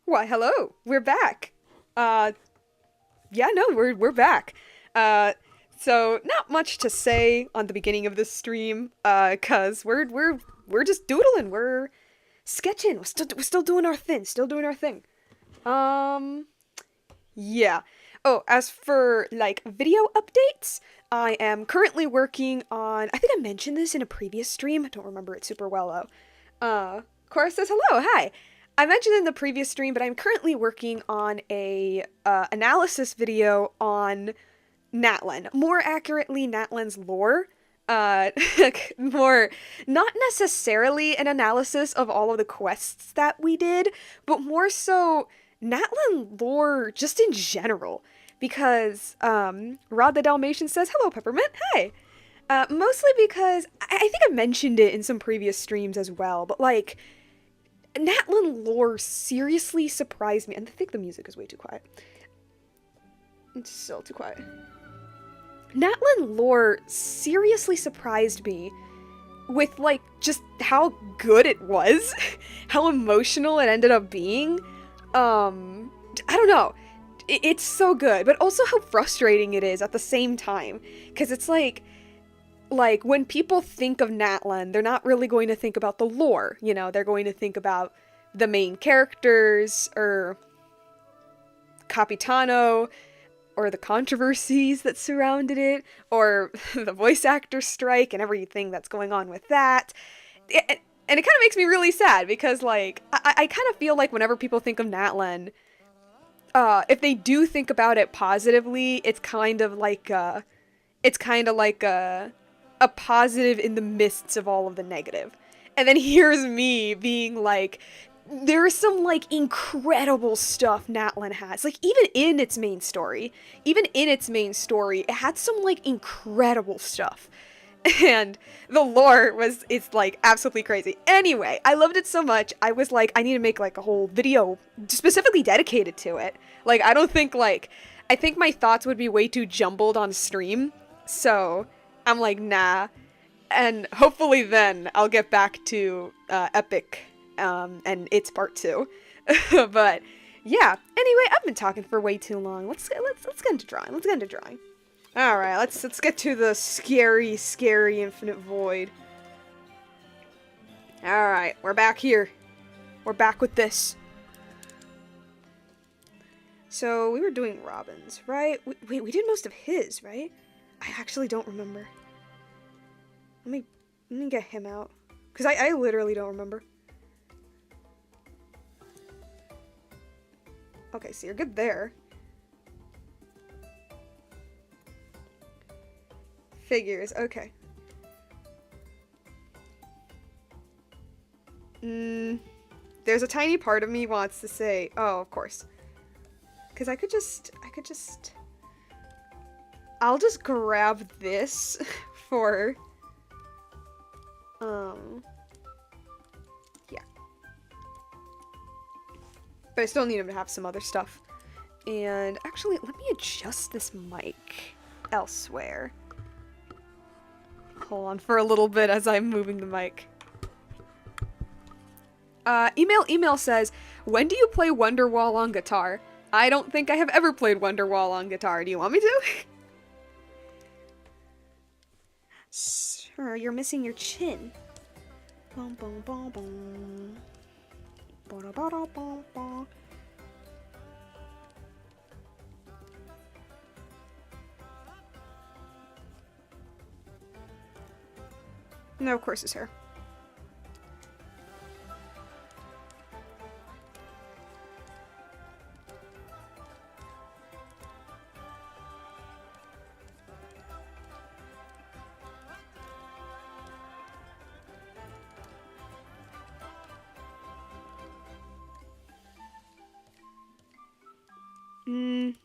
Why, hello. We're back. Uh yeah, no, we're back. Uh so not much to say on the beginning of this stream, 'cause we're just doodling. We're sketching. We're still doing our thing. Still doing our thing. Um yeah. Oh, as for like video updates, I am currently working on I think I mentioned this in a previous stream. I don't remember it super well though. Cora says hello, hi. I mentioned in the previous stream, but I'm currently working on a analysis video on Natlan. More accurately, Natlan's lore. Uh, more, not necessarily an analysis of all of the quests that we did, but more so Natlan lore just in general. Because Rod the Dalmatian says, hello, Peppermint, hi. Mostly because I think I mentioned it in some previous streams as well, but like, Natlan lore seriously surprised me. And I think the music is way too quiet. It's still too quiet. Natlan lore seriously surprised me with like just how good it was, how emotional it ended up being. I don't know. It's so good, but also how frustrating it is at the same time, because it's like when people think of Natlan, they're not really going to think about the lore, you know, they're going to think about the main characters or Capitano or the controversies that surrounded it or the voice actor strike and everything that's going on with that. And it kind of makes me really sad because like I kind of feel like whenever people think of Natlan, if they do think about it positively, it's kind of like a positive in the midst of all of the negative. And then here's me being like, there's some like incredible stuff Natlan has. Like even in its main story, it had some like incredible stuff. And the lore was it's like absolutely crazy. Anyway, I loved it so much. I was like, I need to make like a whole video specifically dedicated to it. Like I think my thoughts would be way too jumbled on stream. So I'm like, nah. And hopefully then I'll get back to Epic and its part two. But yeah. Anyway, I've been talking for way too long. Let's get into drawing. Let's get into drawing. All right, let's get to the scary infinite void. All right, we're back here. We're back with this. So we were doing Robin's, right? Wait, we did most of his, right? I actually don't remember. Let me get him out, cause I literally don't remember. Okay, so you're good there. Figures, okay. There's a tiny part of me wants to say, oh, of course. Cause I could just, I'll just grab this for, yeah. But I still need him to have some other stuff. And actually, let me adjust this mic elsewhere. Hold on for a little bit as I'm moving the mic. Email says, when do you play Wonderwall on guitar? I don't think I have ever played Wonderwall on guitar. Do you want me to? Sure, you're missing your chin. Bum, bum, bum, bum. Ba-da-ba-da-bum-bum. No, of course his hair.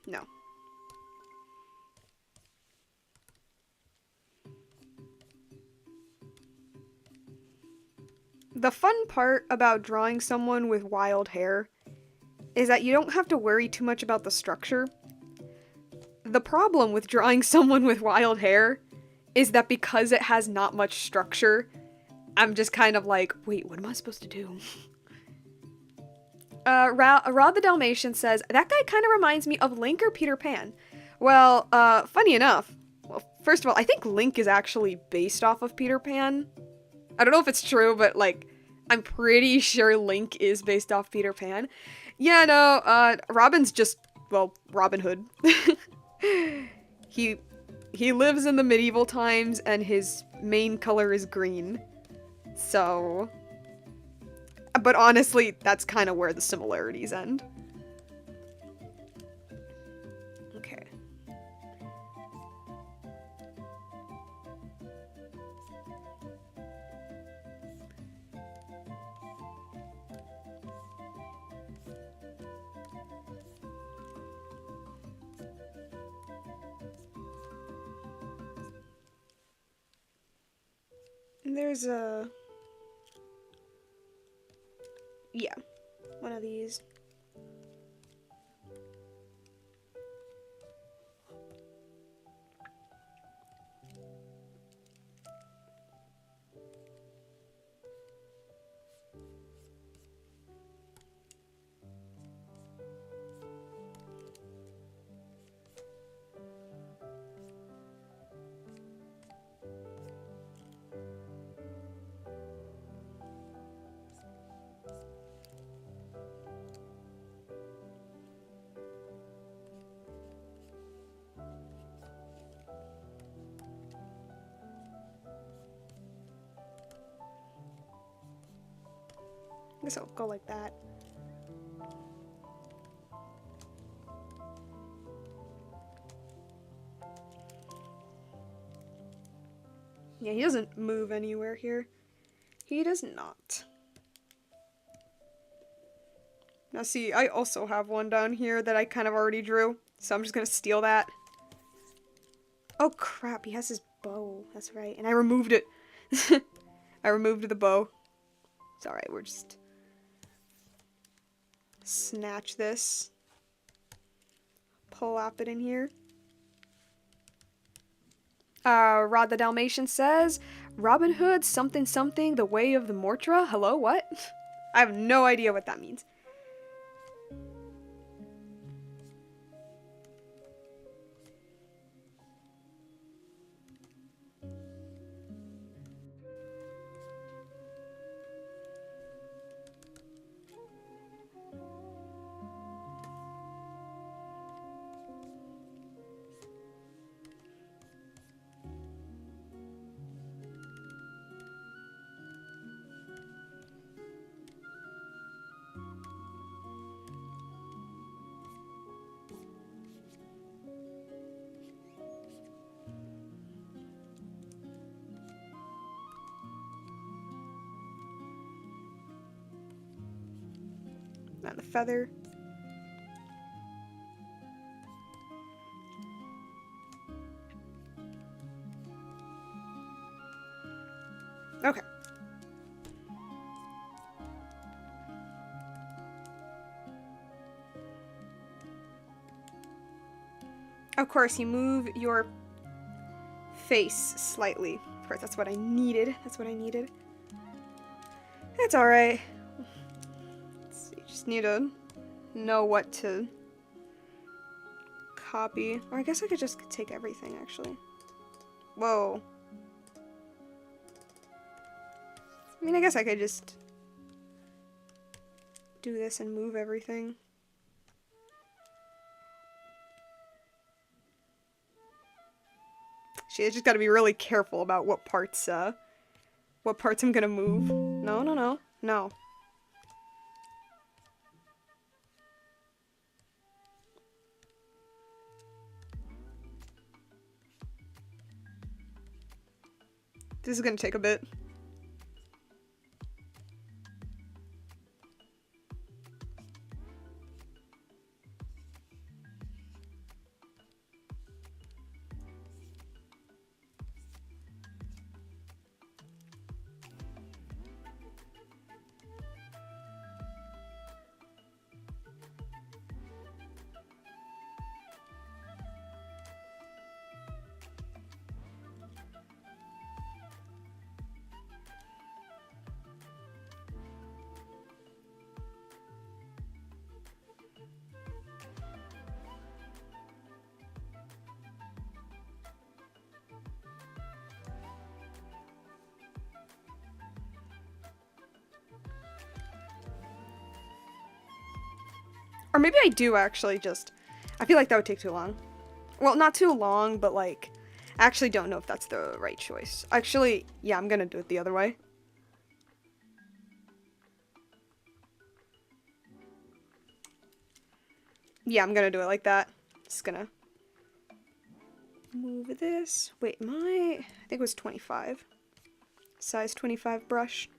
No. The fun part about drawing someone with wild hair is that you don't have to worry too much about the structure. The problem with drawing someone with wild hair is that because it has not much structure, I'm just kind of like, wait, what am I supposed to do? Rod the Dalmatian says, that guy kind of reminds me of Link or Peter Pan. Well, funny enough, well, first of all, I think Link is actually based off of Peter Pan. I don't know if it's true, but, like, I'm pretty sure Link is based off Peter Pan. Yeah, no, Robin's just, well, Robin Hood. He lives in the medieval times, and his main color is green. So... But honestly, that's kind of where the similarities end. Okay. There's a... Yeah, one of these. I guess I'll go like that. Yeah, he doesn't move anywhere here. He does not. Now see, I also have one down here that I kind of already drew, so I'm just gonna steal that. Oh crap, he has his bow. That's right, and I removed it. I removed the bow. It's alright, we're just... Snatch this. Plop it in here. Rod the Dalmatian says, Robin Hood something something, the way of the Mortra? Hello, what? I have no idea what that means. And the feather. Okay. Of course, you move your face slightly. Of course, that's what I needed. That's what I needed. It's alright. You just need to know what to copy. Or I guess I could just take everything, actually. Whoa. I mean, I guess I could just do this and move everything. I just gotta be really careful about what parts I'm gonna move. No, no, no, no. This is gonna take a bit. Or maybe I do actually just... I feel like that would take too long. Well, not too long, but like... I actually don't know if that's the right choice. Actually, yeah, I'm gonna do it the other way. Yeah, I'm gonna do it like that. Just gonna... move this. Wait, I think it was 25. Size 25 brush.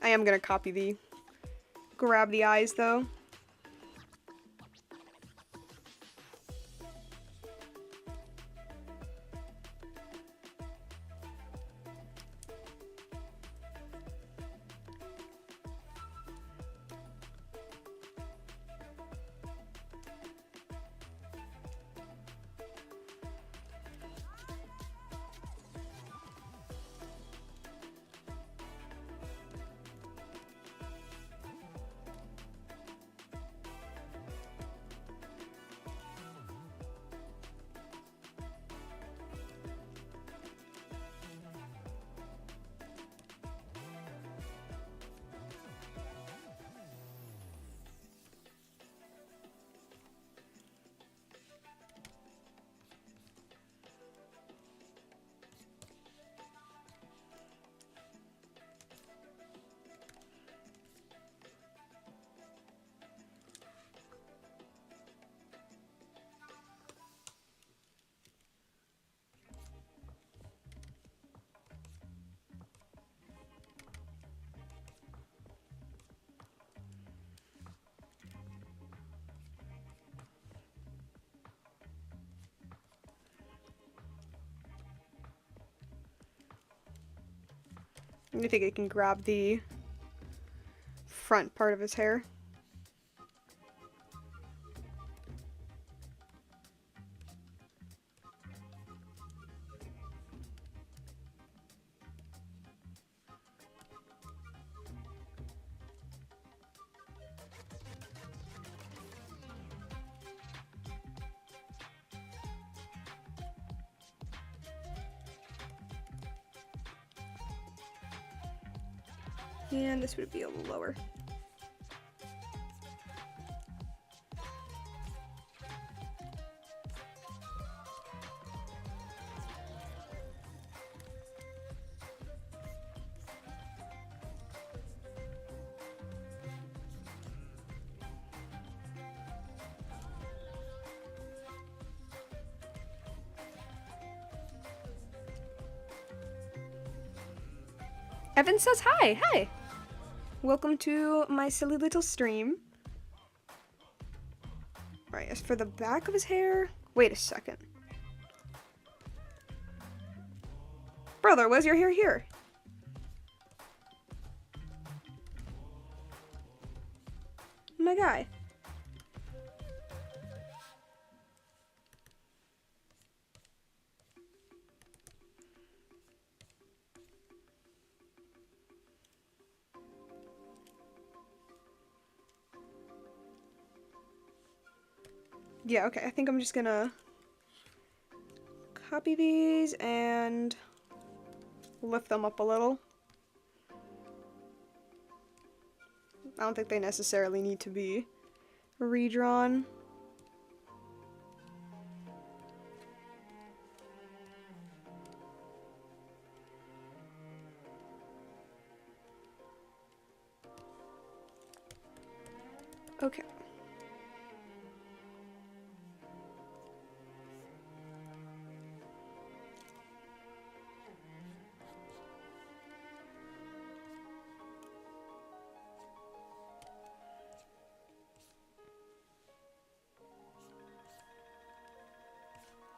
I am gonna copy the grab the eyes though. I think I can grab the front part of his hair. And this would be a little lower. Evan says hi. Hi. Welcome to my silly little stream. Alright, as for the back of his hair... Wait a second. Brother, where's your hair here? My guy. Yeah, okay, I think I'm just gonna copy these and lift them up a little. I don't think they necessarily need to be redrawn. Okay.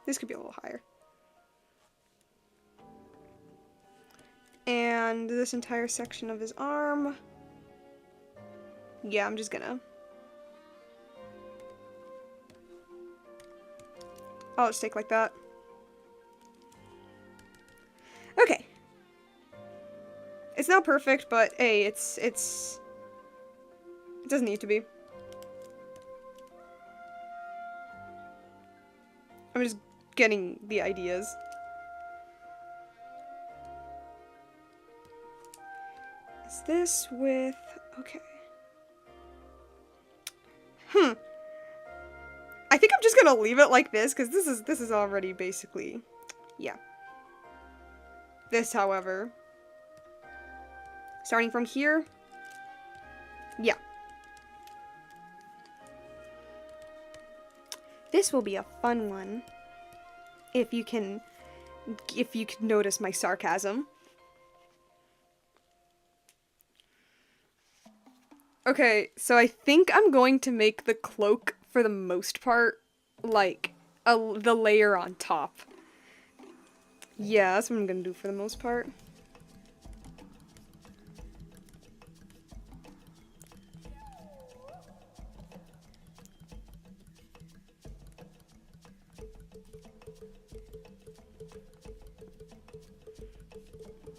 This could be a little higher. And this entire section of his arm. Yeah, I'm just gonna I'll just take like that. Okay. It's not perfect, but hey, it doesn't need to be. I'm just getting the ideas. Is this with... okay. I think I'm just gonna leave it like this, because this is already basically... yeah. This, however... starting from here... yeah. This will be a fun one. If you can notice my sarcasm. Okay, so I think I'm going to make the cloak, for the most part, like, the layer on top. Yeah, that's what I'm gonna do for the most part.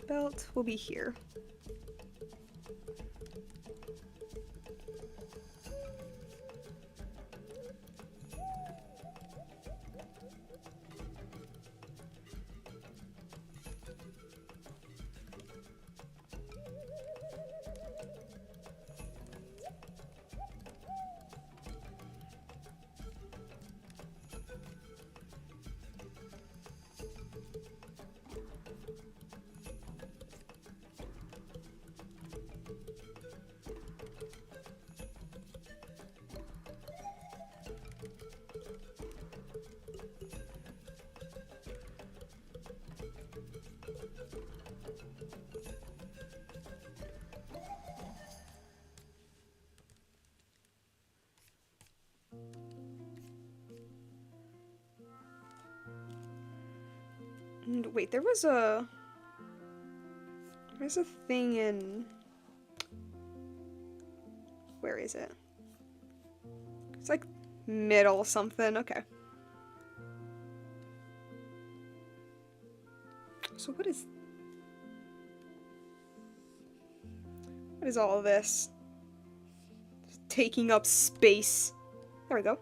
Belt will be here. And wait, there's a thing in... where is it? It's like middle something. Okay. So what is all of this? Just taking up space. There we go.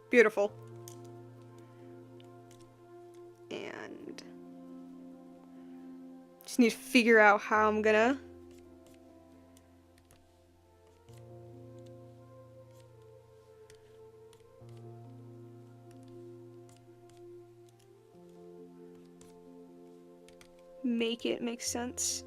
Beautiful. And just need to figure out how I'm gonna make it make sense.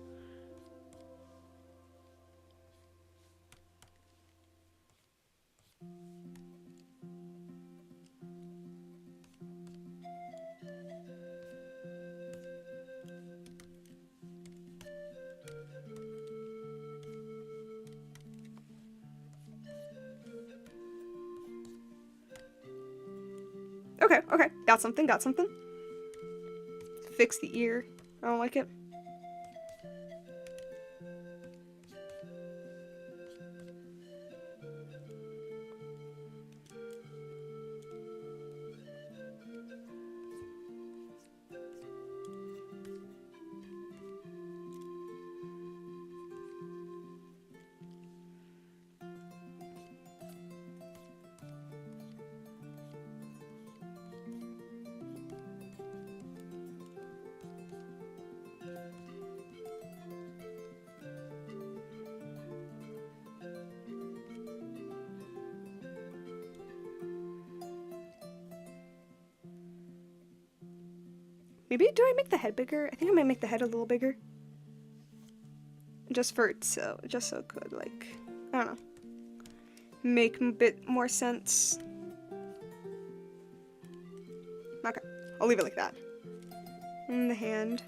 Okay, okay. Got something, got something. Fix the ear. I don't like it. Maybe, do I make the head bigger? I think I might make the head a little bigger. Just so it could, like, I don't know, make a bit more sense. Okay, I'll leave it like that. And the hand.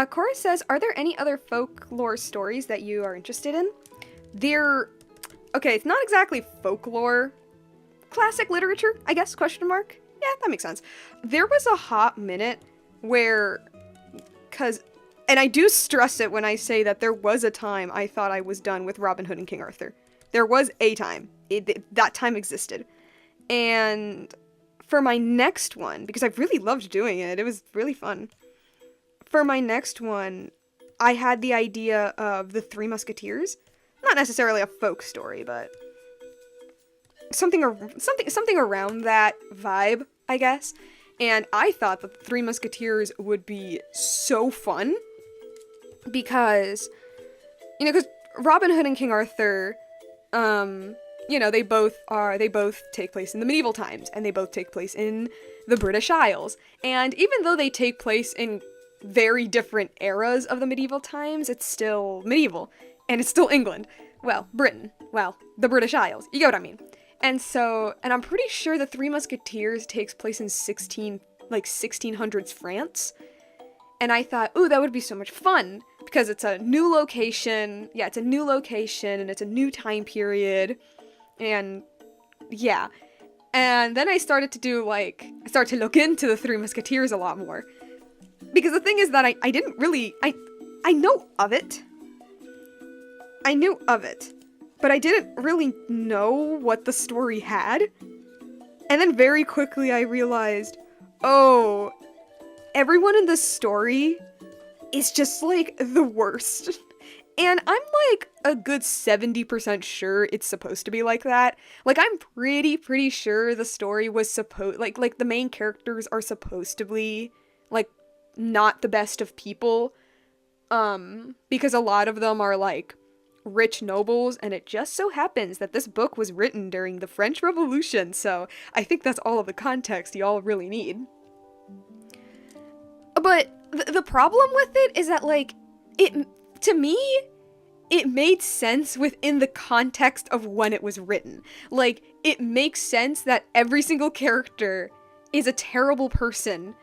Cora says, are there any other folklore stories that you are interested in? Okay, it's not exactly folklore. Classic literature, I guess, question mark? Yeah, that makes sense. There was a hot minute where, and I do stress it when I say that there was a time I thought I was done with Robin Hood and King Arthur. There was a time. That time existed. And for my next one, because I really loved doing it, it was really fun. For my next one, I had the idea of the Three Musketeers. Not necessarily a folk story, but something around that vibe, I guess. And I thought that the Three Musketeers would be so fun because, because Robin Hood and King Arthur, they both take place in the medieval times, and they both take place in the British Isles. And even though they take place in very different eras of the medieval times, it's still medieval, and it's still England. Well, Britain. Well, the British Isles. You get what I mean. And I'm pretty sure the Three Musketeers takes place in 1600s France. And I thought, ooh, that would be so much fun, because it's a new location. Yeah, it's a new location, and it's a new time period. And, yeah. And then I started to look into the Three Musketeers a lot more. Because the thing is that I didn't really, I know of it. I knew of it. But I didn't really know what the story had. And then very quickly I realized, oh, everyone in this story is just, like, the worst. And I'm, like, a good 70% sure it's supposed to be like that. Like, I'm pretty sure the story was like, the main characters are supposed to be, like, not the best of people. Because a lot of them are, like, rich nobles, and it just so happens that this book was written during the French Revolution, so I think that's all of the context y'all really need. But the problem with it is that, like, to me, it made sense within the context of when it was written. Like, it makes sense that every single character is a terrible person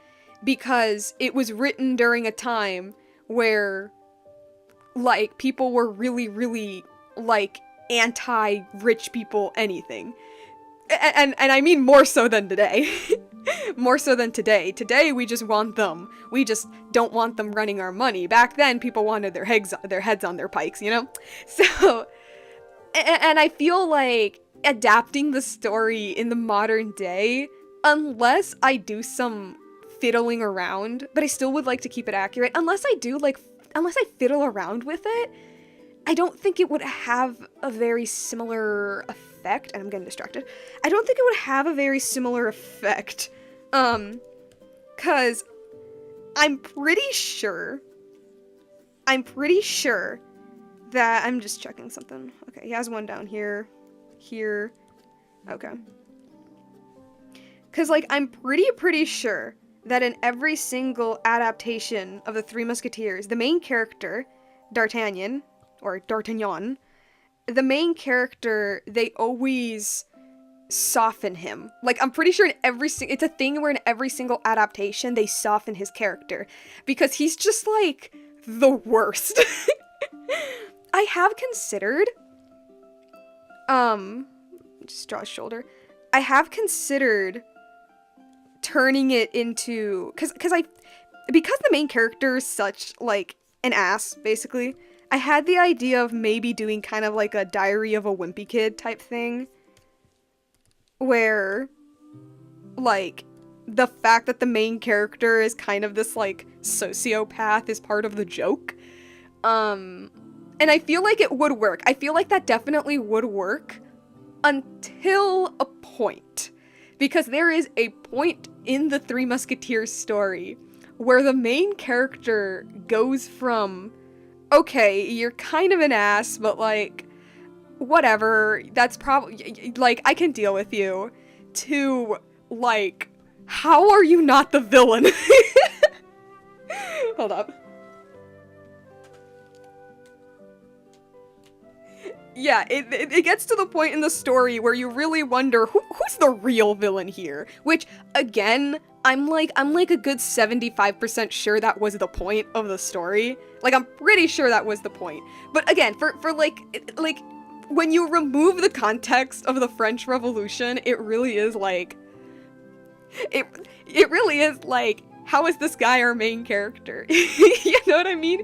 because it was written during a time where, like, people were really, really, like, anti-rich people anything. And I mean more so than today. More so than today. Today, we just want them. We just don't want them running our money. Back then, people wanted their heads on their pikes, you know? So, and I feel like adapting the story in the modern day, unless I do some fiddling around, but I still would like to keep it accurate, unless I fiddle around with it, I don't think it would have a very similar effect. And I'm getting distracted. I don't think it would have a very similar effect. 'Cause I'm pretty sure that I'm just checking something. Okay, he has one down here. Here. Okay. Because, like, I'm pretty sure that in every single adaptation of the Three Musketeers, the main character, D'Artagnan, or D'Artagnan, the main character, they always soften him. Like, I'm pretty sure in it's a thing where in every single adaptation, they soften his character. Because he's just, like, the worst. I have considered, just draw a shoulder. I have considered turning it into, because the main character is such, like, an ass, basically, I had the idea of maybe doing kind of like a Diary of a Wimpy Kid type thing, where, like, the fact that the main character is kind of this, like, sociopath is part of the joke, and I feel like it would work. I feel like that definitely would work until a point. Because there is a point in the Three Musketeers story where the main character goes from, okay, you're kind of an ass, but, like, whatever, that's probably, like, I can deal with you, to, like, how are you not the villain? Hold up. Yeah, it gets to the point in the story where you really wonder who's the real villain here. Which, again, I'm like a good 75% sure that was the point of the story. Like, I'm pretty sure that was the point. But again, for like when you remove the context of the French Revolution, it really is like it really is like, how is this guy our main character? You know what I mean?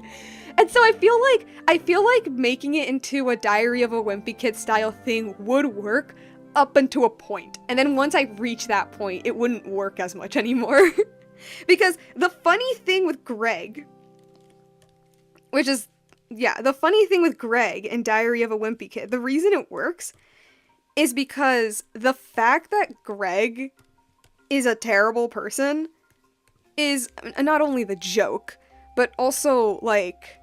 And so I feel like making it into a Diary of a Wimpy Kid style thing would work up until a point. And then once I reach that point, it wouldn't work as much anymore. Because the funny thing with Greg, the funny thing with Greg in Diary of a Wimpy Kid, the reason it works is because the fact that Greg is a terrible person is not only the joke, but also, like,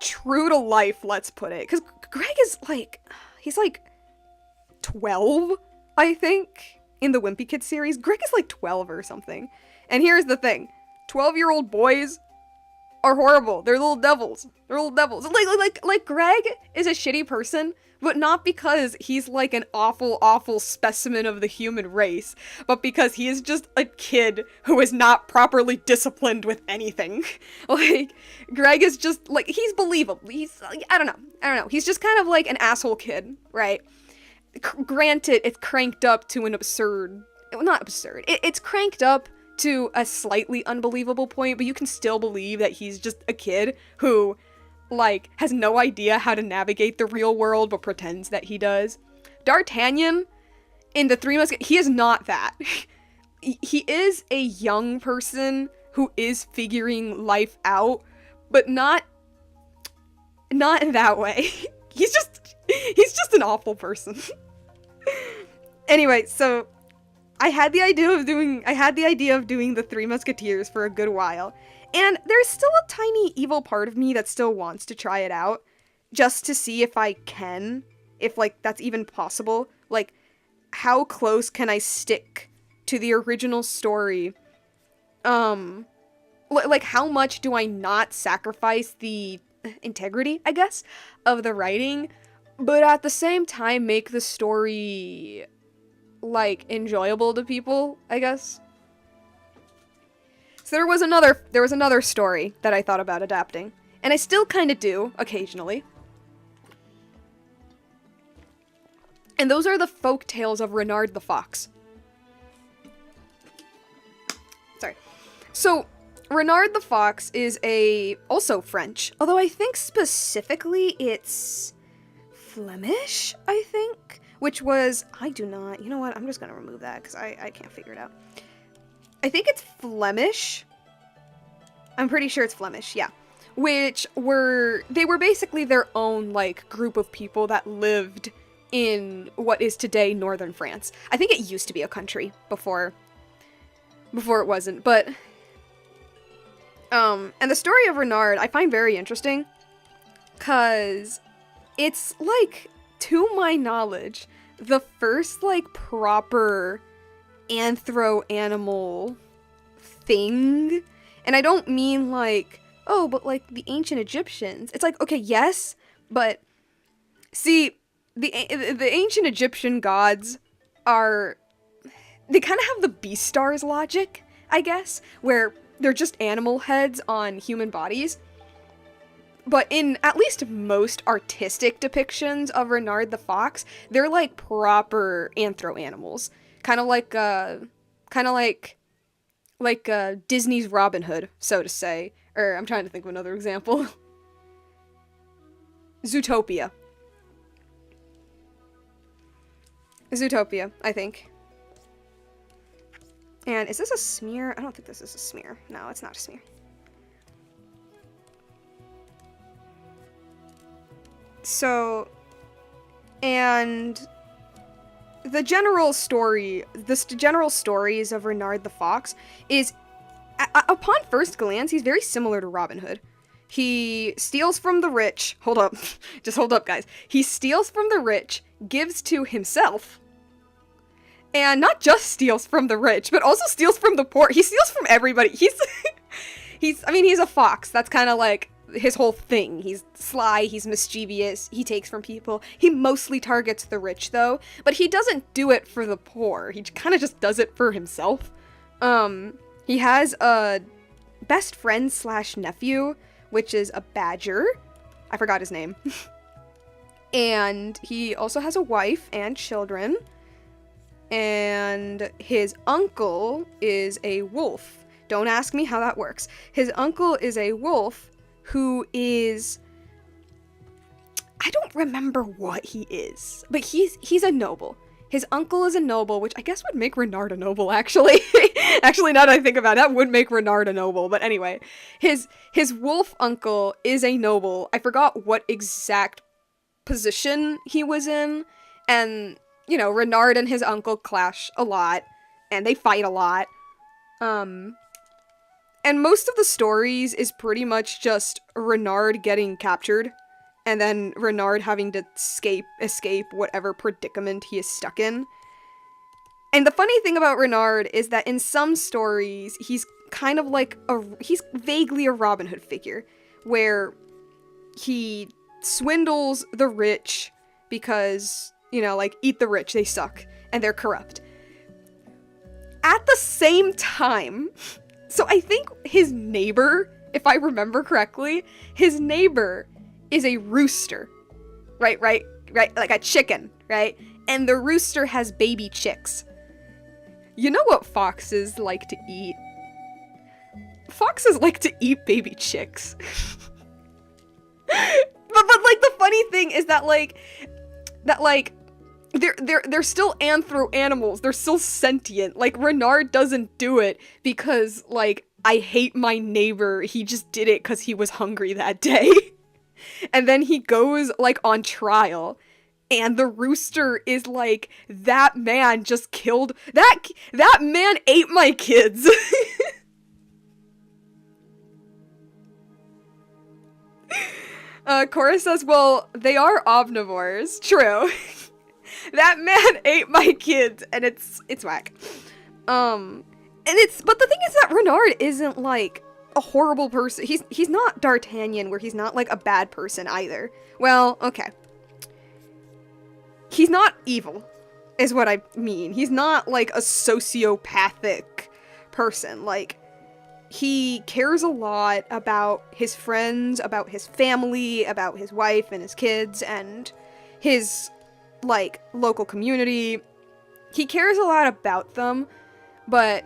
true to life, let's put it. Because Greg is, like, he's, like, 12, I think, in the Wimpy Kid series. Greg is, like, 12 or something. And here's the thing. 12-year-old boys are horrible. They're little devils. Like, Greg is a shitty person, but not because he's, like, an awful specimen of the human race, but because he is just a kid who is not properly disciplined with anything. Like, Greg is just, like, he's believable. He's, like, I don't know. He's just kind of, like, an asshole kid, right? Granted, it's cranked up to an absurd, not absurd, it's cranked up to a slightly unbelievable point, but you can still believe that he's just a kid who, like, has no idea how to navigate the real world, but pretends that he does. D'Artagnan, in the Three Musketeers, he is not that. He is a young person who is figuring life out, but not in that way. He's just an awful person. Anyway, so I had the idea of doing the Three Musketeers for a good while. And there's still a tiny evil part of me that still wants to try it out, just to see if I can, if, like, that's even possible. Like, how close can I stick to the original story? Like, how much do I not sacrifice the integrity, I guess, of the writing, but at the same time make the story, like, enjoyable to people, I guess? So there was another story that I thought about adapting, and I still kind of do, occasionally. And those are the folk tales of Renard the Fox. Sorry. So, Renard the Fox is also French, although I think specifically it's Flemish, I think? Which was, you know what, I'm just gonna remove that, because I can't figure it out. I think it's Flemish. I'm pretty sure it's Flemish, yeah. They were basically their own, like, group of people that lived in what is today northern France. I think it used to be a country before it wasn't, but, and the story of Renard I find very interesting, cause it's, like, to my knowledge, the first, like, proper anthro-animal thing. And I don't mean like, oh, but like the ancient Egyptians. It's like, okay, yes, but see, the ancient Egyptian gods are, they kind of have the Beastars logic, I guess, where they're just animal heads on human bodies. But in at least most artistic depictions of Renard the Fox, they're like proper anthro animals, kind of like Disney's Robin Hood, so to say. Or I'm trying to think of another example. Zootopia. Zootopia, I think. And is this a smear? I don't think this is a smear. No, it's not a smear. So, and the general story, the general stories of Renard the Fox is, upon first glance, he's very similar to Robin Hood. He steals from the rich. Hold up. Just hold up, guys. He steals from the rich, gives to himself, and not just steals from the rich, but also steals from the poor. He steals from everybody. He's a fox. That's kind of like his whole thing. He's sly, he's mischievous, he takes from people. He mostly targets the rich, though, but he doesn't do it for the poor. He kind of just does it for himself. He has a best friend slash nephew, which is a badger. I forgot his name. And he also has a wife and children. And his uncle is a wolf. Don't ask me how that works. His uncle is a wolf who is, I don't remember what he is, but he's a noble. His uncle is a noble, which I guess would make Renard a noble, actually. Actually, now that I think about it, that would make Renard a noble. But anyway, his wolf uncle is a noble. I forgot what exact position he was in. And, you know, Renard and his uncle clash a lot. And they fight a lot. And most of the stories is pretty much just Renard getting captured. And then Renard having to escape whatever predicament he is stuck in. And the funny thing about Renard is that in some stories, he's kind of like he's vaguely a Robin Hood figure, where he swindles the rich because, you know, like, eat the rich, they suck, and they're corrupt. At the same time, so I think his neighbor, if I remember correctly, his neighbor is a rooster, right, like a chicken, right? And the rooster has baby chicks. You know what foxes like to eat? Foxes like to eat baby chicks. but like the funny thing is that they're still anthro animals. They're still sentient. Like, Renard doesn't do it because, like, I hate my neighbor. He just did it because he was hungry that day. And then he goes, like, on trial. And the rooster is like, that man just killed... That man ate my kids. Cora says, well, they are omnivores. True. That man ate my kids, and it's whack. But the thing is that Renard isn't, like, a horrible person. He's not D'Artagnan, where he's not, like, a bad person either. Well, okay. He's not evil, is what I mean. He's not, like, a sociopathic person. Like, he cares a lot about his friends, about his family, about his wife and his kids, and his, like, local community. He cares a lot about them, but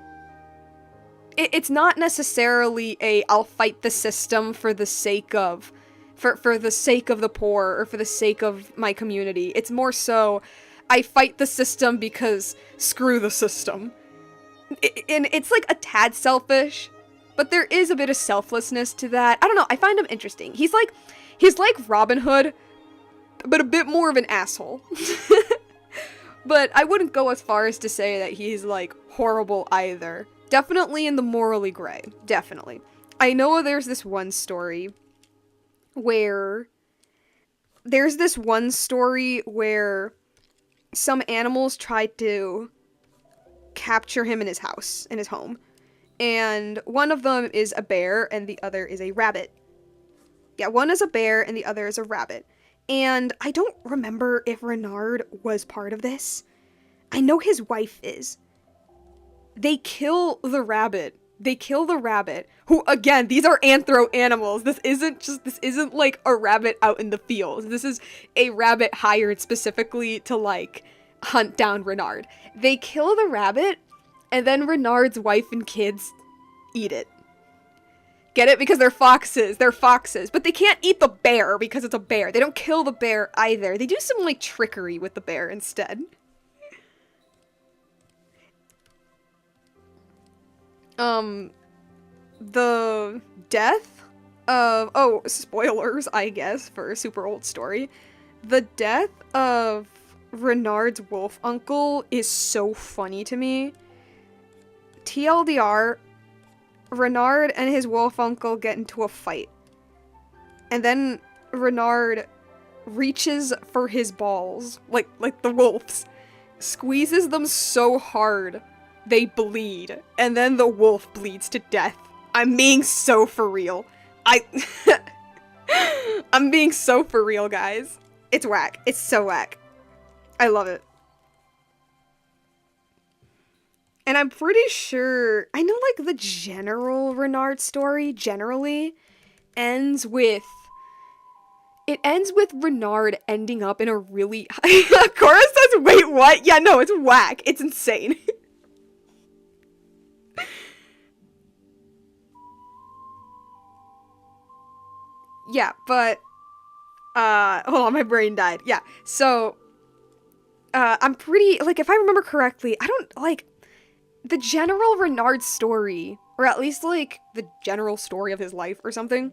it's not necessarily I'll fight the system for the sake of for the sake of the poor or for the sake of my community. It's more so, I fight the system because screw the system. And it's like a tad selfish, but there is a bit of selflessness to that. I don't know, I find him interesting. He's like Robin Hood, but a bit more of an asshole. But I wouldn't go as far as to say that he's, like, horrible either. Definitely in the morally gray. Definitely. I know there's this one story where some animals tried to capture him in his house, in his home. And one of them is a bear and the other is a rabbit. Yeah, one is a bear and the other is a rabbit. And I don't remember if Renard was part of this. I know his wife is. They kill the rabbit. Who, again, these are anthro animals. This isn't like a rabbit out in the fields. This is a rabbit hired specifically to, like, hunt down Renard. They kill the rabbit, and then Renard's wife and kids eat it. Get it? Because they're foxes. But they can't eat the bear because it's a bear. They don't kill the bear either. They do some, like, trickery with the bear instead. The death of, oh, spoilers, I guess, for a super old story. The death of Renard's wolf uncle is so funny to me. TLDR, Renard and his wolf uncle get into a fight. And then Renard reaches for his balls, like the wolf's, squeezes them so hard they bleed, and then the wolf bleeds to death. I'm being so for real. I'm being so for real, guys. It's whack. It's so whack. I love it. And I'm pretty sure, I know, like, the general Renard story generally ends with Renard ending up in a really Cora says, wait, what? Yeah, no, it's whack. It's insane. Yeah, but, hold on, my brain died. Yeah, so, I'm pretty, like, if I remember correctly, I don't, like, the general Renard story, or at least, like, the general story of his life or something,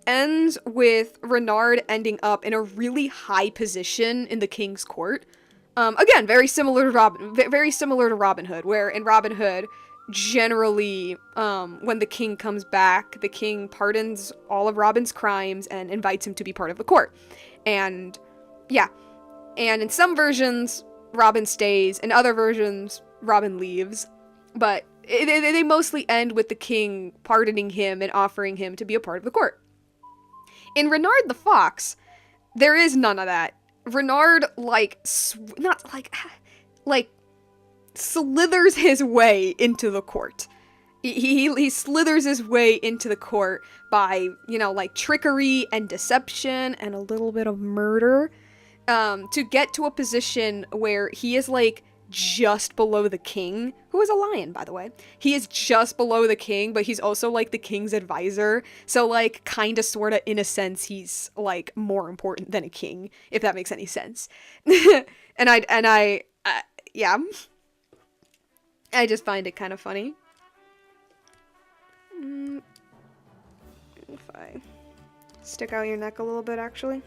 ends with Renard ending up in a really high position in the king's court. Again, very similar to Robin Hood, where in Robin Hood, generally, when the king comes back, the king pardons all of Robin's crimes and invites him to be part of the court. And, yeah. And in some versions, Robin stays. In other versions, Robin leaves. But they mostly end with the king pardoning him and offering him to be a part of the court. In Renard the Fox, there is none of that. Renard, slithers his way into the court. He slithers his way into the court by, you know, like, trickery and deception and a little bit of murder, to get to a position where he is, like, just below the king, who is a lion, by the way. He is just below the king, but he's also, like, the king's advisor. So, like, kinda, sorta, in a sense, he's, like, more important than a king, if that makes any sense. Yeah. I just find it kind of funny. If I stick out your neck a little bit, actually.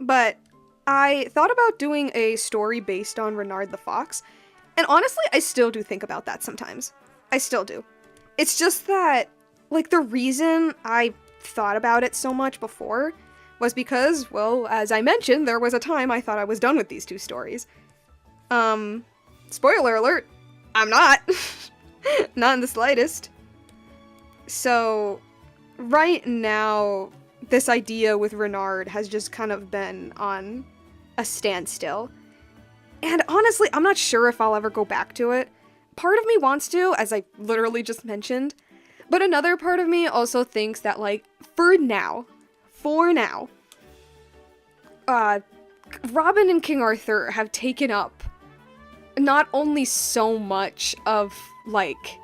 But I thought about doing a story based on Renard the Fox, and honestly, I still do think about that sometimes. I still do. It's just that, like, the reason I thought about it so much before was because, well, as I mentioned, there was a time I thought I was done with these two stories. Spoiler alert, I'm not. Not in the slightest. So, right now, this idea with Renard has just kind of been on a standstill. And honestly, I'm not sure if I'll ever go back to it. Part of me wants to, as I literally just mentioned, but another part of me also thinks that, like, for now, Robin and King Arthur have taken up not only so much of, like,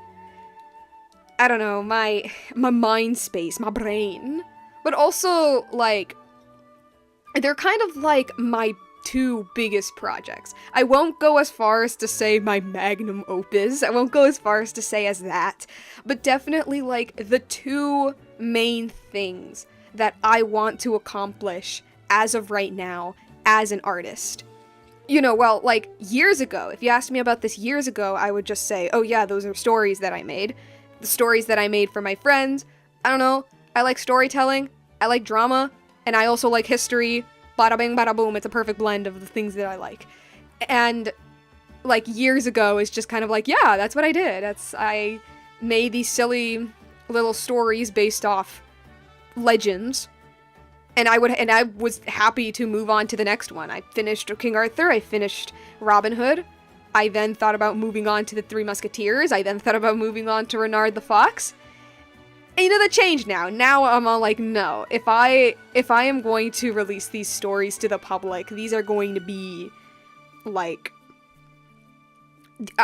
I don't know, my mind space, my brain, but also, like, they're kind of like my two biggest projects. I won't go as far as to say my magnum opus, I won't go as far as to say as that, but definitely, like, the two main things that I want to accomplish as of right now as an artist. You know, well, like, years ago, if you asked me about this years ago, I would just say, oh yeah, those are stories that I made. The stories that I made for my friends. I don't know, I like storytelling, I like drama, and I also like history. bada bing, bada boom. It's a perfect blend of the things that I like. And like years ago, it's just kind of like, yeah, that's what I did. I made these silly little stories based off legends. And I was happy to move on to the next one. I finished King Arthur, I finished Robin Hood. I then thought about moving on to the Three Musketeers. I then thought about moving on to Renard the Fox. And you know, that changed now. Now I'm all like, no, if I am going to release these stories to the public, these are going to be like,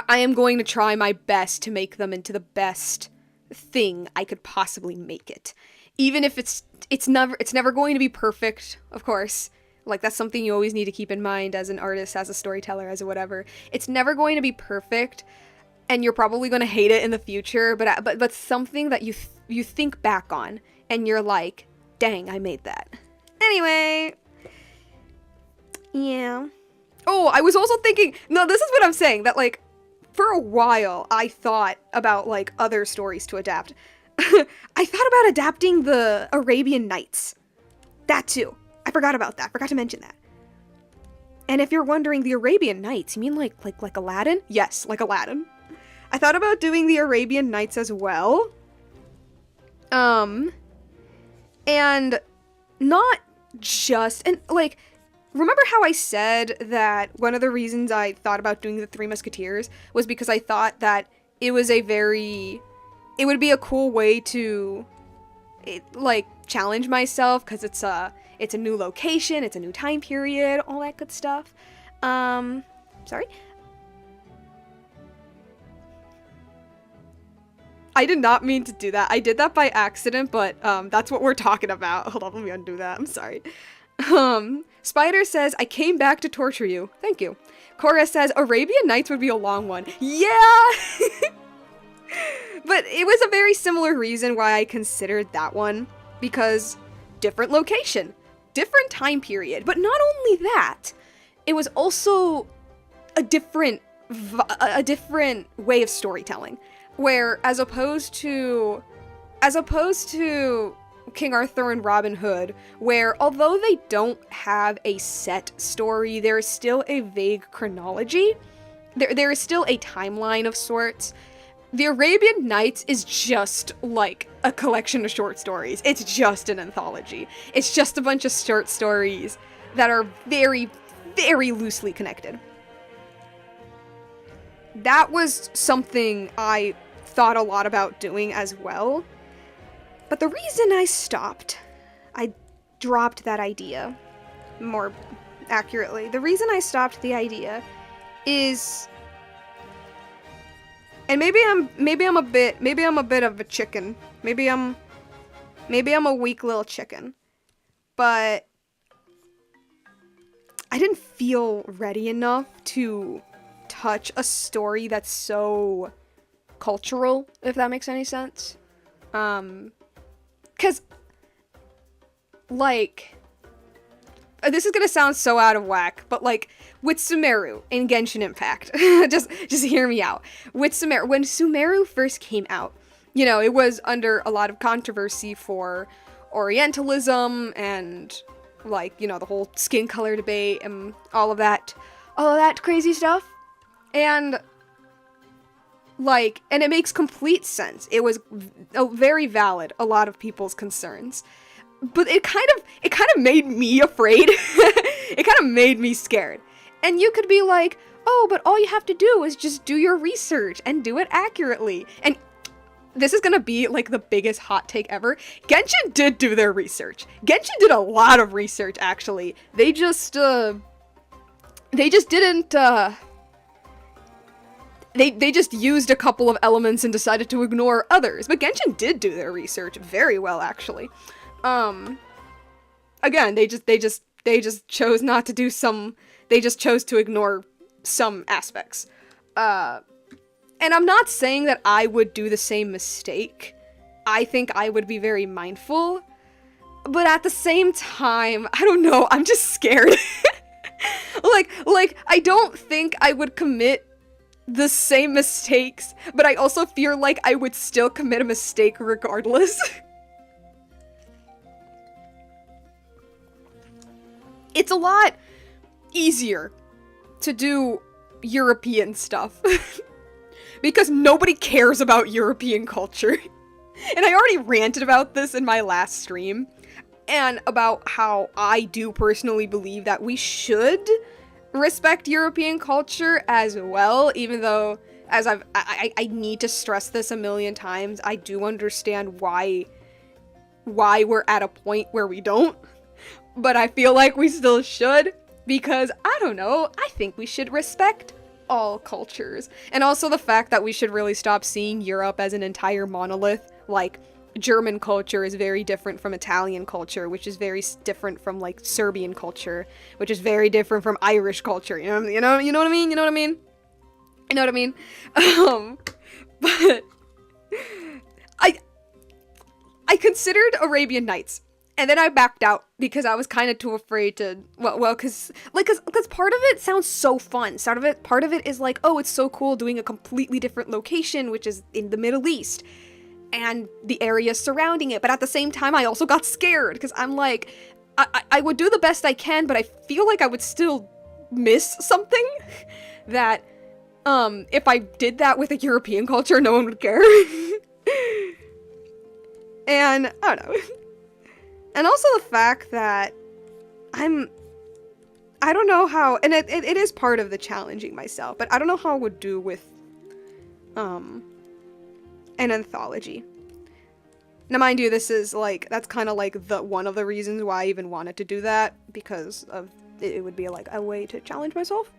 I am going to try my best to make them into the best thing I could possibly make it. Even if it's never going to be perfect, of course. Like, that's something you always need to keep in mind as an artist, as a storyteller, as a whatever. It's never going to be perfect, and you're probably going to hate it in the future, but something that you think back on, and you're like, dang, I made that. Anyway. Yeah. Oh, I was also thinking, no, this is what I'm saying, that, like, for a while, I thought about, like, other stories to adapt. I thought about adapting the Arabian Nights. That too. I forgot about that. Forgot to mention that. And if you're wondering, the Arabian Nights, you mean like Aladdin? Yes, like Aladdin. I thought about doing the Arabian Nights as well. And not just, and like, remember how I said that one of the reasons I thought about doing the Three Musketeers was because I thought that it was it would be a cool way to, like, challenge myself, because it's a new location, it's a new time period, all that good stuff. Sorry? I did not mean to do that. I did that by accident, but, that's what we're talking about. Hold on, let me undo that. I'm sorry. Spider says, I came back to torture you. Thank you. Cora says, Arabian Nights would be a long one. Yeah! But it was a very similar reason why I considered that one, because different location, different time period, but not only that, it was also a different way of storytelling, where as opposed to King Arthur and Robin Hood, where although they don't have a set story, there is still a vague chronology, there is still a timeline of sorts. The Arabian Nights is just like a collection of short stories. It's just an anthology. It's just a bunch of short stories that are very, very loosely connected. That was something I thought a lot about doing as well. But the reason I dropped that idea, more accurately, the reason I stopped the idea is, and maybe I'm a bit of a chicken. Maybe I'm a weak little chicken. But I didn't feel ready enough to touch a story that's so cultural, if that makes any sense. 'Cause, like, this is gonna sound so out of whack, but like, with Sumeru in Genshin Impact, just hear me out. With Sumeru, when Sumeru first came out, you know, it was under a lot of controversy for Orientalism and, like, you know, the whole skin color debate and all of that crazy stuff. And, like, and it makes complete sense. It was very valid, a lot of people's concerns. But it kind of made me afraid. It kind of made me scared. And you could be like, oh, but all you have to do is just do your research and do it accurately. And this is gonna be like the biggest hot take ever. Genshin did do their research. Genshin did a lot of research, actually. They just didn't, they just used a couple of elements and decided to ignore others. But Genshin did do their research very well, actually. Again, they just chose not to do some, they just chose to ignore some aspects. And I'm not saying that I would do the same mistake. I think I would be very mindful. But at the same time, I don't know, I'm just scared. like, I don't think I would commit the same mistakes, but I also feel like I would still commit a mistake regardless. it's a lot easier to do European stuff because nobody cares about European culture. And I already ranted about this in my last stream, and about how I do personally believe that we should respect European culture as well, even though, as I need to stress this a million times, I do understand why we're at a point where we don't, but I feel like we still should, because, I don't know, I think we should respect all cultures. And also the fact that we should really stop seeing Europe as an entire monolith. Like, German culture is very different from Italian culture, which is very different from, like, Serbian culture, which is very different from Irish culture. You know what I mean? But I considered Arabian Nights, and then I backed out because I was kind of too afraid to, because part of it sounds so fun. Part of it is like, oh, it's so cool doing a completely different location, which is in the Middle East, and the area surrounding it. But at the same time, I also got scared, because I'm like, I would do the best I can, but I feel like I would still miss something that, if I did that with a European culture, no one would care. And, I don't know. And also the fact that I don't know how, and it is part of the challenging myself, but I don't know how I would do with, an anthology. Now, mind you, this is, like, that's kind of, like, one of the reasons why I even wanted to do that, because of, it would be, like, a way to challenge myself.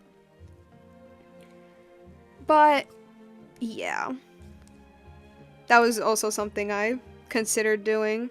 But, yeah. That was also something I considered doing.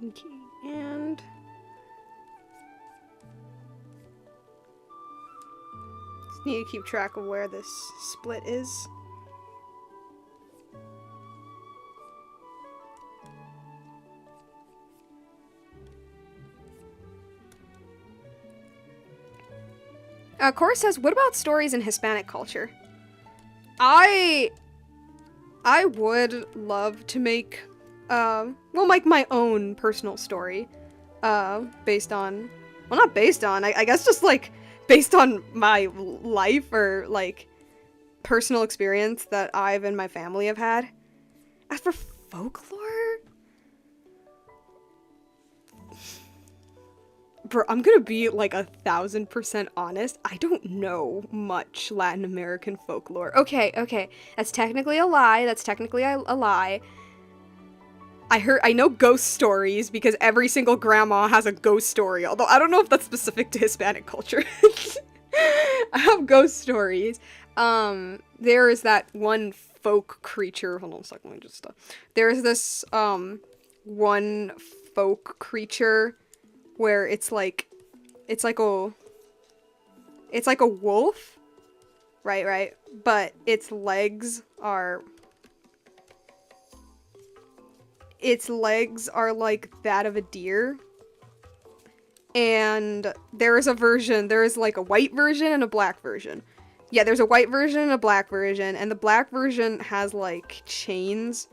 Okay, and just need to keep track of where this split is. Cora says, what about stories in Hispanic culture? I would love to make like my own personal story, based on, well, not based on, I guess just, like, based on my life, or, like, personal experience that I've and my family have had. As for folklore, bro, I'm gonna be, like, 1000% honest, I don't know much Latin American folklore. Okay, that's technically a lie, I know ghost stories because every single grandma has a ghost story, although I don't know if that's specific to Hispanic culture. I have ghost stories. There is that one folk creature, hold on a second, let me just, there's this, one folk creature where it's like a wolf, right, but its legs are like that of a deer. And there is like a white version and a black version. Yeah, there's a white version and a black version, and the black version has, like, chains.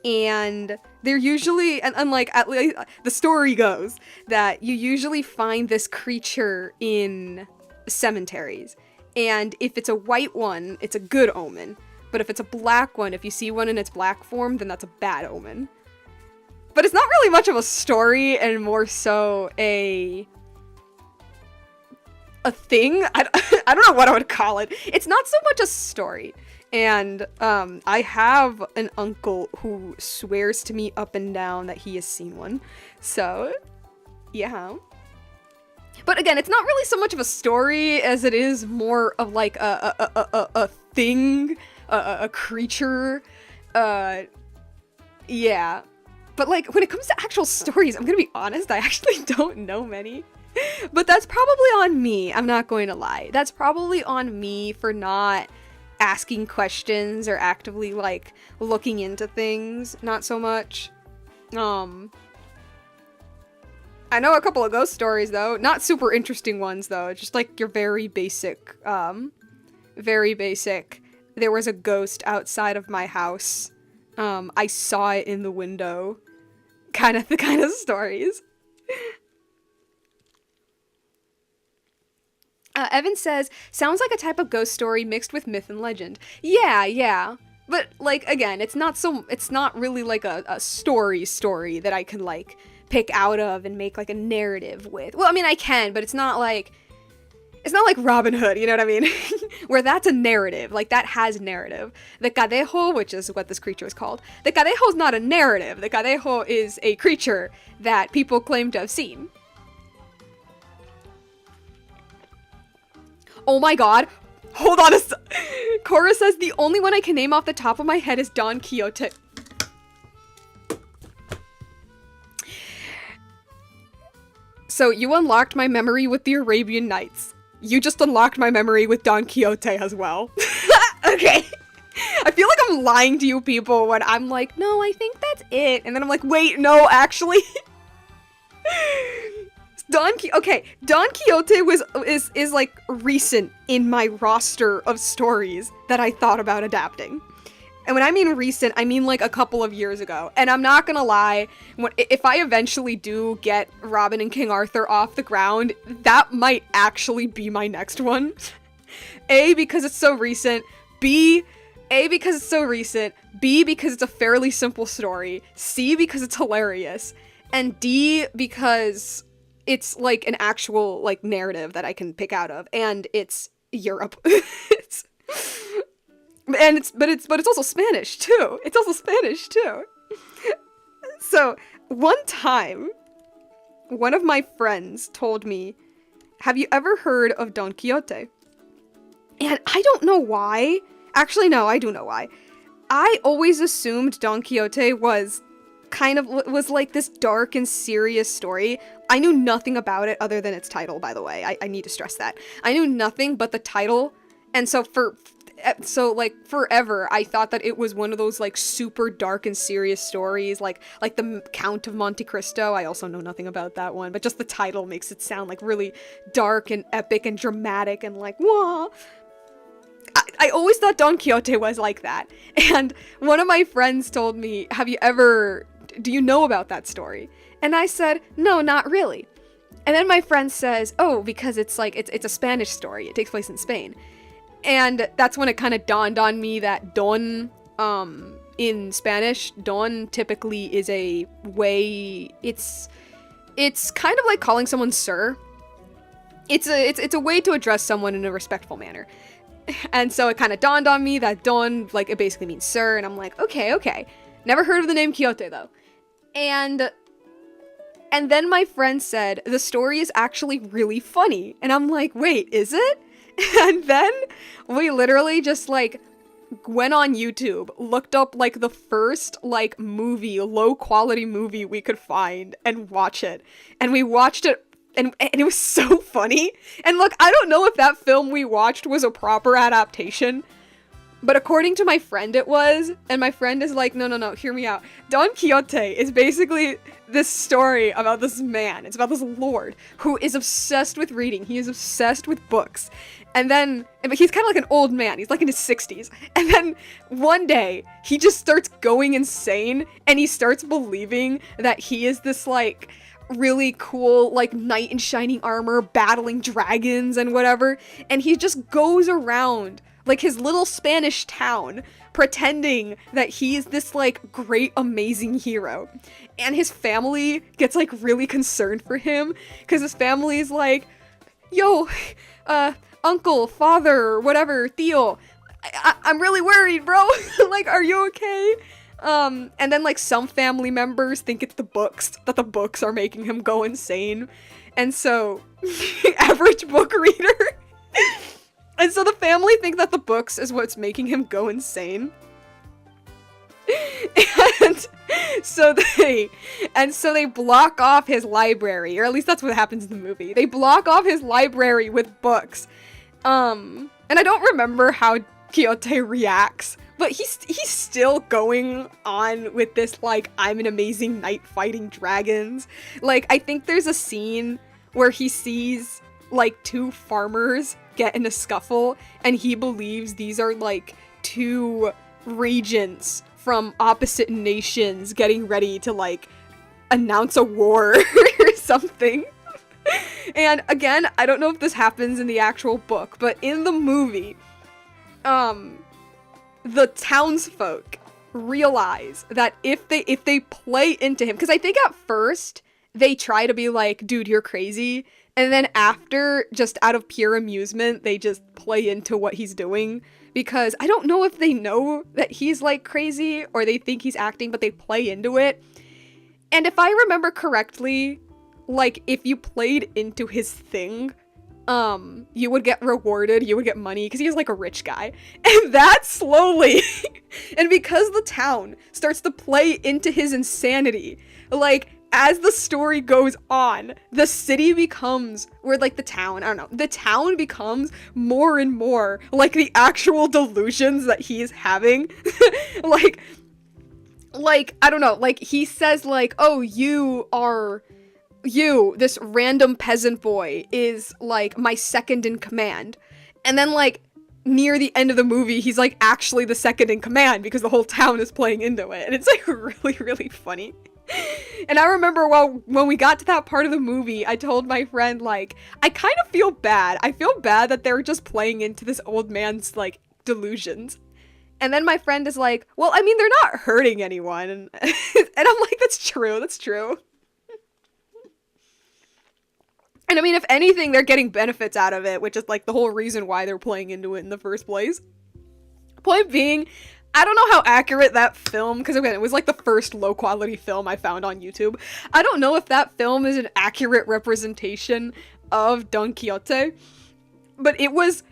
And they're usually, and like, at least the story goes, that you usually find this creature in cemeteries. And if it's a white one, it's a good omen. But if it's a black one, if you see one in its black form, then that's a bad omen. But it's not really much of a story, and more so a thing? I don't know what I would call it. It's not so much a story. And I have an uncle who swears to me up and down that he has seen one. So, Yeah. But again, it's not really so much of a story as it is more of like a thing, a creature. Yeah. But like when it comes to actual stories, I'm gonna be honest, I actually don't know many. But that's probably on me, I'm not going to lie. That's probably on me for not asking questions or actively like looking into things, not so much. I know a couple of ghost stories though, not super interesting ones though, just like your very basic, very basic. There was a ghost outside of my house. I saw it in the window. The kind of stories. Evan says, sounds like a type of ghost story mixed with myth and legend. Yeah. But, like, again, it's not really like a story that I can, like, pick out of and make, like, a narrative with. Well, I mean, I can, but it's not like Robin Hood, you know what I mean? Where that's a narrative, like, that has narrative. The Cadejo, which is what this creature is called, the Cadejo is not a narrative. The Cadejo is a creature that people claim to have seen. Oh my god. Hold on Cora says the only one I can name off the top of my head is Don Quixote. So you unlocked my memory with the Arabian Nights. You just unlocked my memory with Don Quixote as well. Okay. I feel like I'm lying to you people when I'm like, no, I think that's it. And then I'm like, wait, no, actually. Don Quixote is like recent in my roster of stories that I thought about adapting. And when I mean recent, I mean like a couple of years ago. And I'm not gonna lie, if I eventually do get Robin and King Arthur off the ground, that might actually be my next one. A, because it's so recent. B, because it's so recent. B, because it's a fairly simple story. C, because it's hilarious. And D, because it's like an actual like narrative that I can pick out of, and it's Europe. But it's also Spanish too. So one time, one of my friends told me, "Have you ever heard of Don Quixote?" And I don't know why. Actually, no, I do know why. I always assumed Don Quixote was like this dark and serious story. I knew nothing about it other than its title, by the way. I need to stress that. I knew nothing but the title. And so like forever, I thought that it was one of those like super dark and serious stories, like the Count of Monte Cristo. I also know nothing about that one, but just the title makes it sound like really dark and epic and dramatic and like, whoa. I always thought Don Quixote was like that. And one of my friends told me, do you know about that story? And I said, no, not really. And then my friend says, oh, because it's a Spanish story. It takes place in Spain. And that's when it kind of dawned on me that Don, in Spanish, Don typically is a way, it's kind of like calling someone sir. It's a way to address someone in a respectful manner. And so it kind of dawned on me that Don, like, it basically means sir, and I'm like, okay. Never heard of the name Quixote, though. And then my friend said, the story is actually really funny. And I'm like, wait, is it? And then we literally just, like, went on YouTube, looked up, like, the first, like, low-quality movie we could find, and watch it. And we watched it. And it was so funny. And look, I don't know if that film we watched was a proper adaptation, but according to my friend it was, and my friend is like, no, hear me out. Don Quixote is basically this story about this man. It's about this lord who is obsessed with reading. He is obsessed with books. But he's kind of like an old man. He's like in his 60s. And then one day, he just starts going insane, and he starts believing that he is this, like, really cool, like, knight in shining armor battling dragons and whatever, and he just goes around like his little Spanish town pretending that he's this like great amazing hero. And his family gets like really concerned for him because his family is like, yo, uncle, father, whatever, tío, I'm really worried, bro. Like, are you okay? And then like some family members think it's the books, that the books are making him go insane. And so, average book reader. And so the family think that the books is what's making him go insane. And so they block off his library, or at least that's what happens in the movie. They block off his library with books. And I don't remember how Quixote reacts, but he's still going on with this, like, I'm an amazing knight fighting dragons. Like, I think there's a scene where he sees, like, two farmers get in a scuffle, and he believes these are, like, two regents from opposite nations getting ready to, like, announce a war or something. And again, I don't know if this happens in the actual book, but in the movie, the townsfolk realize that if they play into him, because I think at first they try to be like, dude, you're crazy, and then after, just out of pure amusement, they just play into what he's doing, because I don't know if they know that he's, like, crazy, or they think he's acting, but they play into it. And if I remember correctly, like, if you played into his thing, you would get rewarded, you would get money, because he was, like, a rich guy. And that slowly, and because the town starts to play into his insanity, like, as the story goes on, the city becomes, or like the town, I don't know, the town becomes more and more like the actual delusions that he's having. like, I don't know, like, he says, like, oh, this random peasant boy is, like, my second in command. And then, like, near the end of the movie, he's, like, actually the second in command because the whole town is playing into it. And it's, like, really, really funny. And I remember when we got to that part of the movie, I told my friend, like, I kind of feel bad. I feel bad that they're just playing into this old man's, like, delusions. And then my friend is like, well, I mean, they're not hurting anyone. And I'm like, that's true. And I mean, if anything, they're getting benefits out of it, which is, like, the whole reason why they're playing into it in the first place. Point being, I don't know how accurate that film, because again, it was, like, the first low-quality film I found on YouTube. I don't know if that film is an accurate representation of Don Quixote, but it was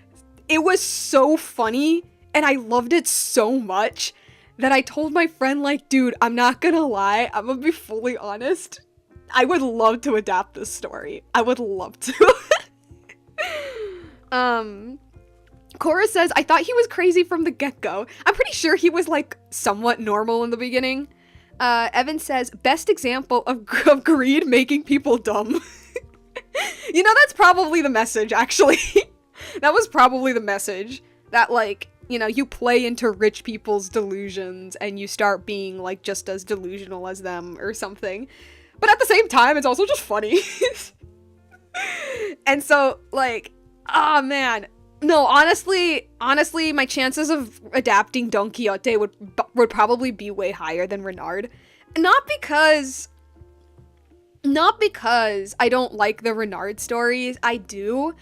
so funny, and I loved it so much, that I told my friend, like, dude, I'm not gonna lie, I'm gonna be fully honest, I would love to adapt this story. I would love to. Cora says, I thought he was crazy from the get-go. I'm pretty sure he was, like, somewhat normal in the beginning. Evan says, best example of greed making people dumb. You know, that's probably the message, actually. That was probably the message. That, like, you know, you play into rich people's delusions and you start being, like, just as delusional as them or something. But at the same time, it's also just funny. And so, like, oh man. No, honestly, my chances of adapting Don Quixote would probably be way higher than Renard. Not because I don't like the Renard stories, I do,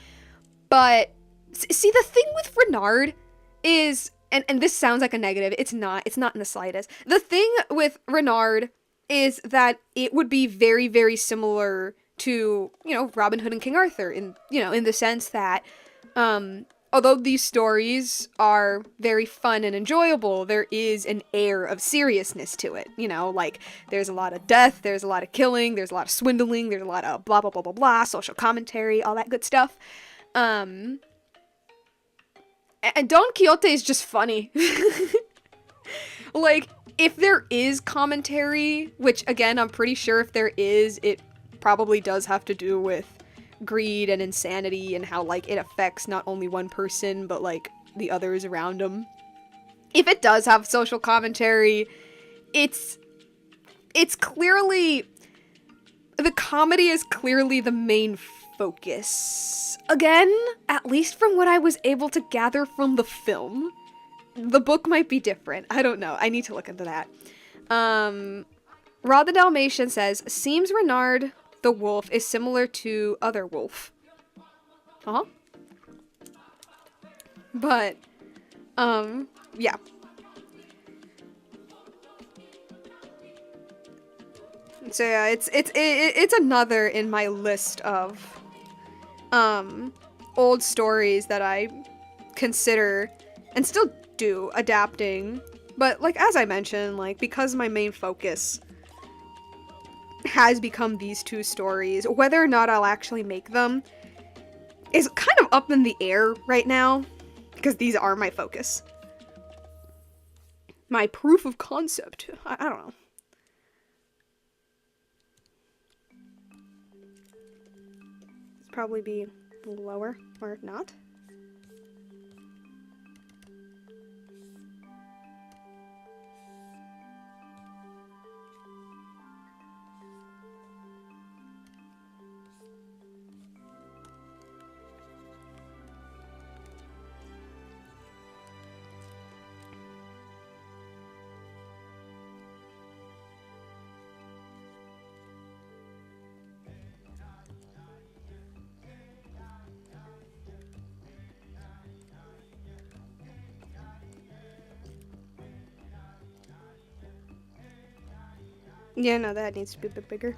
but see, the thing with Renard is, and this sounds like a negative, it's not in the slightest. The thing with Renard is that it would be very, very similar to, you know, Robin Hood and King Arthur in the sense that, although these stories are very fun and enjoyable, there is an air of seriousness to it. You know, like, there's a lot of death, there's a lot of killing, there's a lot of swindling, there's a lot of blah, blah, blah, blah, blah, social commentary, all that good stuff. And Don Quixote is just funny. Like, if there is commentary, which, again, I'm pretty sure if there is, it probably does have to do with greed and insanity and how, like, it affects not only one person, but, like, the others around them. If it does have social commentary, it's clearly, the comedy is clearly the main focus. Again, at least from what I was able to gather from the film. The book might be different. I don't know. I need to look into that. Rod the Dalmatian says, seems Renard the wolf is similar to other wolf. Huh? But, yeah. So yeah, it's another in my list of old stories that I consider and still do adapting. But like as I mentioned, like because my main focus has become these two stories, whether or not I'll actually make them is kind of up in the air right now because these are my focus. My proof of concept. I don't know. Probably be lower or not. Yeah, no, that needs to be a bit bigger.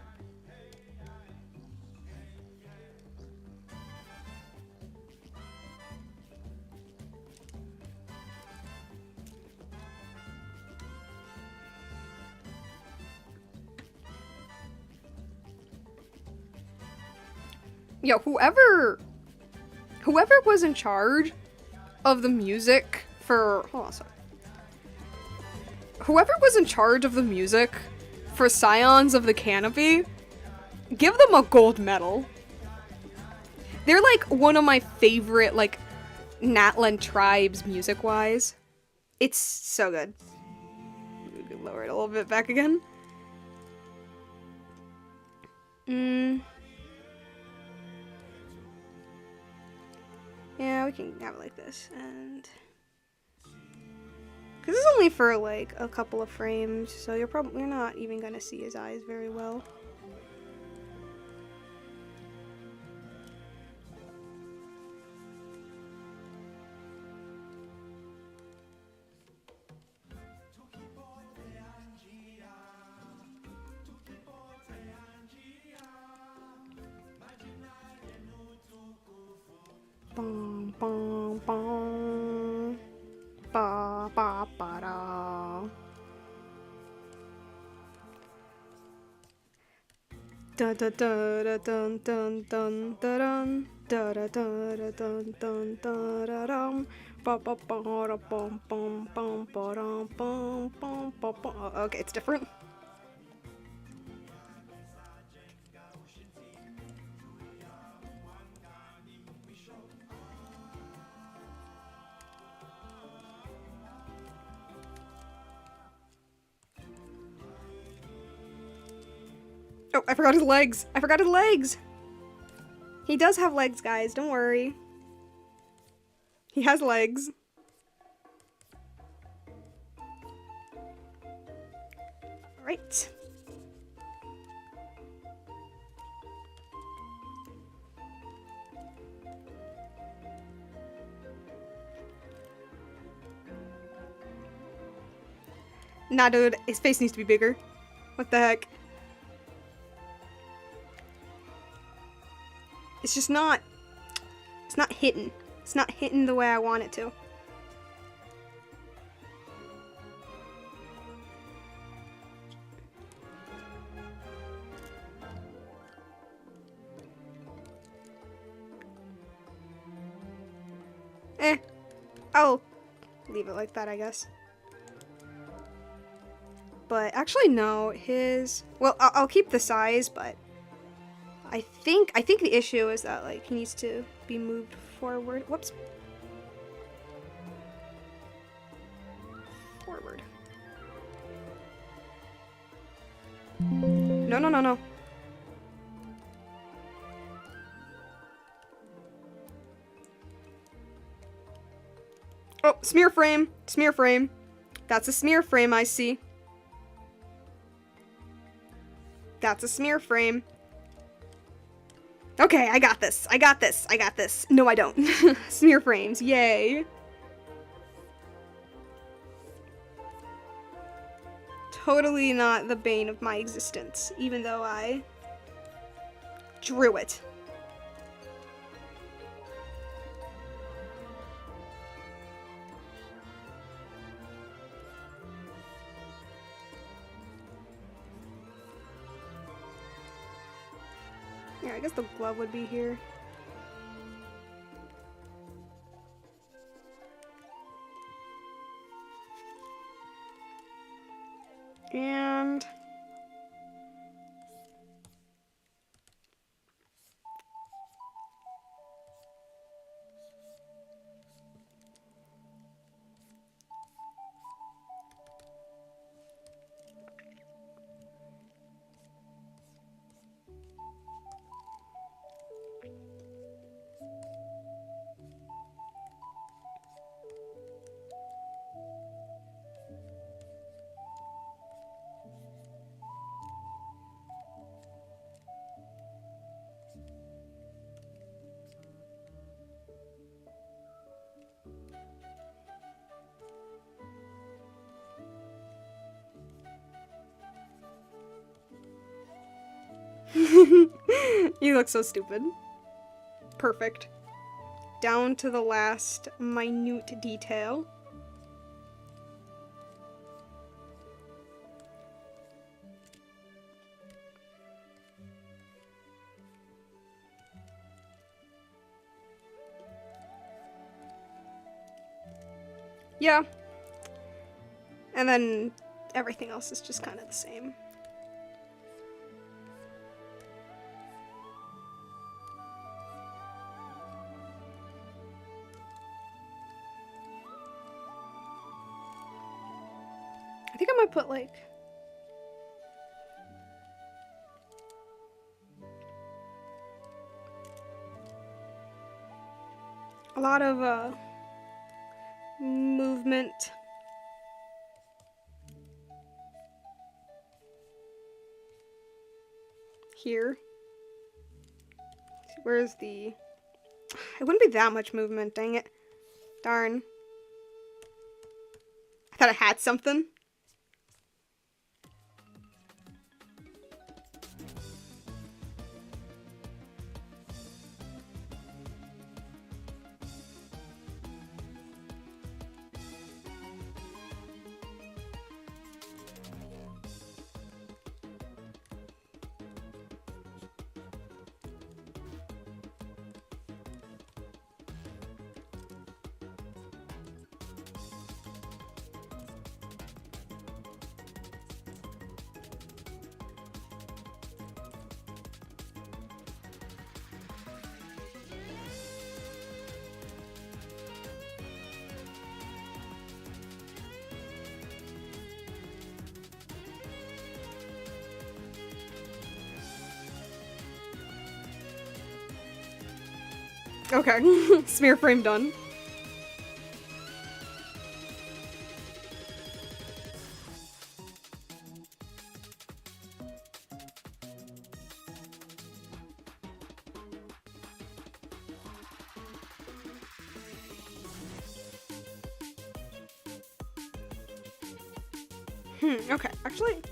Yo, whoever was in charge of the music for hold on a second. Whoever was in charge of the music for Scions of the Canopy, give them a gold medal. They're like one of my favorite like Natlan tribes music-wise. It's so good. We can lower it a little bit back again. Yeah, we can have it like this, and because it's only for like a couple of frames, so you're not even gonna see his eyes very well. Bum, bum, bum. Ba, ba, ba, da. Da da da da dun dun dun da dun da da da da dun dun da da dum ba ba ba da bum bum bum ba dum bum bum bum bum. Okay, it's different. Oh, I forgot his legs. I forgot his legs. He does have legs, guys. Don't worry. He has legs. Right. Nah, dude. His face needs to be bigger. What the heck? It's just not... It's not hitting. It's not hitting the way I want it to. I'll leave it like that, I guess. But actually, no. His... Well, I'll keep the size, but... I think the issue is that, like, he needs to be moved forward. Whoops. Forward. No, no, no, no. Oh, smear frame. Smear frame. That's a smear frame, I see. That's a smear frame. Okay, I got this. I got this. I got this. No, I don't. Smear frames. Yay. totally not the bane of my existence, even though I drew it. Yeah, I guess the glove would be here. And you look so stupid. Perfect. Down to the last minute detail. Yeah. And then everything else is just kind of the same. I think I might put like a lot of movement here. Where's the... It wouldn't be that much movement, dang it. Darn. I thought I had something. Okay, smear frame done. Okay, actually...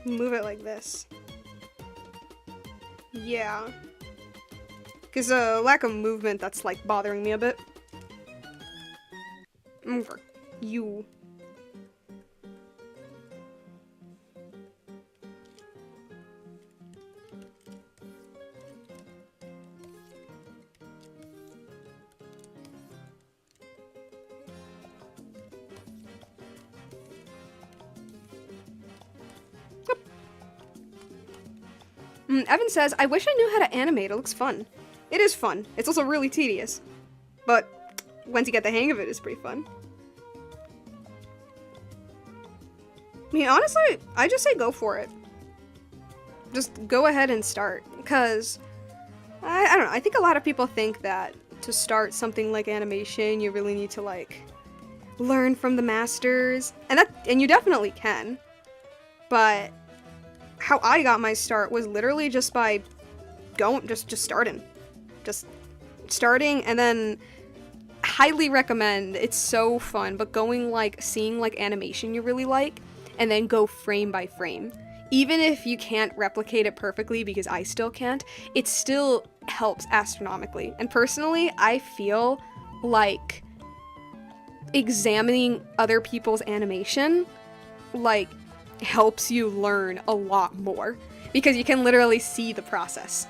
move it like this. Yeah. Because lack of movement, that's like bothering me a bit. Over. You. Evan says, I wish I knew how to animate. It looks fun. It is fun. It's also really tedious. But once you get the hang of it, it's pretty fun. I mean, honestly, I just say go for it. Just go ahead and start. Because, I don't know, I think a lot of people think that to start something like animation, you really need to, like, learn from the masters. And you definitely can. But how I got my start was literally just by just starting. Just starting and then highly recommend. It's so fun, but going like seeing like animation you really like and then go frame by frame. Even if you can't replicate it perfectly, because I still can't, it still helps astronomically. And personally, I feel like examining other people's animation like helps you learn a lot more because you can literally see the process.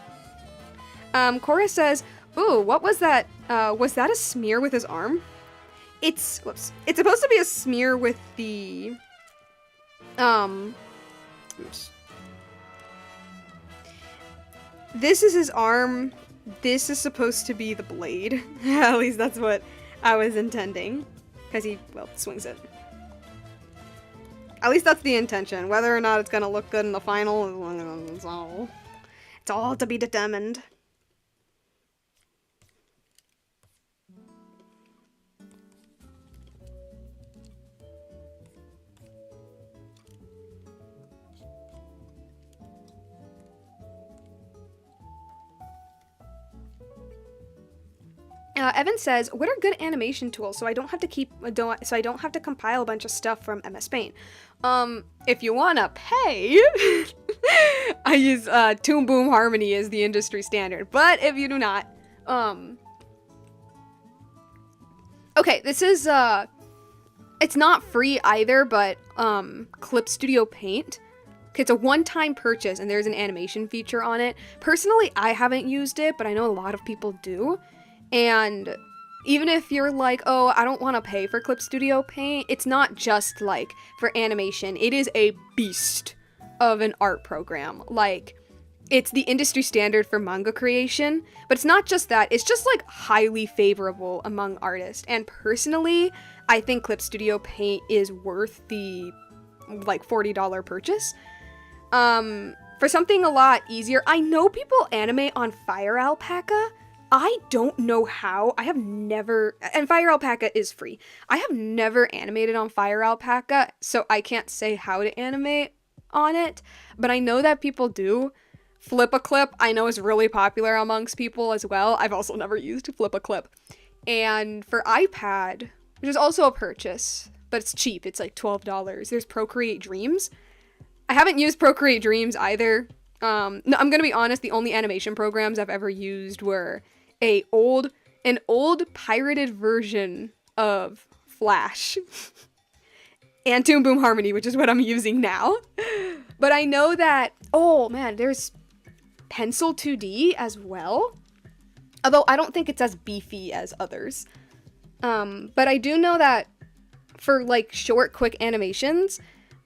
Cora says, "Ooh, what was that? Was that a smear with his arm?" It's It's supposed to be a smear with the oops. This is his arm. This is supposed to be the blade. At least that's what I was intending. Because he, well, swings it. At least that's the intention. Whether or not it's gonna look good in the final, it's all to be determined. Evan says, "What are good animation tools so I don't have to compile a bunch of stuff from MS Paint?" If you wanna pay, I use Toon Boom Harmony as the industry standard. But if you do not, okay, this is it's not free either, but Clip Studio Paint. It's a one-time purchase and there's an animation feature on it. Personally, I haven't used it, but I know a lot of people do. And even if you're like, oh, I don't want to pay for Clip Studio Paint, it's not just like for animation. It is a beast of an art program. Like, it's the industry standard for manga creation, but it's not just that. It's just like highly favorable among artists. And personally, I think Clip Studio Paint is worth the like $40 purchase. For something a lot easier, I know people animate on Fire Alpaca. I don't know how. I have never, and Fire Alpaca is free. I have never animated on Fire Alpaca, so I can't say how to animate on it, but I know that people do. Flip a Clip, I know, is really popular amongst people as well. I've also never used Flip a Clip. And for iPad, which is also a purchase, but it's cheap, it's like $12. There's Procreate Dreams. I haven't used Procreate Dreams either. No, I'm gonna be honest, the only animation programs I've ever used were an old pirated version of Flash and Toon Boom Harmony, which is what I'm using now. But I know that, oh man, there's Pencil 2D as well. Although I don't think it's as beefy as others. But I do know that for like short, quick animations,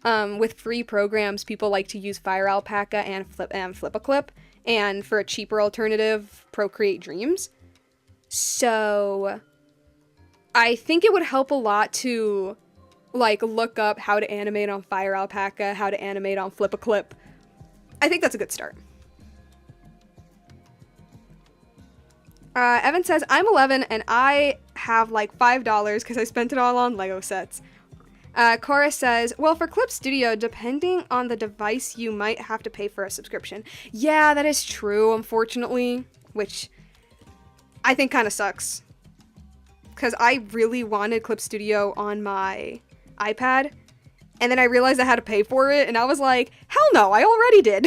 with free programs, people like to use Fire Alpaca and Flip a Clip. And for a cheaper alternative, Procreate Dreams. So I think it would help a lot to like look up how to animate on Fire Alpaca, how to animate on Flip a Clip. I think that's a good start. Evan says, "I'm 11 and I have like $5 because I spent it all on Lego sets." Cora says, "Well, for Clip Studio, depending on the device, you might have to pay for a subscription." Yeah, that is true, unfortunately, which I think kind of sucks. Because I really wanted Clip Studio on my iPad, and then I realized I had to pay for it, and I was like, hell no, I already did.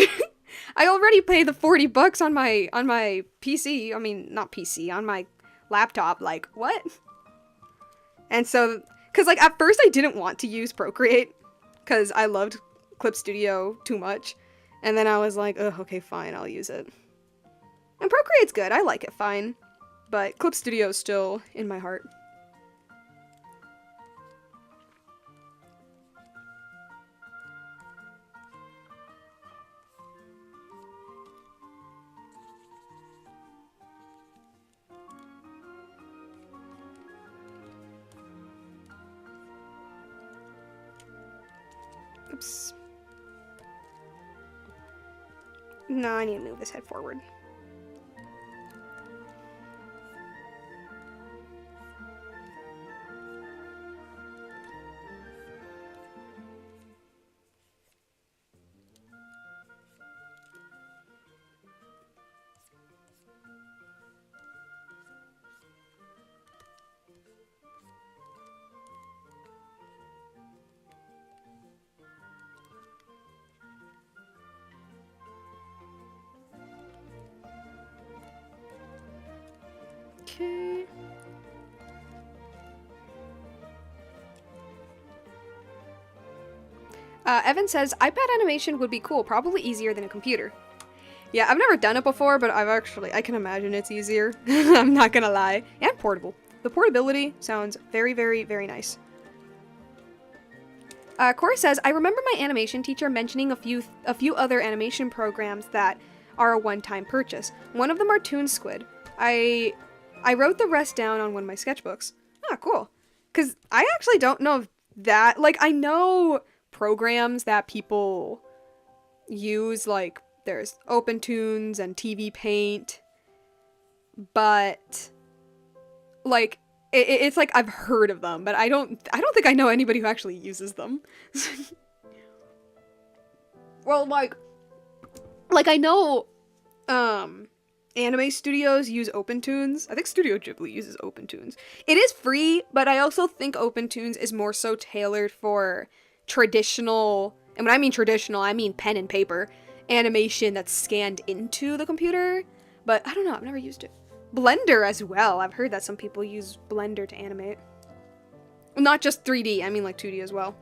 I already paid the $40 on my PC. I mean, not PC, on my laptop. Like, what? And so, because like at first I didn't want to use Procreate because I loved Clip Studio too much, and then I was like, oh, okay, fine, I'll use it. And Procreate's good, I like it fine, but Clip Studio is still in my heart. Oops. No, I need to move this head forward. Evan says, iPad animation would be cool, probably easier than a computer. Yeah, I've never done it before, but I can imagine it's easier. I'm not gonna lie. And portable. The portability sounds very, very, very nice. Cora says, I remember my animation teacher mentioning a few other animation programs that are a one-time purchase. One of them are Toon Squid. I wrote the rest down on one of my sketchbooks. Ah, cool. Because I actually don't know if that... Like, I know programs that people use, like, there's OpenToons and TV Paint, but, like... It's like I've heard of them, but I don't think I know anybody who actually uses them. Well, like I know anime studios use OpenToons. I think Studio Ghibli uses OpenToons. It is free, but I also think OpenToons is more so tailored for traditional, and when I mean traditional, I mean pen and paper animation that's scanned into the computer. But I don't know, I've never used it. Blender as well. I've heard that some people use Blender to animate. Not just 3D, I mean like 2D as well.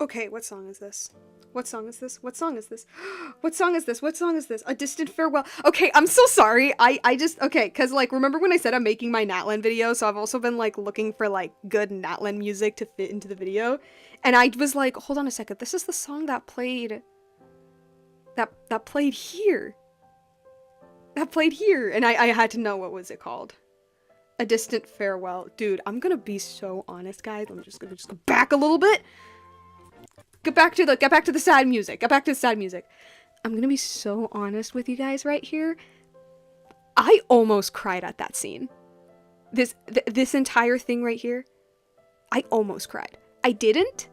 Okay, what song is this? What song is this? What song is this? What song is this? What song is this? A Distant Farewell. Okay, I'm so sorry. I just, okay, because, like, remember when I said I'm making my Natlan video? So I've also been, like, looking for, like, good Natlan music to fit into the video. And I was like, hold on a second. This is the song that played... That played here. That played here. And I had to know what was it called. A Distant Farewell. Dude, I'm gonna be so honest, guys. I'm just gonna go back a little bit. Get back to the sad music. Get back to the sad music. I'm gonna be so honest with you guys right here. I almost cried at that scene. This entire thing right here. I almost cried. I didn't.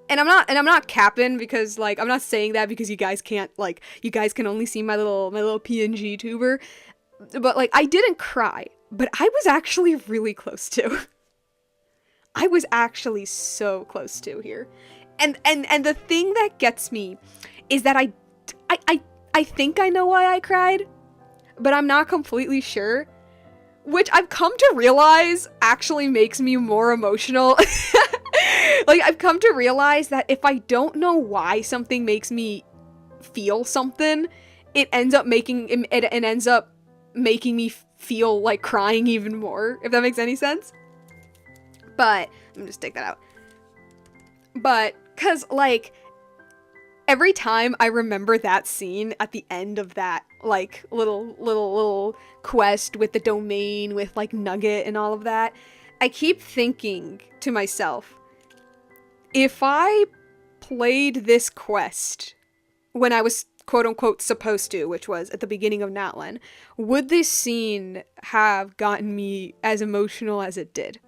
And I'm not capping because, like, I'm not saying that because you guys can't, like, you guys can only see my little PNG tuber. But, like, I didn't cry. But I was actually really close to. I was actually so close to here. And the thing that gets me is that I think I know why I cried, but I'm not completely sure, which I've come to realize actually makes me more emotional. Like, I've come to realize that if I don't know why something makes me feel something, it ends up making me feel like crying even more, if that makes any sense. But let me just take that out. But, cause, like, every time I remember that scene at the end of that, like, little quest with the domain, with, like, Nugget and all of that, I keep thinking to myself, if I played this quest when I was quote-unquote supposed to, which was at the beginning of Natlan, would this scene have gotten me as emotional as it did?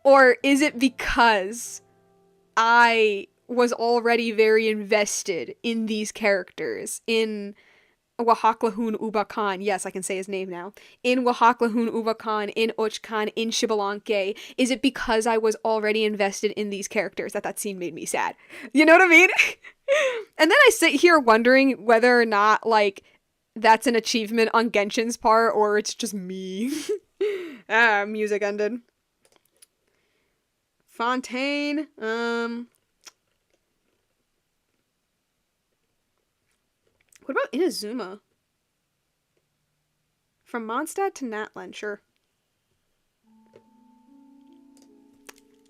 Or is it because I was already very invested in these characters, in Wahaklahun Ubakan, yes, I can say his name now, in Wahaklahun Ubakan, in Ochkan, in Xbalanque? Is it because I was already invested in these characters that scene made me sad? You know what I mean? And then I sit here wondering whether or not, like, that's an achievement on Genshin's part, or it's just me. Music ended. Fontaine, what about Inazuma? From Mondstadt to Natlan, sure.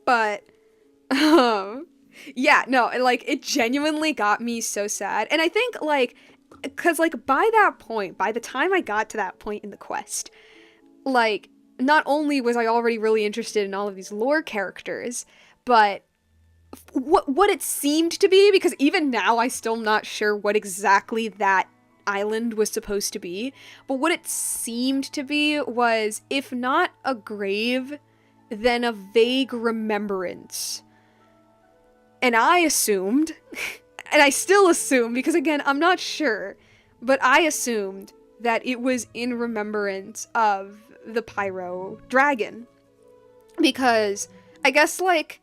But, yeah, no, like, it genuinely got me so sad. And I think, like, because, like, by the time I got to that point in the quest, like, not only was I already really interested in all of these lore characters, but what it seemed to be, because even now I still not sure what exactly that island was supposed to be, but what it seemed to be was, if not a grave, then a vague remembrance. And I assumed, and I still assume, because again, I'm not sure, but I assumed that it was in remembrance of the Pyro Dragon. Because, I guess, like,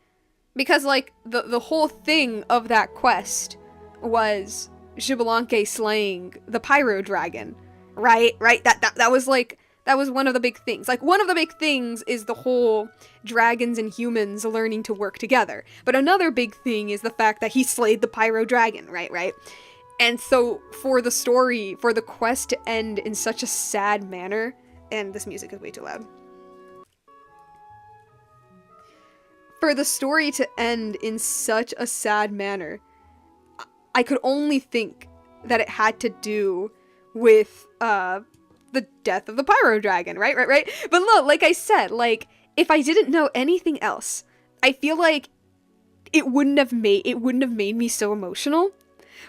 the whole thing of that quest was Xbalanque slaying the Pyro Dragon, right? Right? That was, like, that was one of the big things. Like, one of the big things is the whole dragons and humans learning to work together. But another big thing is the fact that he slayed the Pyro Dragon, right? Right? And so, for the story, for the quest to end in such a sad manner, and this music is way too loud. For the story to end in such a sad manner, I could only think that it had to do with the death of the Pyro Dragon, right? Right? But look, like I said, like, if I didn't know anything else, I feel like it wouldn't have made me so emotional.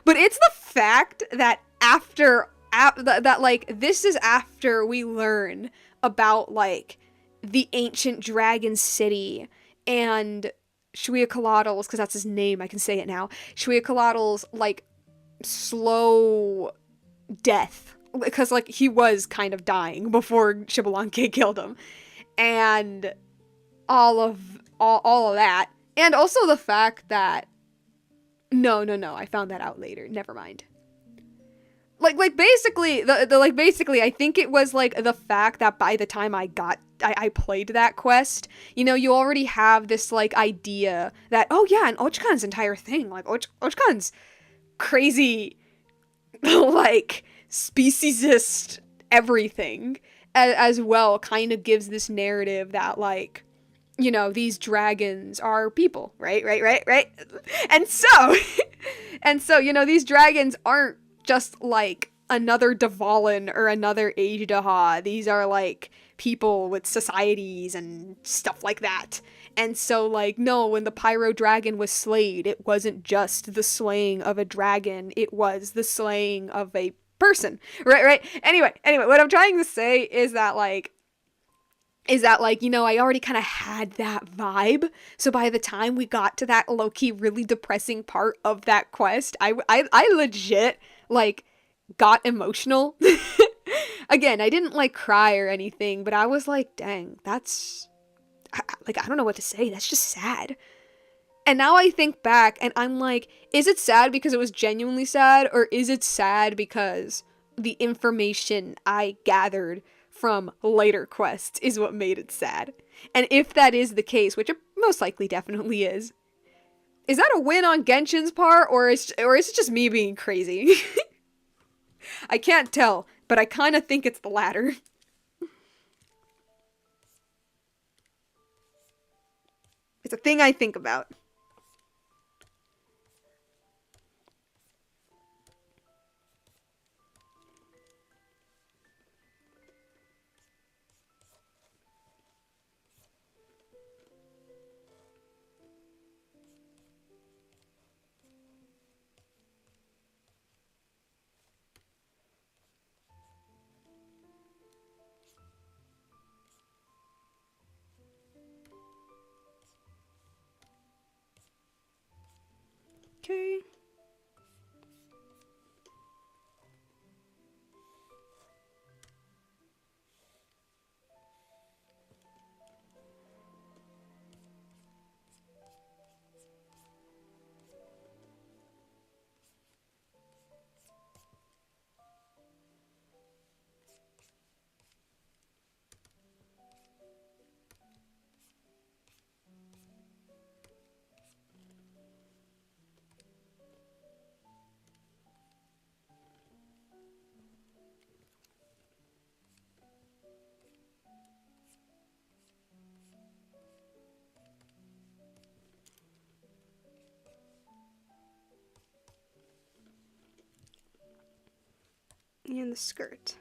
But it's the fact that that like, this is after we learn about, like, the ancient dragon city and Shuyucolatl's, because that's his name, I can say it now, Shuyucolatl's, like, slow death, because, like, he was kind of dying before Xbalanque killed him, and all of that, and also the fact that no, I found that out later, never mind. Like basically, basically, I think it was, like, the fact that by the time I played that quest, you know, you already have this, like, idea that, oh yeah, and Ochkan's entire thing, like, Ochkan's crazy, like, speciesist everything, as well, kind of gives this narrative that, like, you know, these dragons are people, right? And so, and so, you know, these dragons aren't just, like, another Dvalin or another Azhdaha. These are, like, people with societies and stuff like that. And so, like, no, when the Pyro Dragon was slayed, it wasn't just the slaying of a dragon, it was the slaying of a person. Right? Anyway, what I'm trying to say is that, like, you know, I already kind of had that vibe. So by the time we got to that low-key really depressing part of that quest, I legit, like, got emotional. Again, I didn't, like, cry or anything, but I was like, dang, that's, like, I don't know what to say. That's just sad. And now I think back and I'm like, is it sad because it was genuinely sad, or is it sad because the information I gathered from later quests is what made it sad? And if that is the case, which it most likely definitely is that a win on Genshin's part, or is it just me being crazy? I can't tell, but I kind of think it's the latter. It's a thing I think about. Okay. And the skirt.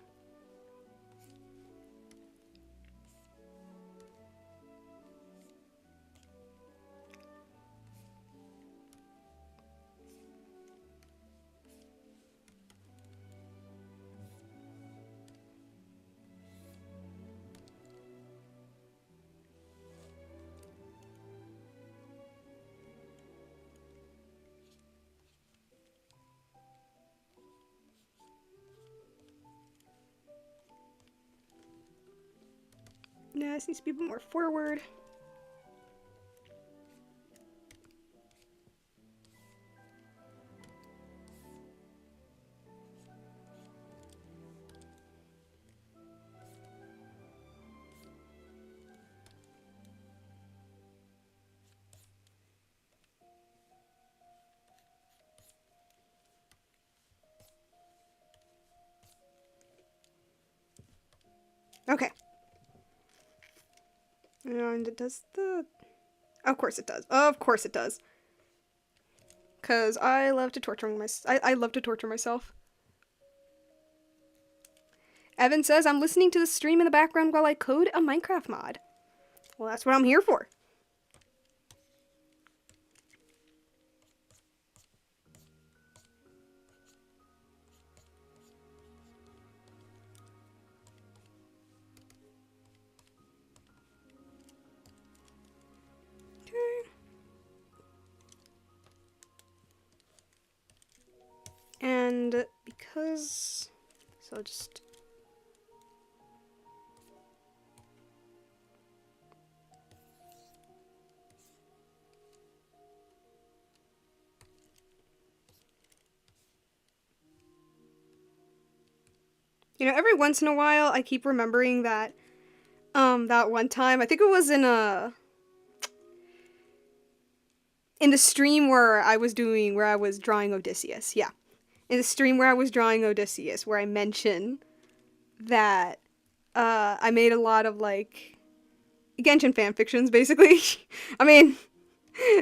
Nah, this needs to be a bit more forward. Okay. And it does the... Of course it does. Of course it does. Because I love to torture I love to torture myself. Evan says, I'm listening to the stream in the background while I code a Minecraft mod. Well, that's what I'm here for. And because... So just... You know, every once in a while, I keep remembering that, that one time, I think it was in the stream where I was drawing Odysseus, yeah. In the stream where I was drawing Odysseus, where I mentioned that, I made a lot of, like, Genshin fanfictions, basically. I mean,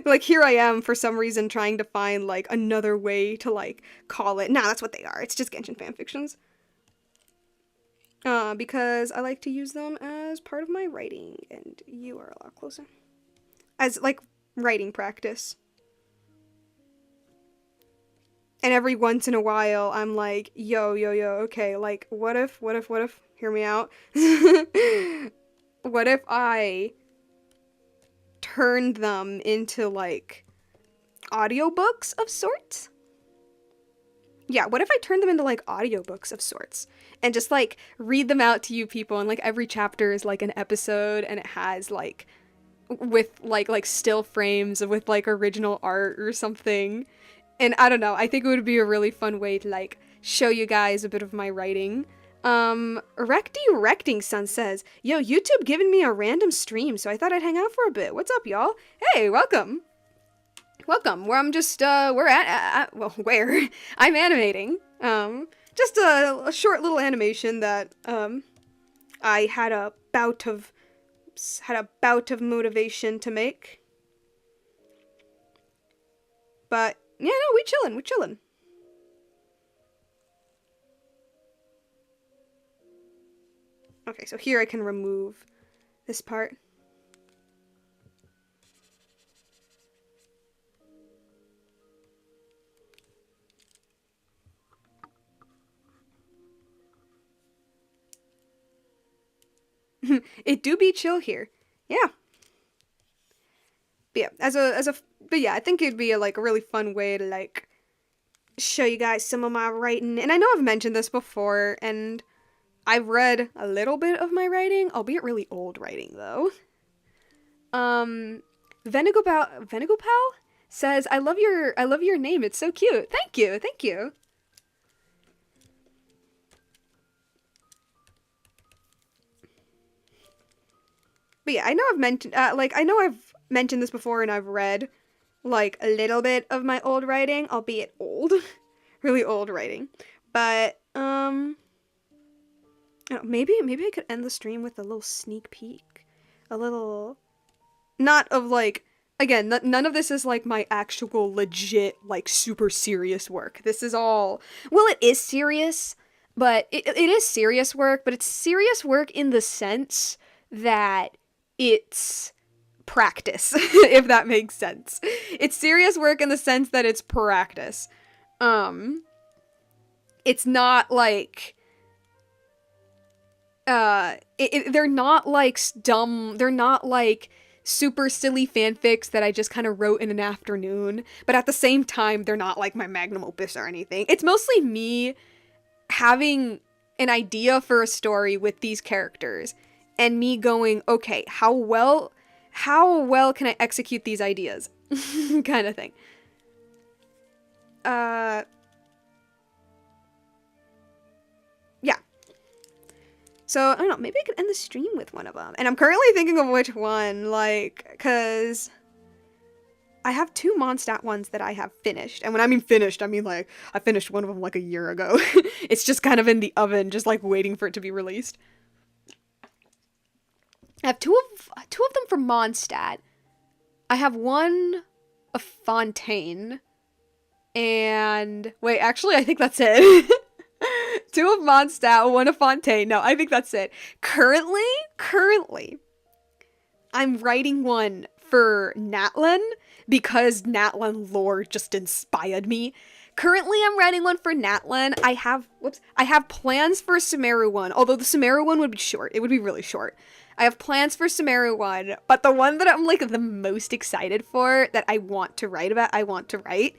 like, here I am, for some reason, trying to find, like, another way to, like, call it. Nah, that's what they are. It's just Genshin fanfictions. Because I like to use them as part of my writing, and you are a lot closer. As, like, writing practice. And every once in a while, I'm like, yo, okay, like, what if, hear me out. What if I turned them into, like, audiobooks of sorts? Yeah, what if I turned them into, like, audiobooks of sorts? And just, like, read them out to you people, and, like, every chapter is, like, an episode, and it has, like, with, like, still frames with, like, original art or something. And I don't know, I think it would be a really fun way to, like, show you guys a bit of my writing. Recting Sun says, yo, YouTube giving me a random stream, so I thought I'd hang out for a bit. What's up, y'all? Hey, welcome. Welcome, where I'm just, we're well, where? I'm animating. Just a short little animation that, I had a bout of motivation to make. But, yeah, no, we chillin'. Okay, so here I can remove this part. It do be chill here. Yeah. But yeah, but yeah, I think it'd be like a really fun way to like show you guys some of my writing. And I know I've mentioned this before, and I've read a little bit of my writing, albeit really old writing though. Venigopal says, I love your name, it's so cute. Thank you. But yeah, I know I've mentioned this before, and I've read, like, a little bit of my old writing, albeit old. Really old writing. But, maybe I could end the stream with a little sneak peek. A little... Not of, like... Again, none of this is, like, my actual legit, like, super serious work. This is all... Well, it is serious, but... It is serious work, but it's serious work in the sense that it's practice, if that makes sense. It's serious work in the sense that it's practice. It's not like, they're not like dumb, they're not like super silly fanfics that I just kind of wrote in an afternoon, but at the same time, they're not like my magnum opus or anything. It's mostly me having an idea for a story with these characters and me going, okay, how well can I execute these ideas? Kind of thing. Yeah. So, I don't know, maybe I could end the stream with one of them. And I'm currently thinking of which one, like, because I have two Mondstadt ones that I have finished. And when I mean finished, I mean, like, I finished one of them, like, a year ago. It's just kind of in the oven, just, like, waiting for it to be released. I have two of them from Mondstadt. I have one of Fontaine. And wait, actually, I think that's it. Two of Mondstadt, one of Fontaine. No, I think that's it. Currently, I'm writing one for Natlan because Natlan lore just inspired me. Currently, I'm writing one for Natlan. I have plans for a Sumeru one, although the Sumeru one would be short. It would be really short. I have plans for Sumeru one, but the one that I'm like the most excited for that I want to write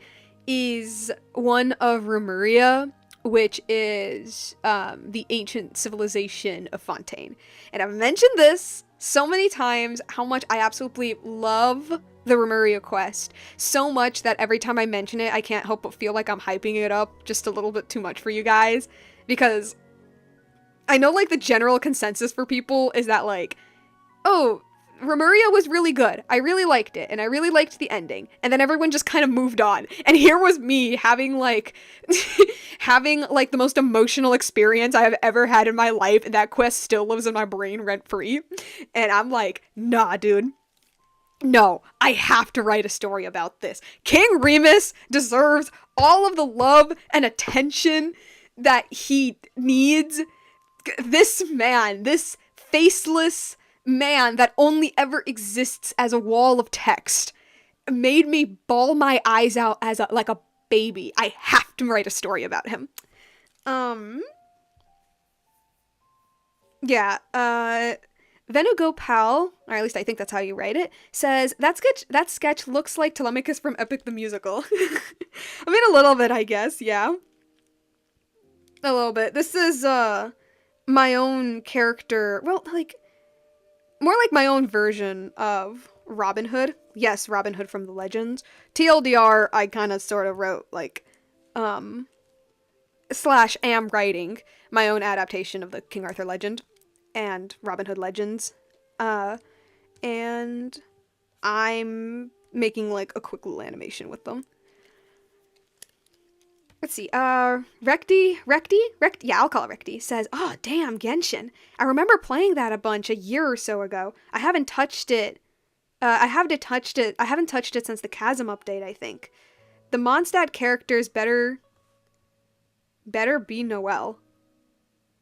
is one of Remuria, which is the ancient civilization of Fontaine. And I've mentioned this so many times, how much I absolutely love the Remuria quest. So much that every time I mention it, I can't help but feel like I'm hyping it up just a little bit too much for you guys. Because I know, like, the general consensus for people is that, like, oh, Remuria was really good. I really liked it, and I really liked the ending. And then everyone just kind of moved on. And here was me having, like, having, like, the most emotional experience I have ever had in my life, and that quest still lives in my brain rent-free. And I'm like, nah, dude. No, I have to write a story about this. King Remus deserves all of the love and attention that he needs. This man, this faceless man that only ever exists as a wall of text, made me bawl my eyes out as like a baby. I have to write a story about him. Yeah, Venugopal, or at least I think that's how you write it, says, that sketch looks like Telemachus from Epic the Musical. I mean, a little bit, I guess, yeah. A little bit. This is, my own character, well, like, more like my own version of Robin Hood. Yes, Robin Hood from the Legends. TLDR, I kind of sort of wrote, like, slash am writing my own adaptation of the King Arthur legend and Robin Hood Legends. And I'm making, like, a quick little animation with them. Let's see, Recti, yeah, I'll call it Recti, says, oh, damn, Genshin. I remember playing that a bunch a year or so ago. I haven't touched it. I haven't touched it since the Chasm update, I think. The Mondstadt characters better be Noelle.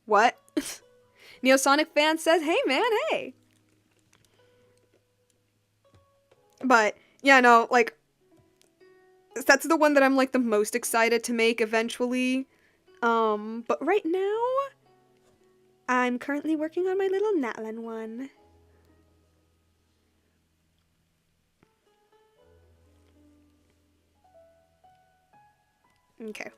What? Neosonic fan says, hey, man, hey. But, yeah, no, like, that's the one that I'm, like, the most excited to make eventually. But right now, I'm currently working on my little Natlan one. Okay.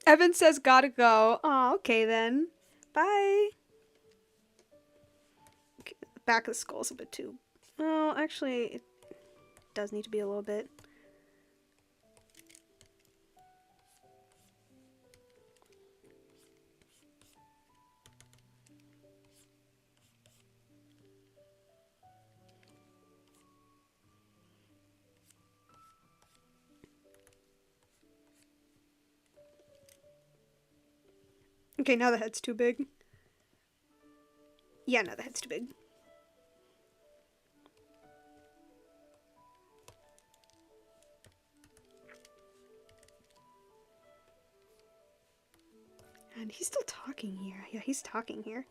Evan says gotta go. Aw, okay then. Bye. Okay, the back of the skull's a bit too... Oh, actually, it does need to be a little bit. Okay, now the head's too big. Yeah, no, the head's too big. And he's still talking here. Yeah, he's talking here.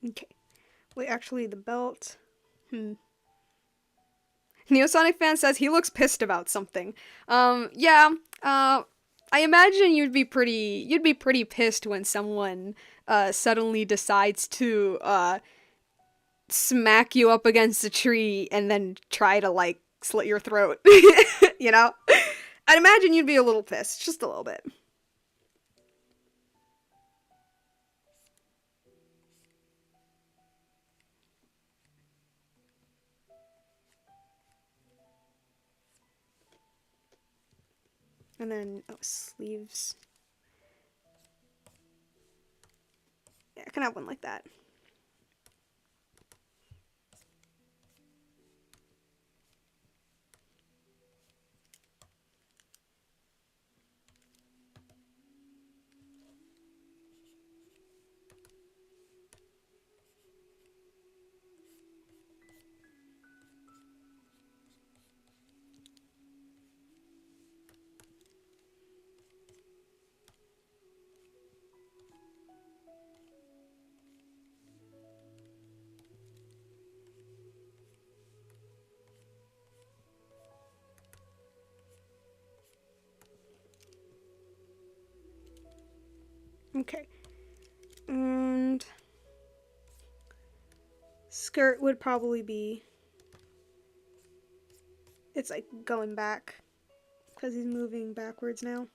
Okay. Wait, actually, the belt. Neosonic fan says he looks pissed about something. Yeah. I imagine you'd be pretty pissed when someone suddenly decides to smack you up against a tree and then try to like slit your throat. You know? I'd imagine you'd be a little pissed, just a little bit. And then, oh, sleeves. Yeah, I can have one like that. Okay. And skirt would probably be, it's like going back because he's moving backwards now.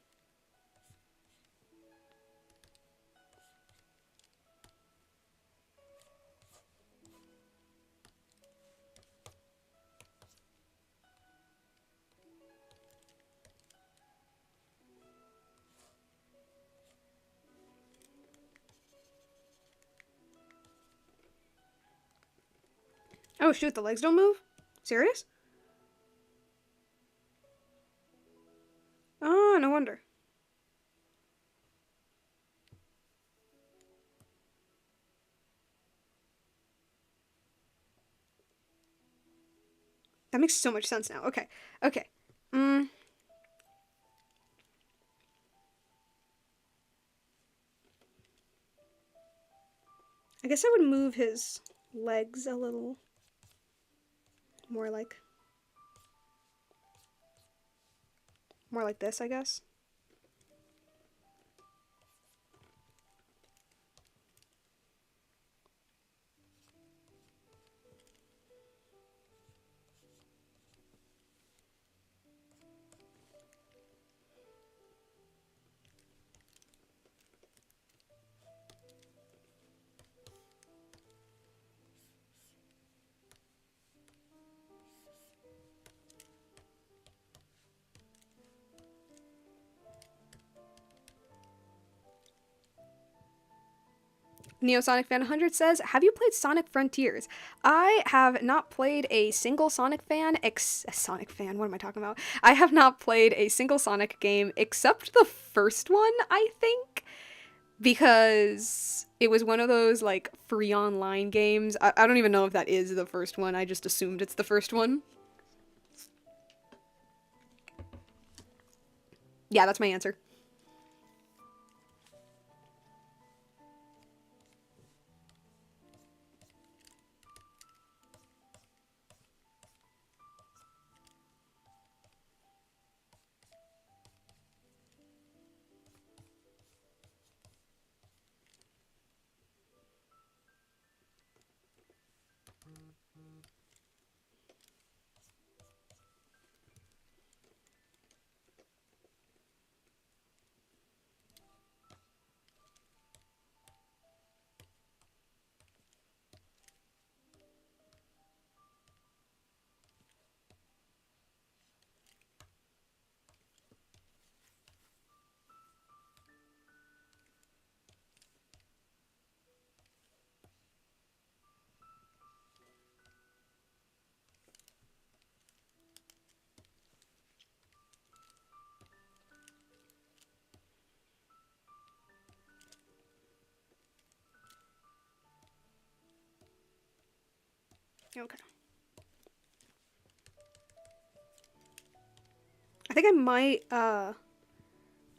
Oh shoot, the legs don't move? Serious? Oh, no wonder. That makes so much sense now. Okay. Okay. I guess I would move his legs a little more like this, I guess. Neosonic Fan 100 says, have you played Sonic Frontiers? I have not played a single Sonic Fan, what am I talking about? I have not played a single Sonic game except the first one, I think, because it was one of those, like, free online games. I don't even know if that is the first one, I just assumed it's the first one. Yeah, that's my answer. Okay. I think I might,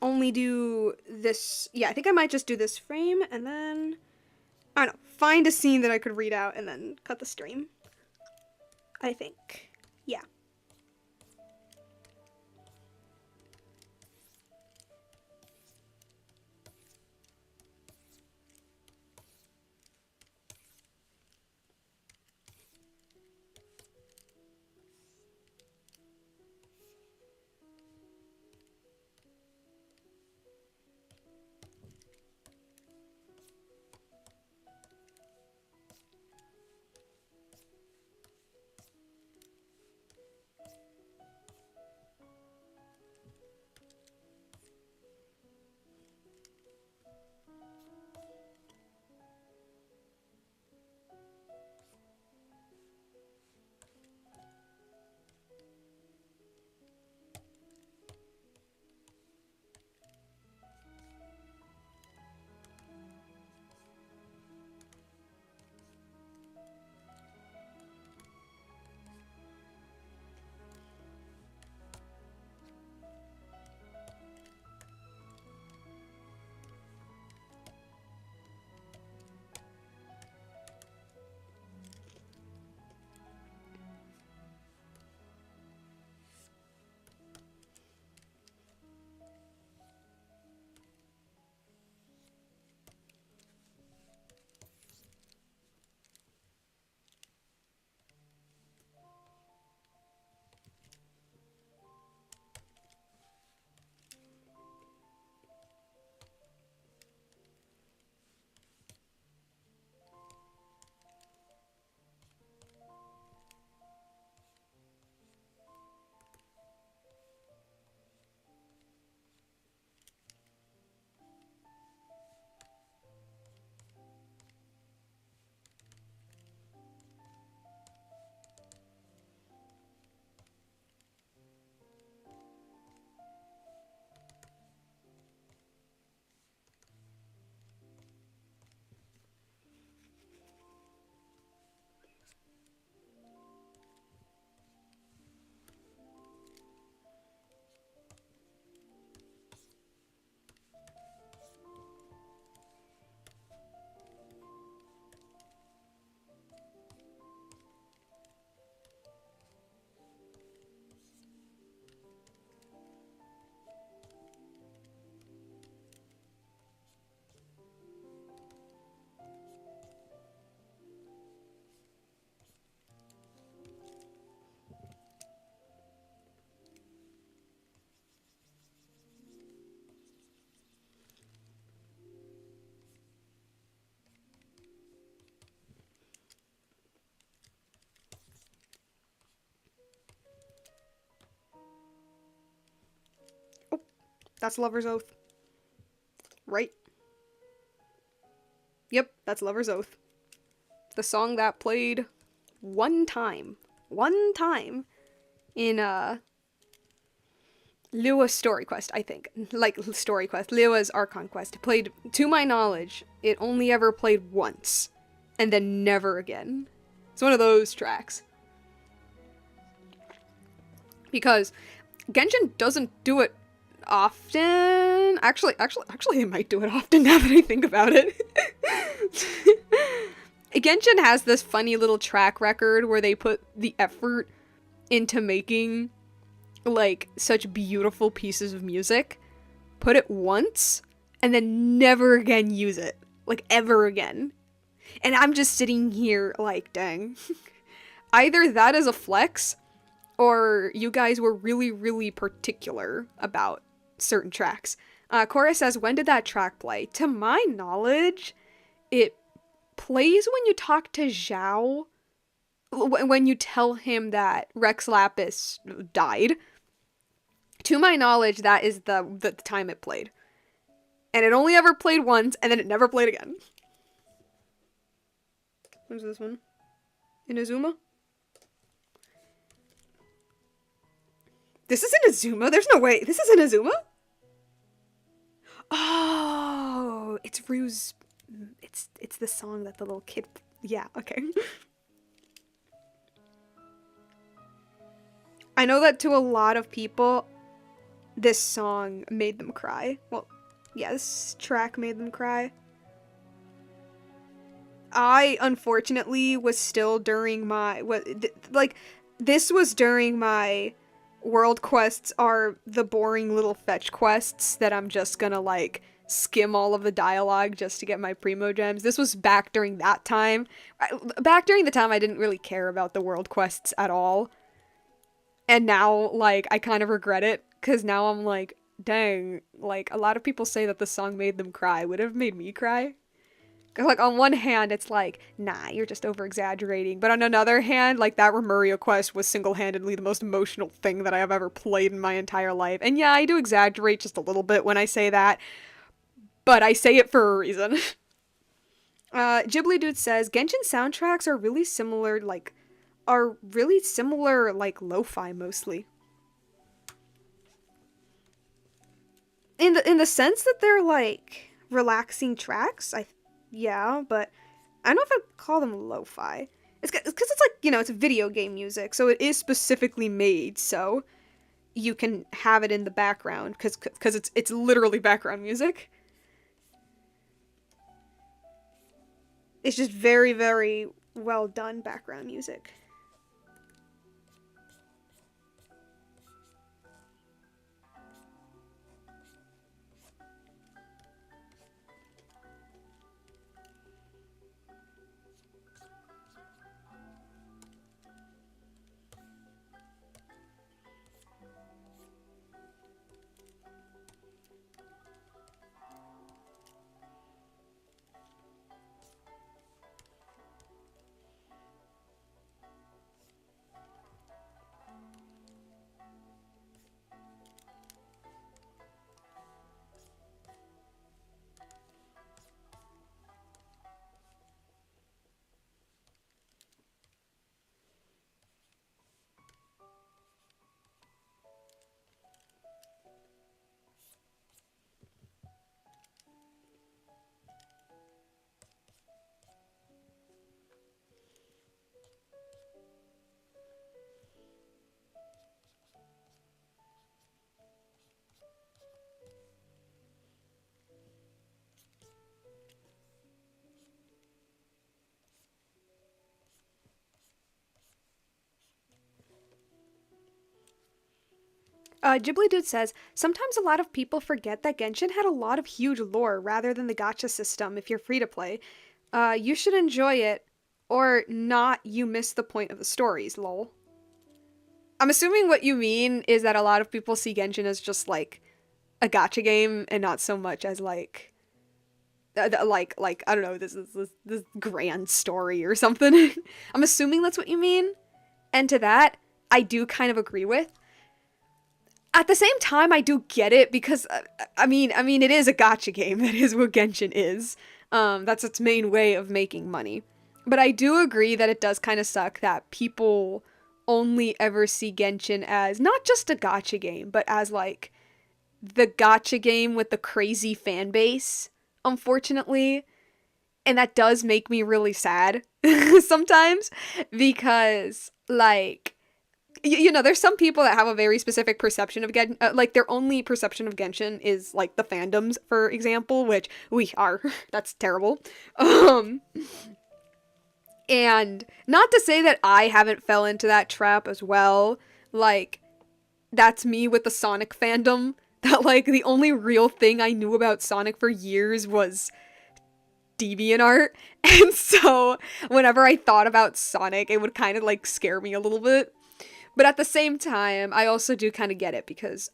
only do this. Yeah, I think I might just do this frame and then, I don't know, find a scene that I could read out and then cut the stream. I think. Yeah. Oh, that's Lover's Oath. Right? Yep. That's Lover's Oath. The song that played one time in Liua's Story Quest, I think. Like, Story Quest. Liua's Archon Quest. It played, to my knowledge, it only ever played once. And then never again. It's one of those tracks. Because Genshin doesn't do it often. Actually, it might do it often now that I think about it. Genshin has this funny little track record where they put the effort into making, like, such beautiful pieces of music, put it once, and then never again use it. Like, ever again. And I'm just sitting here like, dang. Either that is a flex, or you guys were really, really particular about certain tracks. Cora says, when did that track play? To my knowledge, it plays when you talk to Zhao, when you tell him that Rex Lapis died. To my knowledge, that is the time it played. And it only ever played once, and then it never played again. What's this one? Inazuma? This is Inazuma? There's no way. This is Inazuma? Oh, it's Rue's... It's the song that the little kid... Yeah, okay. I know that to a lot of people, this song made them cry. Well, yeah, this track made them cry. I, unfortunately, was still during my... this was during my world quests are the boring little fetch quests that I'm just gonna, like, skim all of the dialogue just to get my Primo Gems. This was back during that time. Back during the time I didn't really care about the world quests at all. And now, like, I kind of regret it, because now I'm like, dang, like, a lot of people say that the song made them cry. Would it have made me cry? Because, like, on one hand, it's like, nah, you're just over-exaggerating. But on another hand, like, that Remuria quest was single-handedly the most emotional thing that I have ever played in my entire life. And yeah, I do exaggerate just a little bit when I say that, but I say it for a reason. Ghibli Dude says, Genshin soundtracks are really similar, like, lo-fi mostly. In the sense that they're, like, relaxing tracks, yeah, but I don't know if I'd call them lo-fi. It's because it's like, you know, it's video game music, so it is specifically made so you can have it in the background, because it's literally background music. It's just very, very well done background music. Ghibli Dude says, sometimes a lot of people forget that Genshin had a lot of huge lore rather than the gacha system if you're free to play. You should enjoy it, or not, you miss the point of the stories, lol. I'm assuming what you mean is that a lot of people see Genshin as just, like, a gacha game, and not so much as, like, I don't know, this grand story or something. I'm assuming that's what you mean, and to that, I do kind of agree with. At the same time, I do get it, because, I mean, it is a gacha game. That is what Genshin is. That's its main way of making money. But I do agree that it does kind of suck that people only ever see Genshin as not just a gacha game, but as like the gacha game with the crazy fan base, unfortunately. And that does make me really sad sometimes because, like, you know, there's some people that have a very specific perception of Genshin, like their only perception of Genshin is like the fandoms, for example, which we are. That's terrible. Um, and not to say that I haven't fell into that trap as well. Like, that's me with the Sonic fandom. That like the only real thing I knew about Sonic for years was DeviantArt. And so whenever I thought about Sonic, it would kind of like scare me a little bit. But at the same time, I also do kind of get it because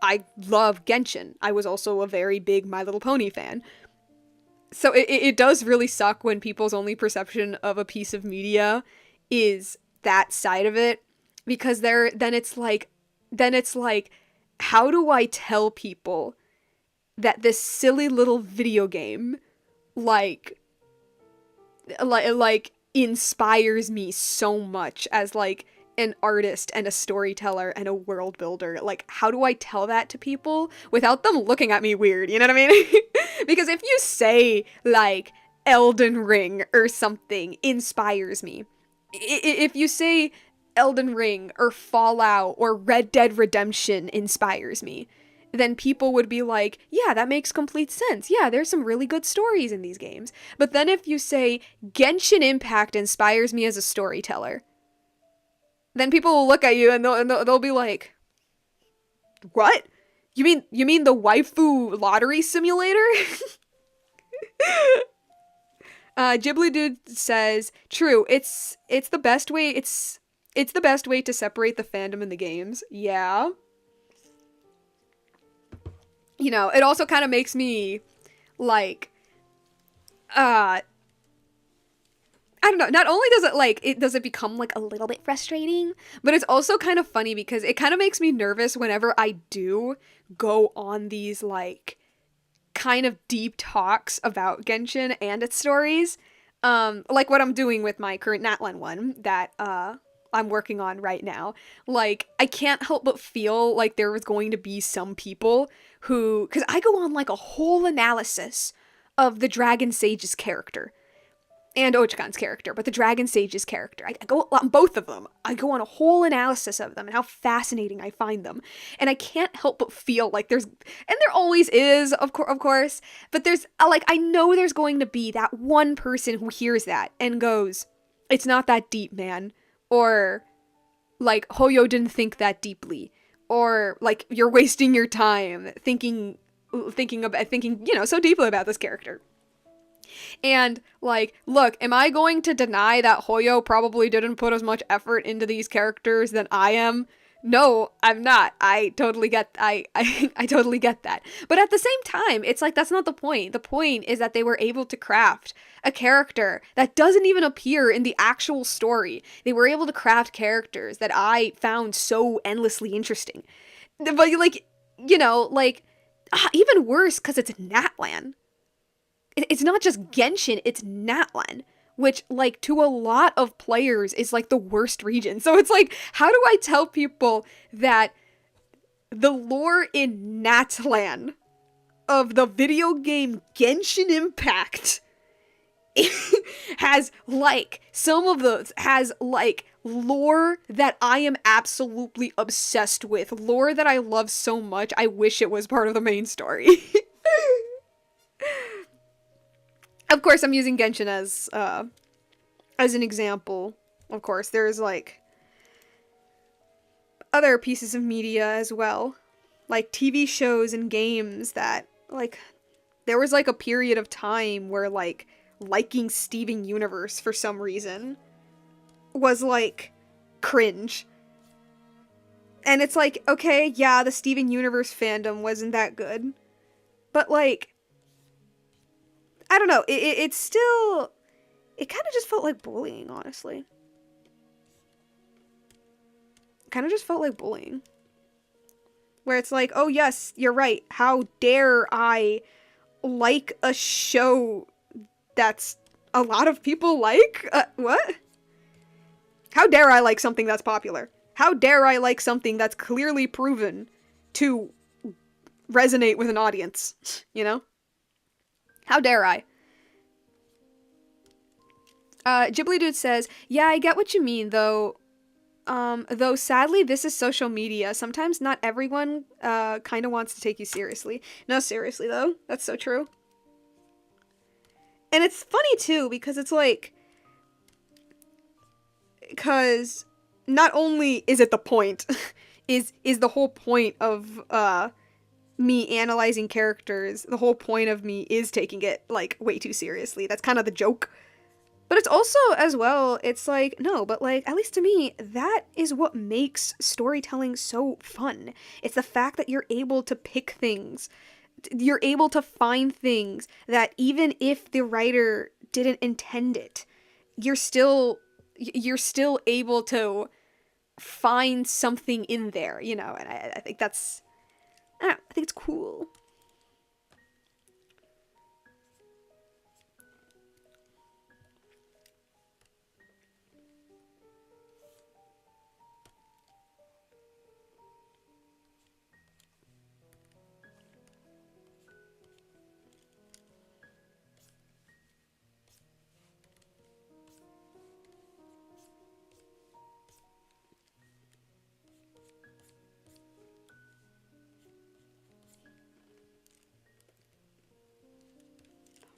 I love Genshin. I was also a very big My Little Pony fan. So it does really suck when people's only perception of a piece of media is that side of it, because then it's like how do I tell people that this silly little video game like inspires me so much as like an artist and a storyteller and a world builder? Like, how do I tell that to people without them looking at me weird? You know what I mean? Because if you say like Elden Ring or something inspires me, if you say Elden Ring or Fallout or Red Dead Redemption inspires me, then people would be like, yeah, that makes complete sense. Yeah, there's some really good stories in these games. But then if you say Genshin Impact inspires me as a storyteller, then people will look at you and they'll be like, what? You mean the waifu lottery simulator? Ghibli Dude says, true, it's the best way, it's the best way to separate the fandom and the games. Yeah. You know, it also kind of makes me, like, I don't know, not only does does it become, like, a little bit frustrating, but it's also kind of funny because it kind of makes me nervous whenever I do go on these, like, kind of deep talks about Genshin and its stories. Like what I'm doing with my current Natlan one that, I'm working on right now. Like, I can't help but feel like there was going to be some people who, because I go on like a whole analysis of the Dragon Sage's character and Ochakon's character, but the Dragon Sage's character. I go on both of them. I go on a whole analysis of them and how fascinating I find them. And I can't help but feel like there's, and there always is, of course, but there's, like, I know there's going to be that one person who hears that and goes, it's not that deep, man. Or, like, Hoyo didn't think that deeply. Or, like, you're wasting your time thinking, you know, so deeply about this character. And, like, look, am I going to deny that Hoyo probably didn't put as much effort into these characters than I am? No, I'm not. I totally get I totally get that. But at the same time, it's like that's not the point. The point is that they were able to craft a character that doesn't even appear in the actual story. They were able to craft characters that I found so endlessly interesting. But like, you know, like even worse cuz it's Natlan. It's not just Genshin, it's Natlan, which, like, to a lot of players is, like, the worst region. So it's like, how do I tell people that the lore in Natlan of the video game Genshin Impact has, like, some of those, has, like, lore that I am absolutely obsessed with. Lore that I love so much, I wish it was part of the main story. Of course, I'm using Genshin as an example. Of course, there's, like, other pieces of media as well. Like, TV shows and games that, like, there was, like, a period of time where, like, liking Steven Universe for some reason was, like, cringe. And it's like, okay, yeah, the Steven Universe fandom wasn't that good. But, like, I don't know, it's still, it kind of just felt like bullying, honestly. Kind of just felt like bullying. Where it's like, oh yes, you're right, how dare I like a show that's a lot of people like? What? How dare I like something that's popular? How dare I like something that's clearly proven to resonate with an audience, you know? How dare I? Ghibli Dude says, yeah, I get what you mean, though. Though sadly, this is social media. Sometimes not everyone, kind of wants to take you seriously. No, seriously, though. That's so true. And it's funny, too, because it's like... Because not only is it the point, is the whole point of, me analyzing characters, the whole point of me is taking it, like, way too seriously. That's kind of the joke. But it's also, as well, it's like, no, but like, at least to me, that is what makes storytelling so fun. It's the fact that you're able to pick things. You're able to find things that even if the writer didn't intend it, you're still able to find something in there, you know, and I think that's, I don't know, I think it's cool.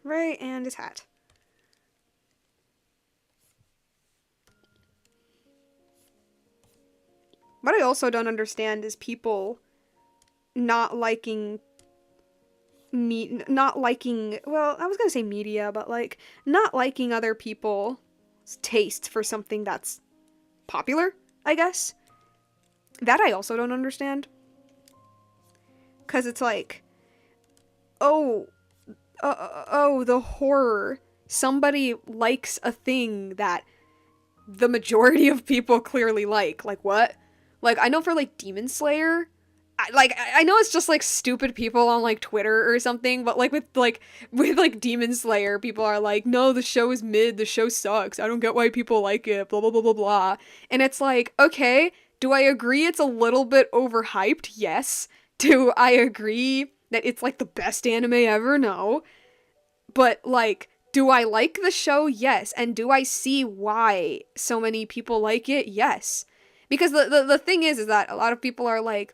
Right, and his hat. What I also don't understand is people not liking not liking, well, I was gonna say media, but like, not liking other people's taste for something that's popular, I guess. That I also don't understand. Because it's like, oh, the horror. Somebody likes a thing that the majority of people clearly like. Like, what? Like, I know for, like, Demon Slayer, I know it's just, like, stupid people on, like, Twitter or something, but, like, with Demon Slayer, people are like, no, the show is mid, the show sucks, I don't get why people like it, blah, blah, blah, blah, blah. And it's like, okay, do I agree it's a little bit overhyped? Yes. Do I agree that it's, like, the best anime ever? No. But, like, do I like the show? Yes. And do I see why so many people like it? Yes. Because the thing is that a lot of people are like,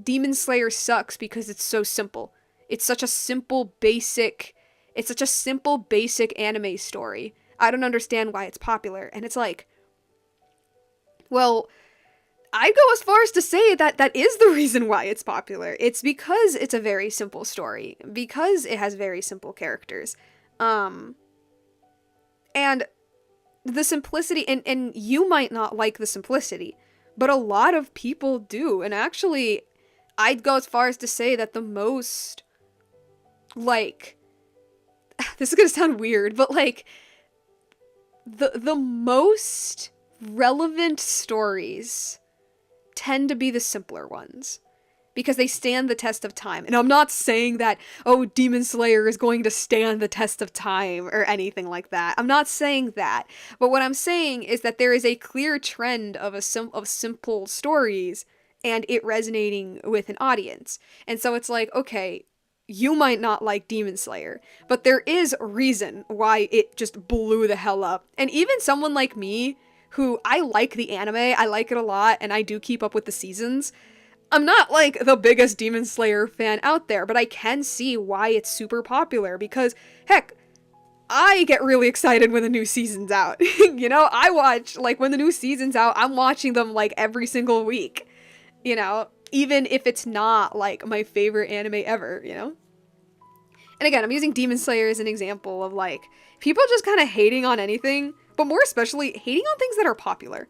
Demon Slayer sucks because it's so simple. It's such a simple, basic anime story. I don't understand why it's popular. And it's like, well, I'd go as far as to say that that is the reason why it's popular. It's because it's a very simple story. Because it has very simple characters. And the simplicity, and you might not like the simplicity, but a lot of people do. And actually, I'd go as far as to say that the most, like, this is gonna sound weird, but like, the most relevant stories tend to be the simpler ones. Because they stand the test of time. And I'm not saying that, oh, Demon Slayer is going to stand the test of time or anything like that. I'm not saying that. But what I'm saying is that there is a clear trend of simple stories and it resonating with an audience. And so it's like, okay, you might not like Demon Slayer, but there is a reason why it just blew the hell up. And even someone like me, who I like the anime, I like it a lot, and I do keep up with the seasons, I'm not, like, the biggest Demon Slayer fan out there, but I can see why it's super popular, because, heck, I get really excited when the new season's out. You know, I watch, like, when the new season's out, I'm watching them, like, every single week. You know, even if it's not, like, my favorite anime ever, you know? And again, I'm using Demon Slayer as an example of, like, people just kind of hating on anything, but more especially hating on things that are popular.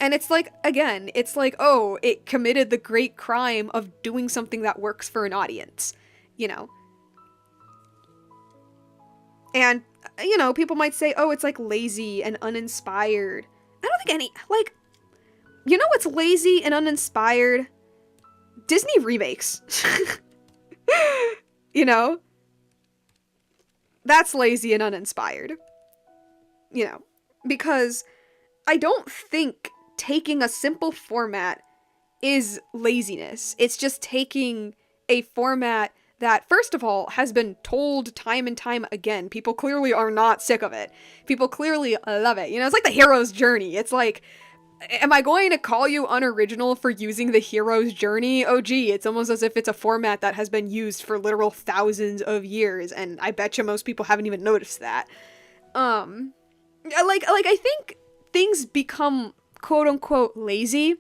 And it's like, again, it's like, oh, it committed the great crime of doing something that works for an audience, you know? And, you know, people might say, oh, it's like lazy and uninspired. I don't think any, like, you know what's lazy and uninspired? Disney remakes. You know? that's lazy and uninspired. You know, because I don't think taking a simple format is laziness. It's just taking a format that, first of all, has been told time and time again. People clearly are not sick of it. People clearly love it. You know, it's like the hero's journey. It's like, am I going to call you unoriginal for using the hero's journey? Oh gee, it's almost as if it's a format that has been used for literal thousands of years, and I bet you most people haven't even noticed that. I think things become quote unquote lazy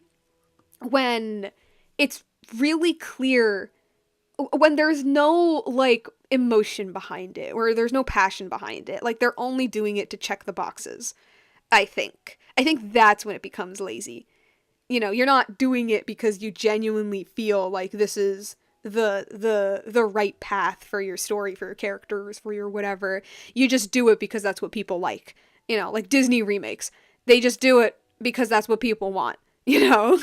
when it's really clear, when there's no like emotion behind it, or there's no passion behind it. Like, they're only doing it to check the boxes. I think that's when it becomes lazy. You know, you're not doing it because you genuinely feel like this is the right path for your story, for your characters, for your whatever. You just do it because that's what people like. You know, like Disney remakes. They just do it because that's what people want, you know?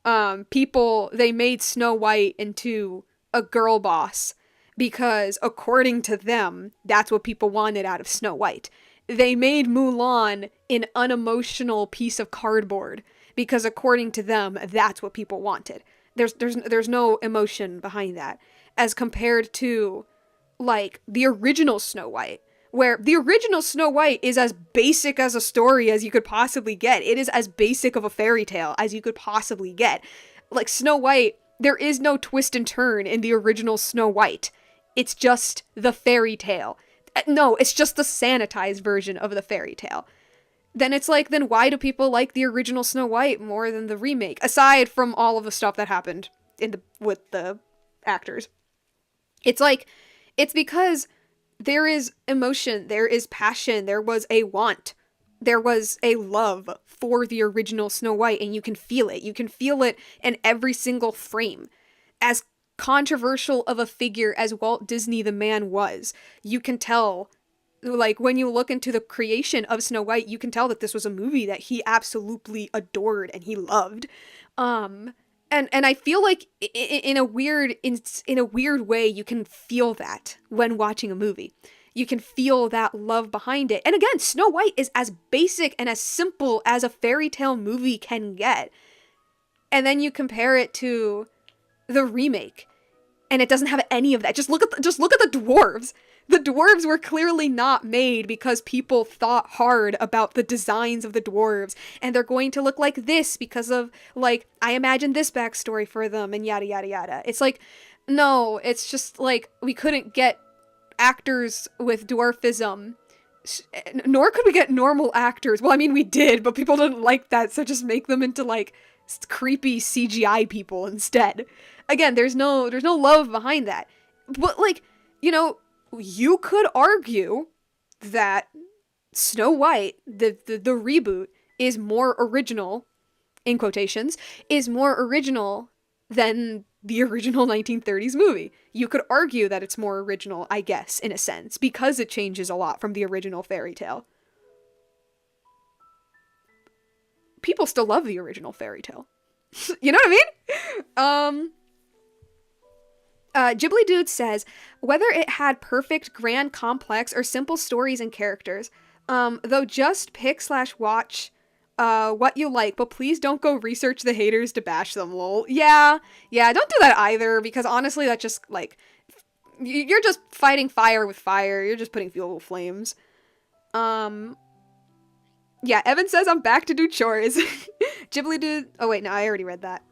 They made Snow White into a girl boss because, according to them, that's what people wanted out of Snow White. They made Mulan an unemotional piece of cardboard because, according to them, that's what people wanted. There's no emotion behind that, as compared to, like, the original Snow White, where the original Snow White is as basic as a story as you could possibly get. It is as basic of a fairy tale as you could possibly get. Like, Snow White, there is no twist and turn in the original Snow White. It's just the fairy tale. No, it's just the sanitized version of the fairy tale. Then it's like, then why do people like the original Snow White more than the remake? Aside from all of the stuff that happened with the actors. It's like, it's because there is emotion, there is passion, there was a want, there was a love for the original Snow White, and you can feel it. You can feel it in every single frame. As controversial of a figure as Walt Disney the man was, you can tell, like, when you look into the creation of Snow White, you can tell that this was a movie that he absolutely adored and he loved. And I feel like in a weird way, you can feel that when watching a movie. You can feel that love behind it. And again, Snow White is as basic and as simple as a fairy tale movie can get. And then you compare it to the remake, and it doesn't have any of that. Just look at the dwarves. The dwarves were clearly not made because people thought hard about the designs of the dwarves, and they're going to look like this because of, like, I imagined this backstory for them, and yada yada yada. It's like, no, it's just like, we couldn't get actors with dwarfism, nor could we get normal actors. Well, I mean, we did, but people didn't like that, so just make them into, like, creepy CGI people instead. Again, there's no love behind that. But, like, you know, you could argue that Snow White, the reboot, is more original, in quotations, is more original than the original 1930s movie. You could argue that it's more original, I guess, in a sense, because it changes a lot from the original fairy tale. People still love the original fairy tale. You know what I mean? Ghibli Dude says, whether it had perfect, grand, complex, or simple stories and characters, though just pick/watch what you like, but please don't go research the haters to bash them, lol. Yeah, don't do that either, because honestly, that just, like, you're just fighting fire with fire. You're just putting fuel with flames. Yeah, Evan says I'm back to do chores. Ghibli Dude, oh wait, no, I already read that.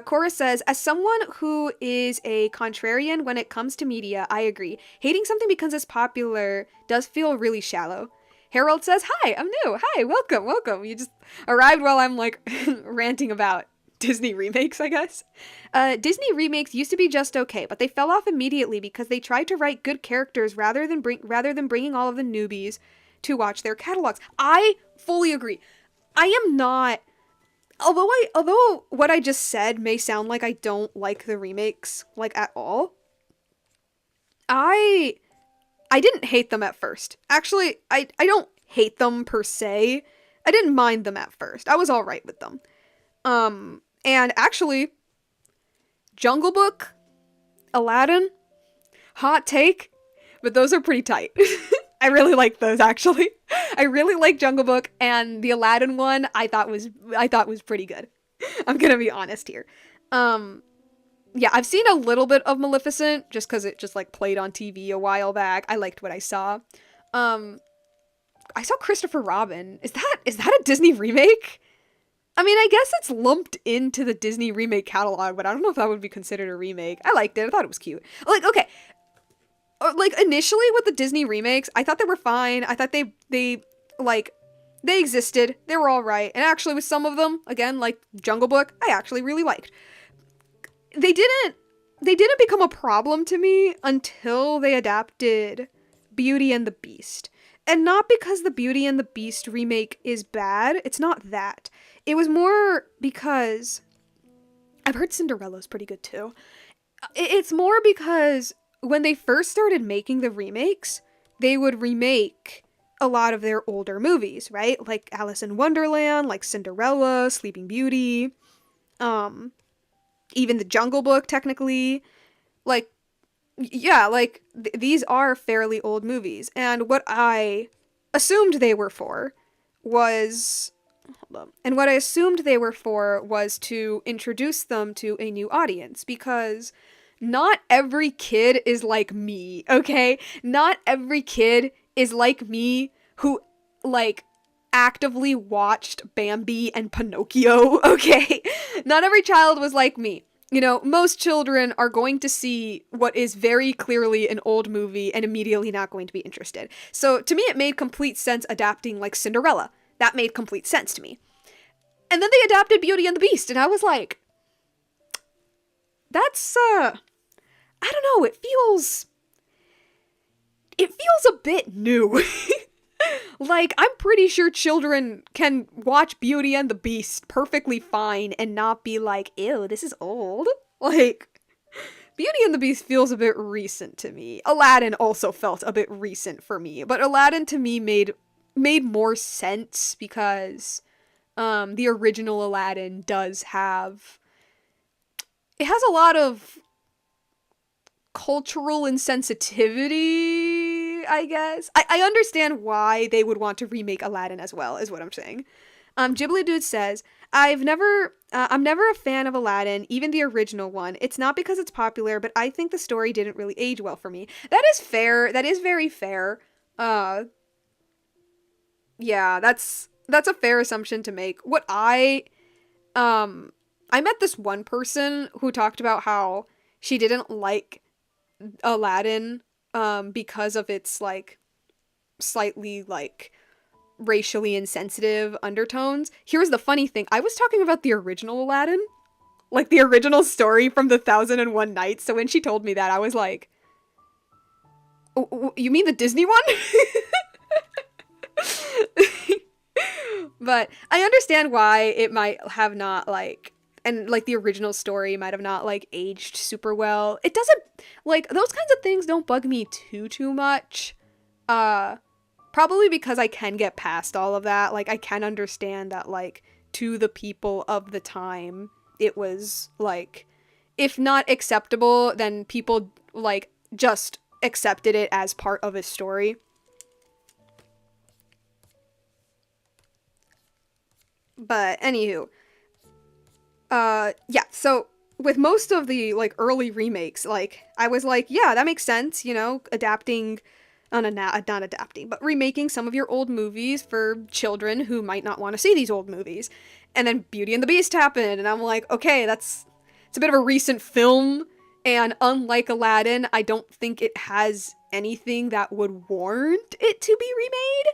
Cora says, as someone who is a contrarian when it comes to media, I agree. Hating something because it's popular does feel really shallow. Harold says, hi, I'm new. Hi, welcome. You just arrived while I'm, like, ranting about Disney remakes, I guess. Disney remakes used to be just okay, but they fell off immediately because they tried to write good characters rather than bringing all of the newbies to watch their catalogs. I fully agree. I am not... Although what I just said may sound like I don't like the remakes, like, at all, I didn't hate them at first. Actually, I don't hate them per se. I didn't mind them at first. I was alright with them. And actually, Jungle Book, Aladdin, hot take, but those are pretty tight. I really like those actually. I really like Jungle Book, and the Aladdin one I thought was pretty good. I'm gonna be honest here. Yeah, I've seen a little bit of Maleficent just because it just like played on TV a while back. I liked what I saw. Um, I saw Christopher Robin. Is that a Disney remake? I mean, I guess it's lumped into the Disney remake catalog, but I don't know if that would be considered a remake. I liked it. I thought it was cute. Like, okay, like initially with the Disney remakes, I thought they were fine. I thought they like they existed. They were all right. And actually with some of them, again, like Jungle Book, I actually really liked. They didn't become a problem to me until they adapted Beauty and the Beast. And not because the Beauty and the Beast remake is bad. It's not that. It was more because I've heard Cinderella's pretty good too. It's more because when they first started making the remakes, they would remake a lot of their older movies, right? Like Alice in Wonderland, like Cinderella, Sleeping Beauty, even the Jungle Book technically. Like yeah, like these are fairly old movies. And what I assumed they were for was hold on. And what I assumed they were for was to introduce them to a new audience because not every kid is like me, okay? Not every kid is like me who, like, actively watched Bambi and Pinocchio, okay? Not every child was like me. You know, most children are going to see what is very clearly an old movie and immediately not going to be interested. So to me, it made complete sense adapting, like, Cinderella. That made complete sense to me. And then they adapted Beauty and the Beast, and I was like, that's, I don't know, it feels a bit new. Like, I'm pretty sure children can watch Beauty and the Beast perfectly fine and not be like, ew, this is old. Like, Beauty and the Beast feels a bit recent to me. Aladdin also felt a bit recent for me, but Aladdin to me made more sense because the original Aladdin does have it has a lot of cultural insensitivity, I guess. I understand why they would want to remake Aladdin as well, is what I'm saying. Ghibli Dude says, I'm never a fan of Aladdin, even the original one. It's not because it's popular, but I think the story didn't really age well for me. That is fair. That is very fair. Yeah, that's a fair assumption to make. I met this one person who talked about how she didn't like Aladdin because of its like slightly like racially insensitive undertones. Here's the funny thing. I was talking about the original Aladdin, like the original story from the 1001 Nights. So when she told me that, I was like, you mean the Disney one? But I understand why it might have not like and like the original story might have not like aged super well. It doesn't like those kinds of things don't bug me too much. Probably because I can get past all of that. Like I can understand that like to the people of the time it was like if not acceptable, then people like just accepted it as part of a story. But anywho, yeah, so with most of the like early remakes, like I was like, yeah, that makes sense, you know, adapting not adapting, but remaking some of your old movies for children who might not want to see these old movies. And then Beauty and the Beast happened, and I'm like, okay, it's a bit of a recent film, and unlike Aladdin, I don't think it has anything that would warrant it to be remade.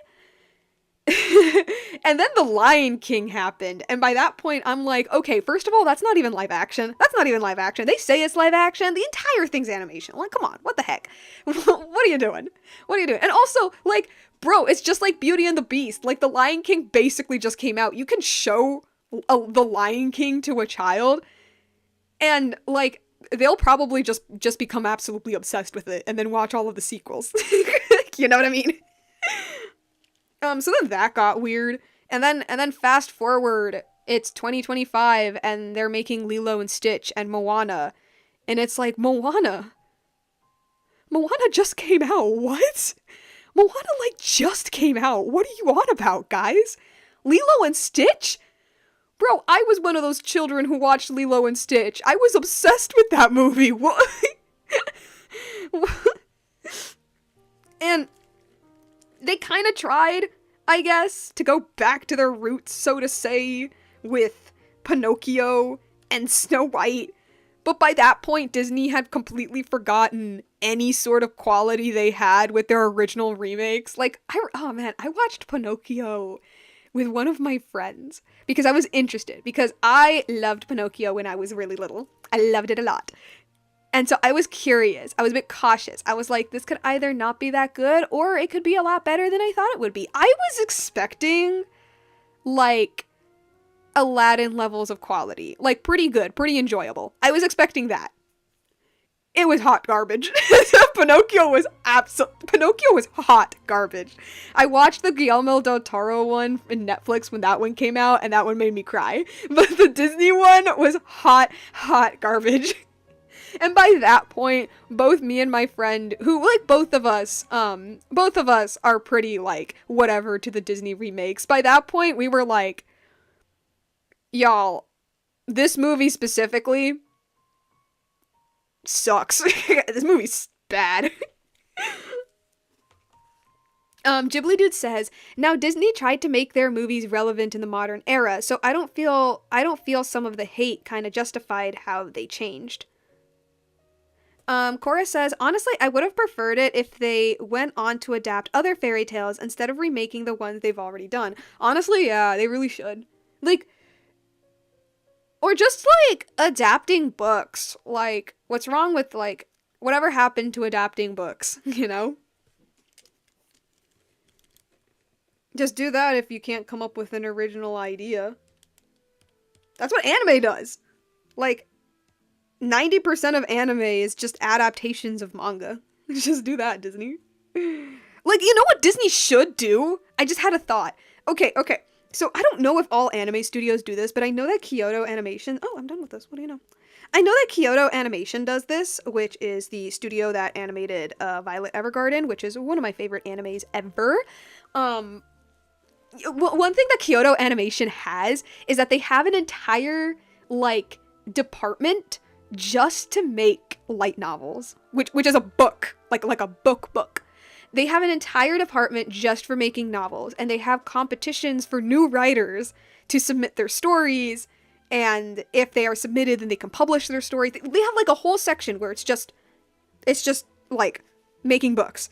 And then The Lion King happened, and by that point I'm like, okay, first of all, that's not even live action. That's not even live action. They say it's live action. The entire thing's animation. Like, come on, what the heck? What are you doing? What are you doing? And also, like, bro, it's just like Beauty and the Beast. Like, The Lion King basically just came out. You can show The Lion King to a child, and, like, they'll probably just become absolutely obsessed with it and then watch all of the sequels. You know what I mean? So then that got weird. And then fast forward, it's 2025 and they're making Lilo and Stitch and Moana. And it's like, Moana Moana just came out. What? Moana, like, just came out. What are you on about, guys? Lilo and Stitch? Bro, I was one of those children who watched Lilo and Stitch. I was obsessed with that movie. What? And they kind of tried, I guess, to go back to their roots, so to say, with Pinocchio and Snow White. But by that point, Disney had completely forgotten any sort of quality they had with their original remakes. Like, oh man, I watched Pinocchio with one of my friends because I was interested, because I loved Pinocchio when I was really little. I loved it a lot. And so I was curious. I was a bit cautious. I was like, this could either not be that good or it could be a lot better than I thought it would be. I was expecting, like, Aladdin levels of quality. Like, pretty good, pretty enjoyable. I was expecting that. It was hot garbage. Pinocchio was hot garbage. I watched the Guillermo del Toro one in Netflix when that one came out, and that one made me cry. But the Disney one was hot garbage. And by that point, both me and my friend, who, like, both of us are pretty, like, whatever to the Disney remakes. By that point, we were like, y'all, this movie specifically sucks. This movie's bad. Ghibli Dude says, now Disney tried to make their movies relevant in the modern era, so I don't feel some of the hate kind of justified how they changed. Cora says, honestly, I would have preferred it if they went on to adapt other fairy tales instead of remaking the ones they've already done. Honestly, yeah, they really should. Like, or just, like, adapting books. Like, what's wrong with, like, whatever happened to adapting books, you know? Just do that if you can't come up with an original idea. That's what anime does. Like, 90% of anime is just adaptations of manga. Just do that, Disney. Like, you know what Disney should do? I just had a thought. Okay. So I don't know if all anime studios do this, but I know that Kyoto Animation... Oh, I'm done with this. What do you know? I know that Kyoto Animation does this, which is the studio that animated Violet Evergarden, which is one of my favorite animes ever. One thing that Kyoto Animation has is that they have an entire, like, department just to make light novels, which is a book, like a book. They have an entire department just for making novels, and they have competitions for new writers to submit their stories, and if they are submitted, then they can publish their story. They have, like, a whole section where it's just like making books.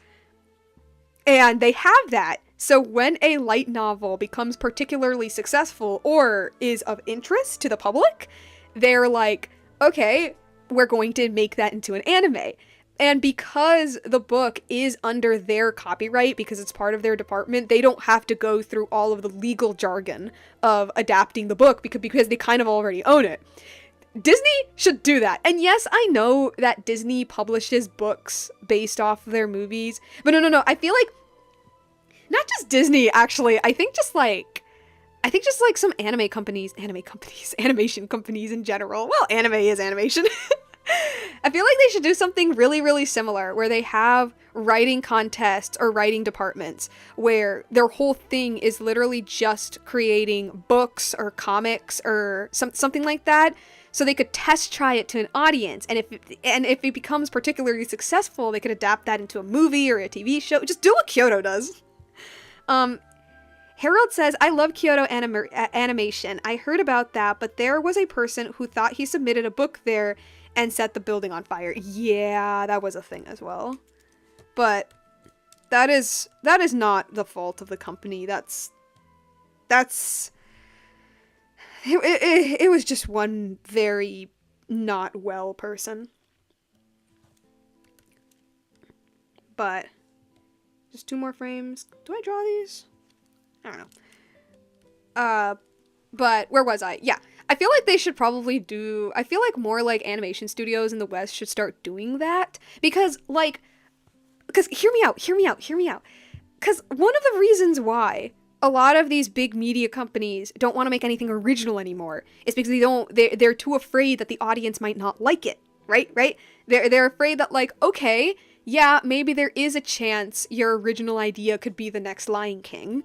And they have that, so when a light novel becomes particularly successful or is of interest to the public, they're like, okay, we're going to make that into an anime. And because the book is under their copyright, because it's part of their department, they don't have to go through all of the legal jargon of adapting the book because they kind of already own it. Disney should do that. And yes, I know that Disney publishes books based off of their movies, but no, I feel like not just Disney, actually. I think just like some animation companies in general. Well, anime is animation. I feel like they should do something really, really similar where they have writing contests or writing departments where their whole thing is literally just creating books or comics or something like that, so they could test try it to an audience, and if it becomes particularly successful, they could adapt that into a movie or a TV show. Just do what Kyoto does. Harold says, I love Kyoto Animation. I heard about that, but there was a person who thought he submitted a book there and set the building on fire. Yeah, that was a thing as well. But that is not the fault of the company. It was just one very not well person. But just 2 more frames. Do I draw these? I don't know. But where was I? Yeah. I feel like they should probably I feel like more, like, animation studios in the West should start doing that. Because hear me out. Because one of the reasons why a lot of these big media companies don't want to make anything original anymore is because they're too afraid that the audience might not like it. Right? They're afraid that, like, okay, yeah, maybe there is a chance your original idea could be the next Lion King,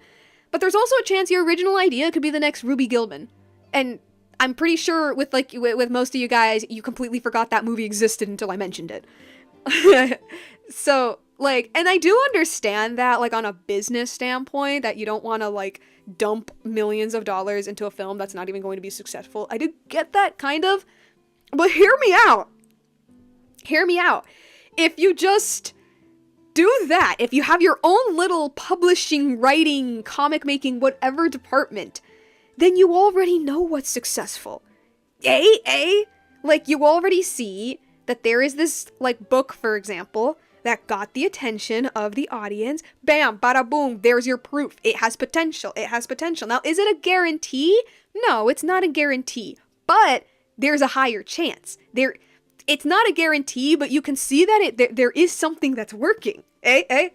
but there's also a chance your original idea could be the next Ruby Gilman. And I'm pretty sure with with most of you guys, you completely forgot that movie existed until I mentioned it. So, like, and I do understand that, like, on a business standpoint, that you don't want to, like, dump millions of dollars into a film that's not even going to be successful. I do get that, kind of. But hear me out. Hear me out. If you just do that, if you have your own little publishing, writing, comic making, whatever department, then you already know what's successful. Like, you already see that there is this, like, book, for example, that got the attention of the audience. Bam, bada boom, there's your proof. It has potential. It has potential. Now, is it a guarantee? No, it's not a guarantee. But there's a higher chance. It's not a guarantee, but you can see that there is something that's working. I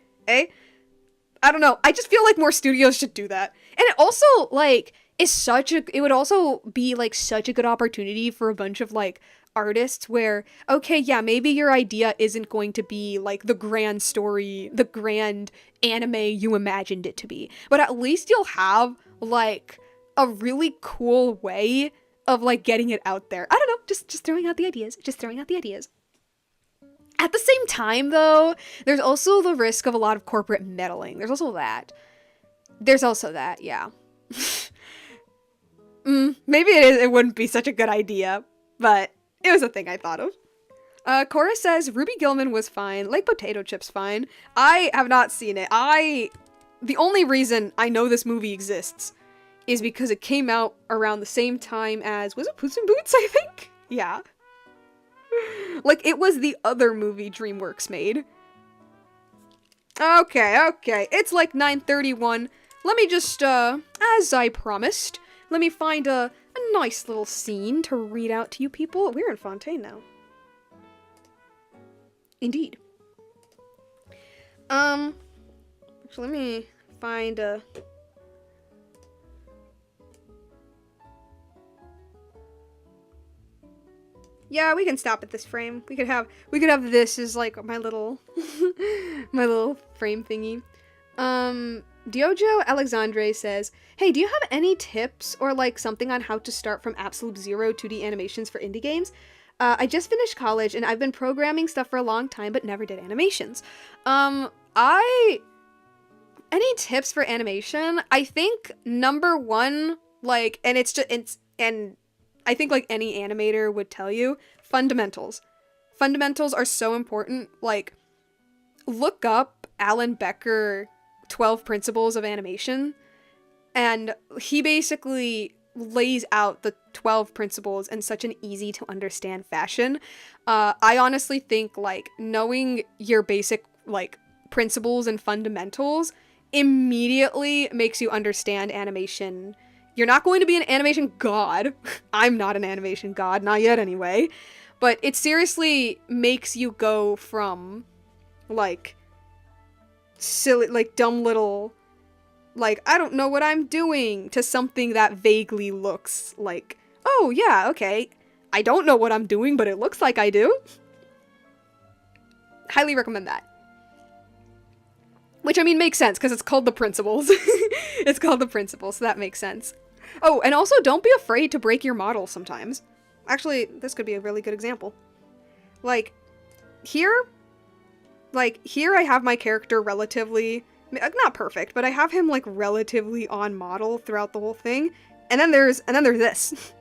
don't know. I just feel like more studios should do that. And it also, like, it would also be, like, such a good opportunity for a bunch of, like, artists where, okay, yeah, maybe your idea isn't going to be, like, the grand story, the grand anime you imagined it to be, but at least you'll have, like, a really cool way of, like, getting it out there. I don't know, just throwing out the ideas, At the same time, though, there's also the risk of a lot of corporate meddling. There's also that, yeah. Maybe it wouldn't be such a good idea, but it was a thing I thought of. Cora says, Ruby Gilman was fine, like Potato Chip's fine. I have not seen it. The only reason I know this movie exists is because it came out around the same time as, was it Puss in Boots, I think? Yeah. Like, it was the other movie DreamWorks made. Okay. It's like 9:31. Let me just, as I promised, let me find a nice little scene to read out to you people. We're in Fontaine now. Indeed. Actually, let me find a... Yeah, we can stop at this frame. We could have this as, like, my little my little frame thingy. Diojo Alexandre says, hey, do you have any tips or, like, something on how to start from absolute zero 2D animations for indie games? I just finished college and I've been programming stuff for a long time but never did animations. Any tips for animation? I think number one, like, and I think, like, any animator would tell you, fundamentals. Fundamentals are so important. Like, look up Alan Becker 12 Principles of Animation, and he basically lays out the 12 principles in such an easy to understand fashion. I honestly think, like, knowing your basic, like, principles and fundamentals immediately makes you understand animation. You're not going to be an animation god. I'm not an animation god, not yet anyway. But it seriously makes you go from, like, silly, like, dumb little, like, I don't know what I'm doing, to something that vaguely looks like, oh yeah, okay, I don't know what I'm doing, but it looks like I do. Highly recommend that. Which, I mean, makes sense, because it's called The Principles. It's called The Principles, so that makes sense. Oh, and also, don't be afraid to break your model sometimes. Actually, this could be a really good example. Like, here I have my character relatively, not perfect, but I have him, like, relatively on model throughout the whole thing. And then there's this.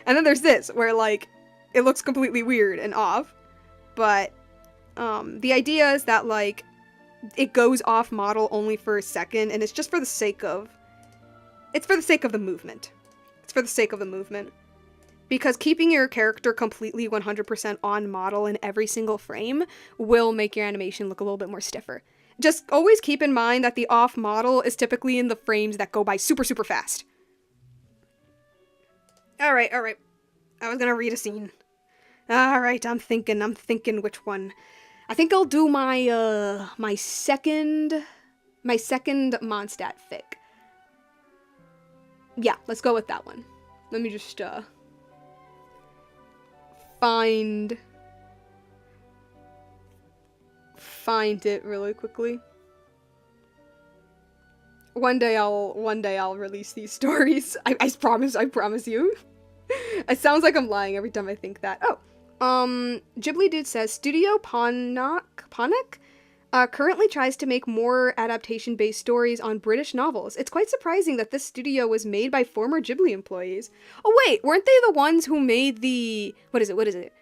And then there's this, where, like, it looks completely weird and off. But, the idea is that, like, it goes off model only for a second, and it's just for the sake of... It's for the sake of the movement. It's for the sake of the movement. Because keeping your character completely 100% on model in every single frame will make your animation look a little bit more stiffer. Just always keep in mind that the off model is typically in the frames that go by super, super fast. Alright. I was gonna read a scene. Alright, I'm thinking which one. I think I'll do my, my second Mondstadt fic. Yeah, let's go with that one. Let me just, find find it really quickly. One day I'll release these stories. I promise you. It sounds like I'm lying every time I think that. Oh, Ghibli Dude says, Studio Ponoc currently tries to make more adaptation-based stories on British novels. It's quite surprising that this studio was made by former Ghibli employees. Oh wait, weren't they the ones who made the... What is it?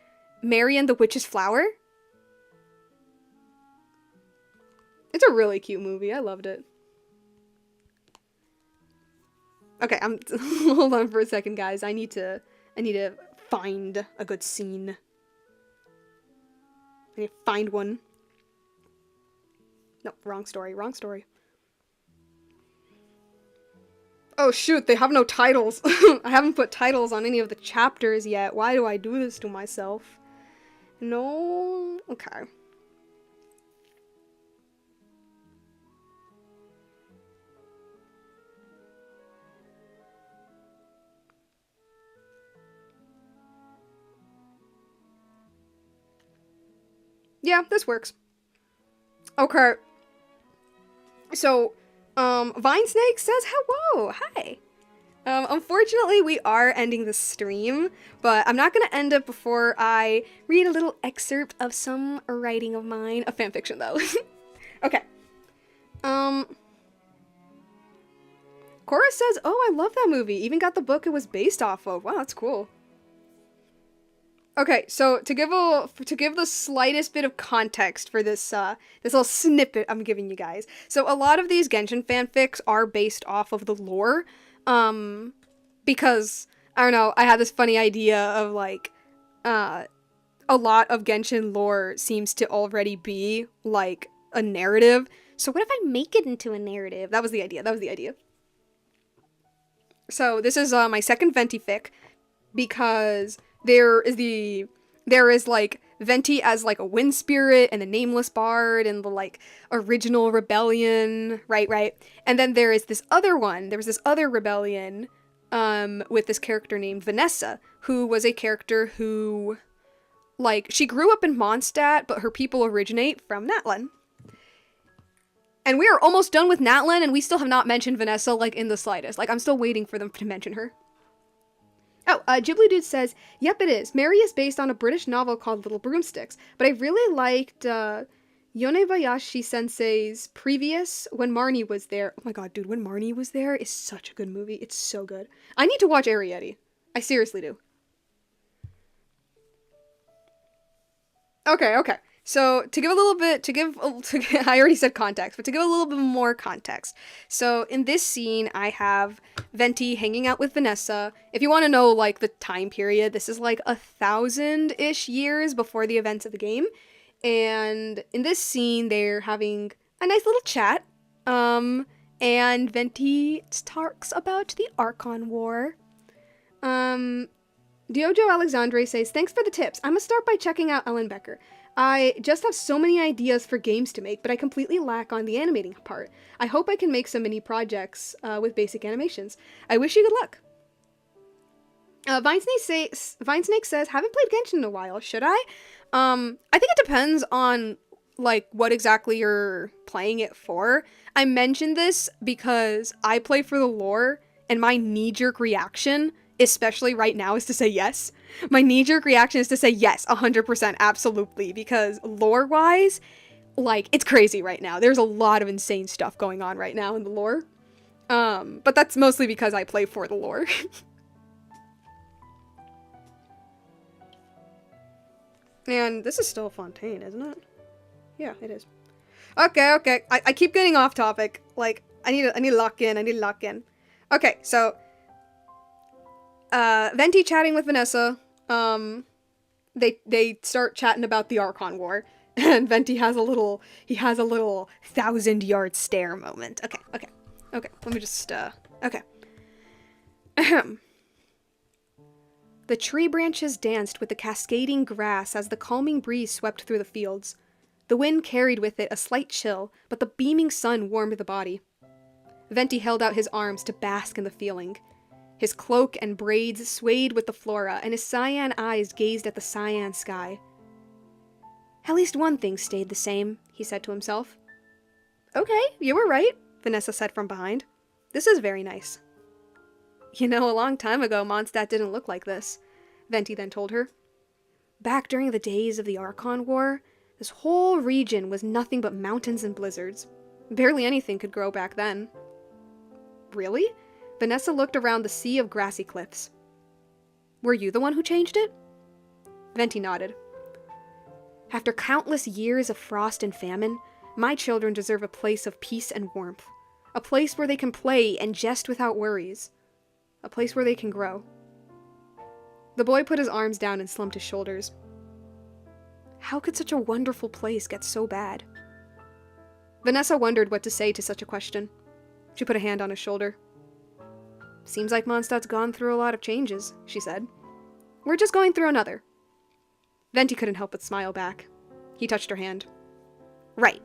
Mary and the Witch's Flower? It's a really cute movie. I loved it. Okay, hold on for a second, guys. I need to find a good scene. I need to find one. No, wrong story. Oh shoot, they have no titles. I haven't put titles on any of the chapters yet. Why do I do this to myself? No? Okay. Yeah, this works. Okay. So, Vinesnake says hello. Hi. Unfortunately, we are ending the stream, but I'm not gonna end it before I read a little excerpt of some writing of mine. A fanfiction, though. Okay. Cora says, oh, I love that movie. Even got the book it was based off of. Wow, that's cool. Okay, so to give the slightest bit of context for this this little snippet I'm giving you guys. So a lot of these Genshin fanfics are based off of the lore, because I don't know, I had this funny idea of like, a lot of Genshin lore seems to already be like a narrative. So what if I make it into a narrative? That was the idea. So this is my second Venti fic, because there is like Venti as like a wind spirit and the nameless bard and the like original rebellion, right? And then there was this other rebellion with this character named Vanessa, who was a character who, like, she grew up in Mondstadt, but her people originate from Natlan. And we are almost done with Natlan, and we still have not mentioned Vanessa, like, in the slightest. Like, I'm still waiting for them to mention her. Oh, Ghibli Dude says, yep, it is. Mary is based on a British novel called Little Broomsticks, but I really liked Yonebayashi Sensei's previous When Marnie Was There. Oh my god, dude, When Marnie Was There is such a good movie. It's so good. I need to watch Arrietty. I seriously do. Okay. So, to give a little bit, I already said context, but to give a little bit more context. So, in this scene, I have Venti hanging out with Vanessa. If you want to know, like, the time period, this is like 1,000-ish years before the events of the game. And in this scene, they're having a nice little chat. And Venti talks about the Archon War. Diojo Alexandre says, thanks for the tips. I'm gonna start by checking out Ellen Becker. I just have so many ideas for games to make, but I completely lack on the animating part. I hope I can make some mini projects with basic animations. I wish you good luck. Vinesnake says, haven't played Genshin in a while. Should I? I think it depends on, like, what exactly you're playing it for. I mentioned this because I play for the lore, and my knee-jerk reaction, especially right now, is to say yes. My knee-jerk reaction is to say yes, 100%, absolutely, because lore-wise, like, it's crazy right now. There's a lot of insane stuff going on right now in the lore. But that's mostly because I play for the lore. And this is still Fontaine, isn't it? Yeah, it is. Okay. I keep getting off topic. Like, I need to lock in. Okay, so Venti chatting with Vanessa. They start chatting about the Archon War, and Venti has a little 1,000-yard stare moment. Okay. Let me just okay. Ahem. The tree branches danced with the cascading grass as the calming breeze swept through the fields. The wind carried with it a slight chill, but the beaming sun warmed the body. Venti held out his arms to bask in the feeling. His cloak and braids swayed with the flora, and his cyan eyes gazed at the cyan sky. At least one thing stayed the same, he said to himself. Okay, you were right, Vanessa said from behind. This is very nice. You know, a long time ago, Mondstadt didn't look like this, Venti then told her. Back during the days of the Archon War, this whole region was nothing but mountains and blizzards. Barely anything could grow back then. Really? Vanessa looked around the sea of grassy cliffs. Were you the one who changed it? Venti nodded. After countless years of frost and famine, my children deserve a place of peace and warmth. A place where they can play and jest without worries. A place where they can grow. The boy put his arms down and slumped his shoulders. How could such a wonderful place get so bad? Vanessa wondered what to say to such a question. She put a hand on his shoulder. Seems like Mondstadt's gone through a lot of changes, she said. We're just going through another. Venti couldn't help but smile back. He touched her hand. Right.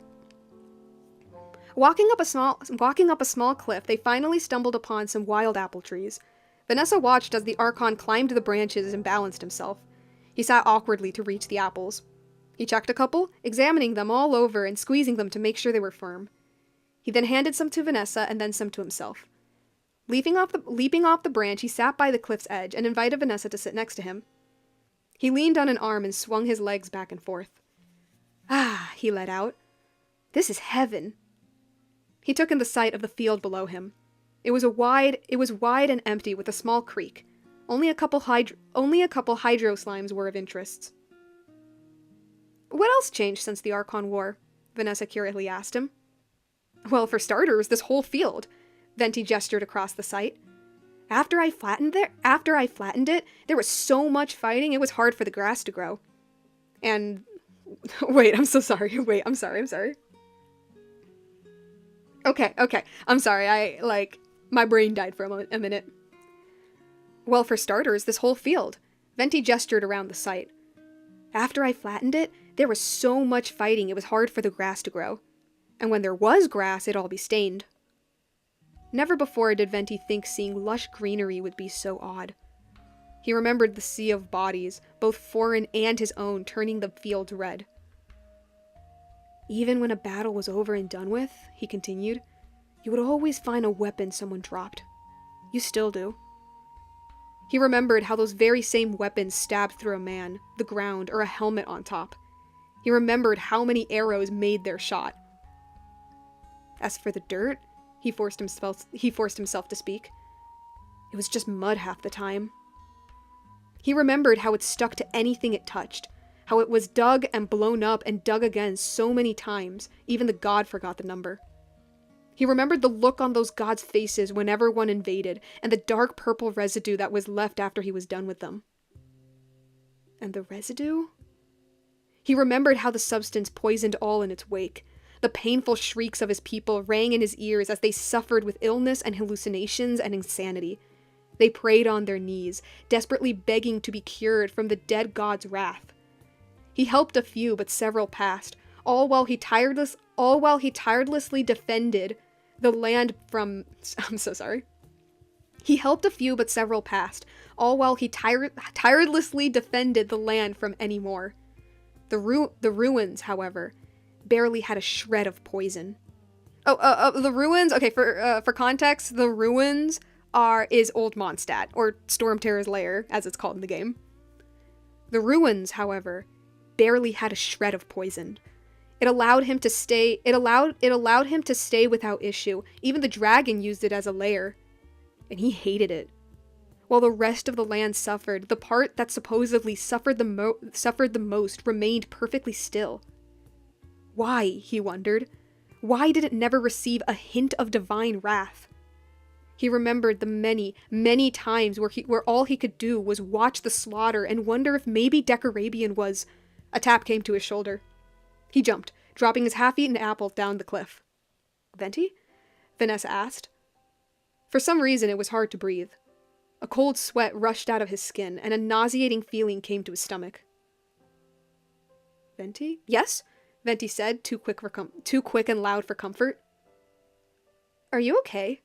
Walking up a small cliff, they finally stumbled upon some wild apple trees. Vanessa watched as the Archon climbed the branches and balanced himself. He sat awkwardly to reach the apples. He checked a couple, examining them all over and squeezing them to make sure they were firm. He then handed some to Vanessa and then some to himself. Leaping off the branch, he sat by the cliff's edge and invited Vanessa to sit next to him. He leaned on an arm and swung his legs back and forth. Ah, he let out. This is heaven. He took in the sight of the field below him. It was wide and empty with a small creek. Only a couple hydro slimes were of interest. What else changed since the Archon War? Vanessa curiously asked him. Well, for starters, this whole field. Venti gestured across the site. After I flattened it, there was so much fighting, it was hard for the grass to grow. And... Wait, I'm so sorry. Wait, I'm sorry. Okay, I'm sorry, my brain died for a minute. Well, for starters, this whole field. Venti gestured around the site. After I flattened it, there was so much fighting, it was hard for the grass to grow. And when there was grass, it'd all be stained. Never before did Venti think seeing lush greenery would be so odd. He remembered the sea of bodies, both foreign and his own, turning the fields red. Even when a battle was over and done with, he continued, you would always find a weapon someone dropped. You still do. He remembered how those very same weapons stabbed through a man, the ground, or a helmet on top. He remembered how many arrows made their shot. As for the dirt, he forced himself to speak. It was just mud half the time. He remembered how it stuck to anything it touched, how it was dug and blown up and dug again so many times, even the god forgot the number. He remembered the look on those gods' faces whenever one invaded, and the dark purple residue that was left after he was done with them. And the residue? He remembered how the substance poisoned all in its wake. The painful shrieks of his people rang in his ears as they suffered with illness and hallucinations and insanity. They prayed on their knees, desperately begging to be cured from the dead god's wrath. He helped a few, but several passed, all while he tirelessly defended the land from... I'm so sorry. He helped a few, but several passed, all while he tirelessly defended the land from any more. The ruins, however, barely had a shred of poison. The ruins, okay, for context, the ruins is Old Mondstadt, or Stormterror's Lair, as it's called in the game. The ruins, however, barely had a shred of poison. It allowed him to stay without issue. Even the dragon used it as a lair. And he hated it. While the rest of the land suffered, the part that supposedly suffered the most remained perfectly still. Why, he wondered. Why did it never receive a hint of divine wrath? He remembered the many, many times where all he could do was watch the slaughter and wonder if maybe Decarabian was... A tap came to his shoulder. He jumped, dropping his half-eaten apple down the cliff. Venti? Vanessa asked. For some reason, it was hard to breathe. A cold sweat rushed out of his skin, and a nauseating feeling came to his stomach. Venti? Yes? Venti said, too quick and loud for comfort. Are you okay?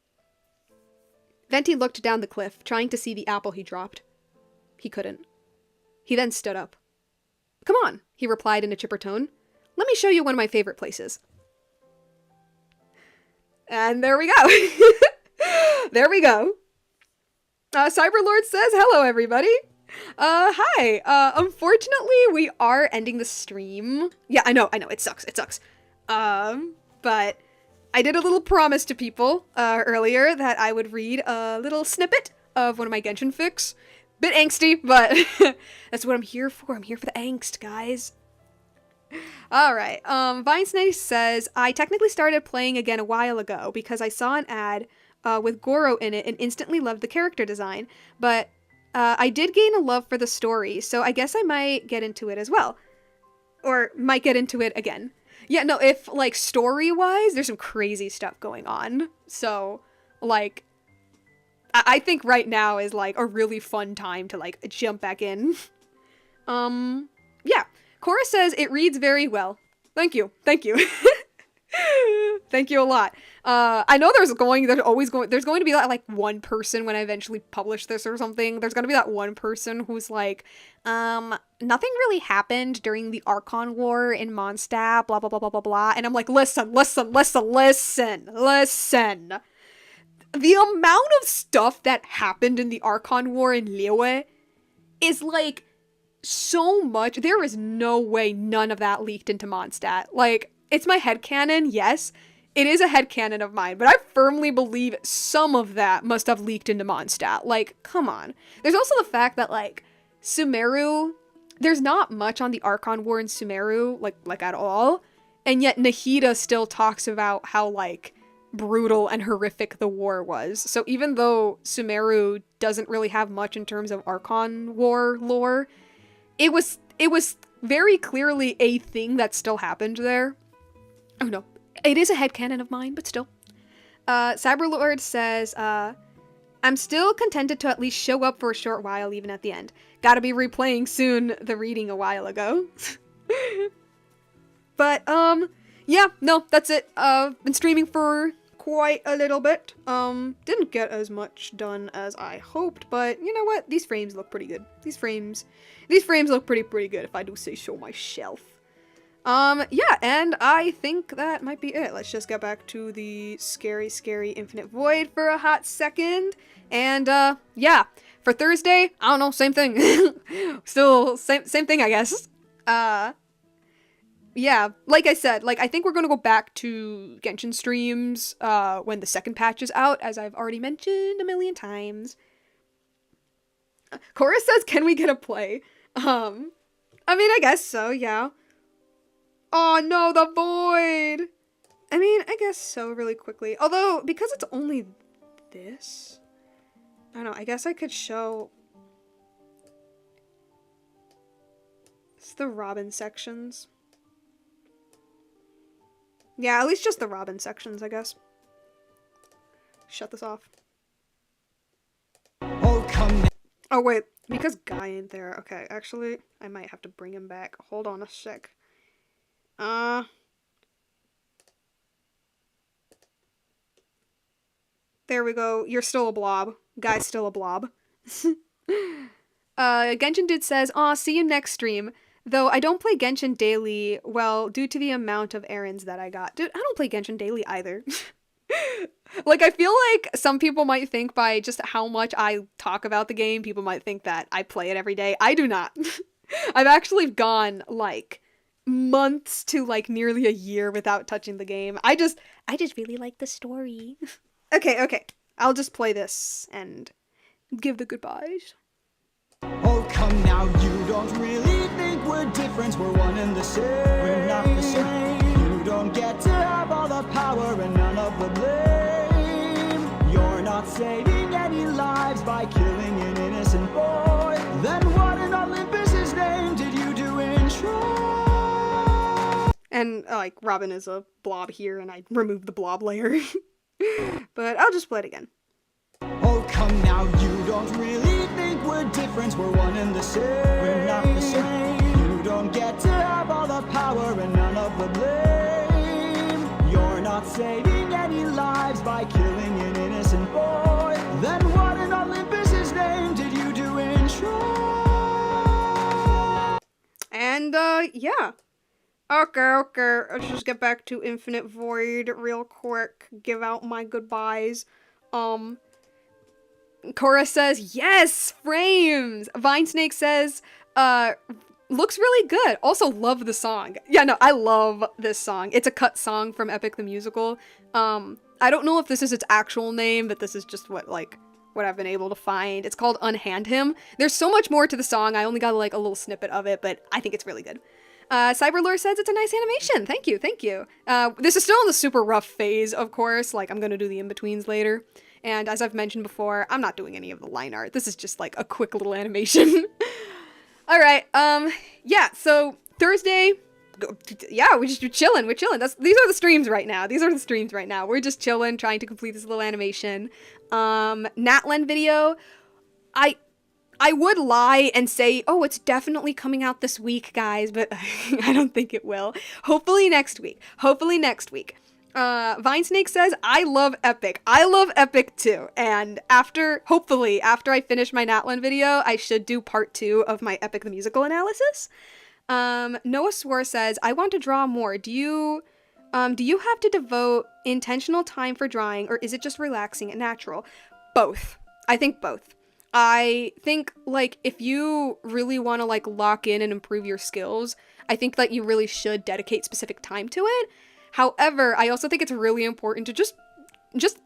Venti looked down the cliff, trying to see the apple he dropped. He couldn't. He then stood up. Come on, he replied in a chipper tone. Let me show you one of my favorite places. And there we go. There we go. Cyberlord says, hello, everybody. Hi. Unfortunately, we are ending the stream. Yeah, I know, it sucks, but I did a little promise to people, earlier that I would read a little snippet of one of my Genshin fics. Bit angsty, but that's what I'm here for. I'm here for the angst, guys. Alright, Vinesnay says, I technically started playing again a while ago because I saw an ad with Goro in it and instantly loved the character design, but I did gain a love for the story, so I guess I might get into it as well. Or might get into it again. Yeah, no, if, like, story-wise, there's some crazy stuff going on, so, like, I think right now is, like, a really fun time to, like, jump back in. Yeah. Cora says, it reads very well. Thank you. Thank you. Thank you a lot. I know there's going to be that, like, one person when I eventually publish this or something. There's going to be that one person who's like, nothing really happened during the Archon War in Mondstadt, blah, blah, blah, blah, blah, blah. And I'm like, listen. The amount of stuff that happened in the Archon War in Liyue is, like, so much. There is no way none of that leaked into Mondstadt. Like, it's my headcanon, yes. It is a headcanon of mine, but I firmly believe some of that must have leaked into Mondstadt. Like, come on. There's also the fact that, like, Sumeru, there's not much on the Archon War in Sumeru, like at all. And yet Nahida still talks about how, like, brutal and horrific the war was. So even though Sumeru doesn't really have much in terms of Archon War lore, it was very clearly a thing that still happened there. Oh no, it is a headcanon of mine, but still. Cyberlord says, I'm still contented to at least show up for a short while even at the end. Gotta be replaying soon the reading a while ago. But, yeah, no, that's it. Been streaming for quite a little bit. Didn't get as much done as I hoped, but you know what? These frames look pretty good. These frames look pretty good if I do say so myself. Yeah, and I think that might be it. Let's just get back to the scary Infinite Void for a hot second. And, yeah, for Thursday, I don't know, same thing. Still, same thing, I guess. Yeah, like I said, like, I think we're gonna go back to Genshin streams, when the second patch is out, as I've already mentioned a million times. Cora says, can we get a play? I mean, I guess so, yeah. Oh no, the void! I mean, I guess so, really quickly. Although, because it's only this, I don't know, I guess I could show... It's the Robin sections. Yeah, at least just the Robin sections, I guess. Shut this off. Oh, wait. Because Guy ain't there. Okay, actually, I might have to bring him back. Hold on a sec. There we go. You're still a blob. Guy's still a blob. Genshin Dude says, aw, see you next stream. Though I don't play Genshin daily, well, due to the amount of errands that I got. Dude, I don't play Genshin daily either. Like, I feel like some people might think by just how much I talk about the game, people might think that I play it every day. I do not. I've actually gone, like, months to, like, nearly a year without touching the game. I just really like the story. Okay. I'll just play this and give the goodbyes. Oh, come now, you don't really think we're different. We're one and the same. We're not the same. You don't get to have all the power and none of the blame. You're not saving any lives by killing an innocent boy. Then what in Olympus's name did you do in Troy? And, like, Robin is a blob here, and I removed the blob layer. But I'll just play it again. Oh, come now, you don't really think we're different. We're one and the same. We're not the same. You don't get to have all the power and none of the blame. You're not saving any lives by killing an innocent boy. Then what in Olympus's name did you do in Troy? And And, yeah. Okay. Let's just get back to Infinite Void real quick. Give out my goodbyes. Cora says, yes, frames! Vinesnake says, looks really good. Also love the song. Yeah, no, I love this song. It's a cut song from Epic the Musical. I don't know if this is its actual name, but this is just what I've been able to find. It's called Unhand Him. There's so much more to the song. I only got like a little snippet of it, but I think it's really good. Cyberlore says it's a nice animation. Thank you. This is still in the super rough phase, of course. Like, I'm gonna do the in-betweens later. And as I've mentioned before, I'm not doing any of the line art. This is just like a quick little animation. Alright, yeah, so Thursday, yeah, we're chilling. These are the streams right now. We're just chilling, trying to complete this little animation. Natlan video, I would lie and say, oh, it's definitely coming out this week, guys, but I don't think it will. Hopefully next week. Vinesnake says, I love Epic. I love Epic too. And hopefully, after I finish my Natlan video, I should do part 2 of my Epic the Musical analysis. Noah Swore says, I want to draw more. Do you have to devote intentional time for drawing, or is it just relaxing and natural? Both. I think both. I think, like, if you really want to, like, lock in and improve your skills, I think that you really should dedicate specific time to it. However, I also think it's really important to just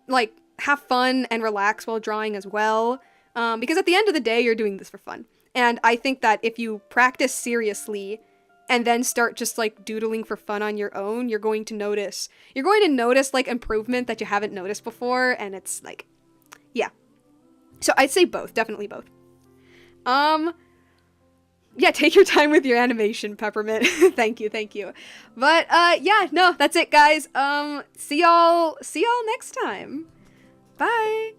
like, have fun and relax while drawing as well. Because at the end of the day, you're doing this for fun. And I think that if you practice seriously and then start just, like, doodling for fun on your own, you're going to notice, like, improvement that you haven't noticed before, and it's, like, yeah. So I'd say both, definitely both. Yeah, take your time with your animation, Peppermint. Thank you. But, yeah, no, that's it, guys. See y'all next time. Bye!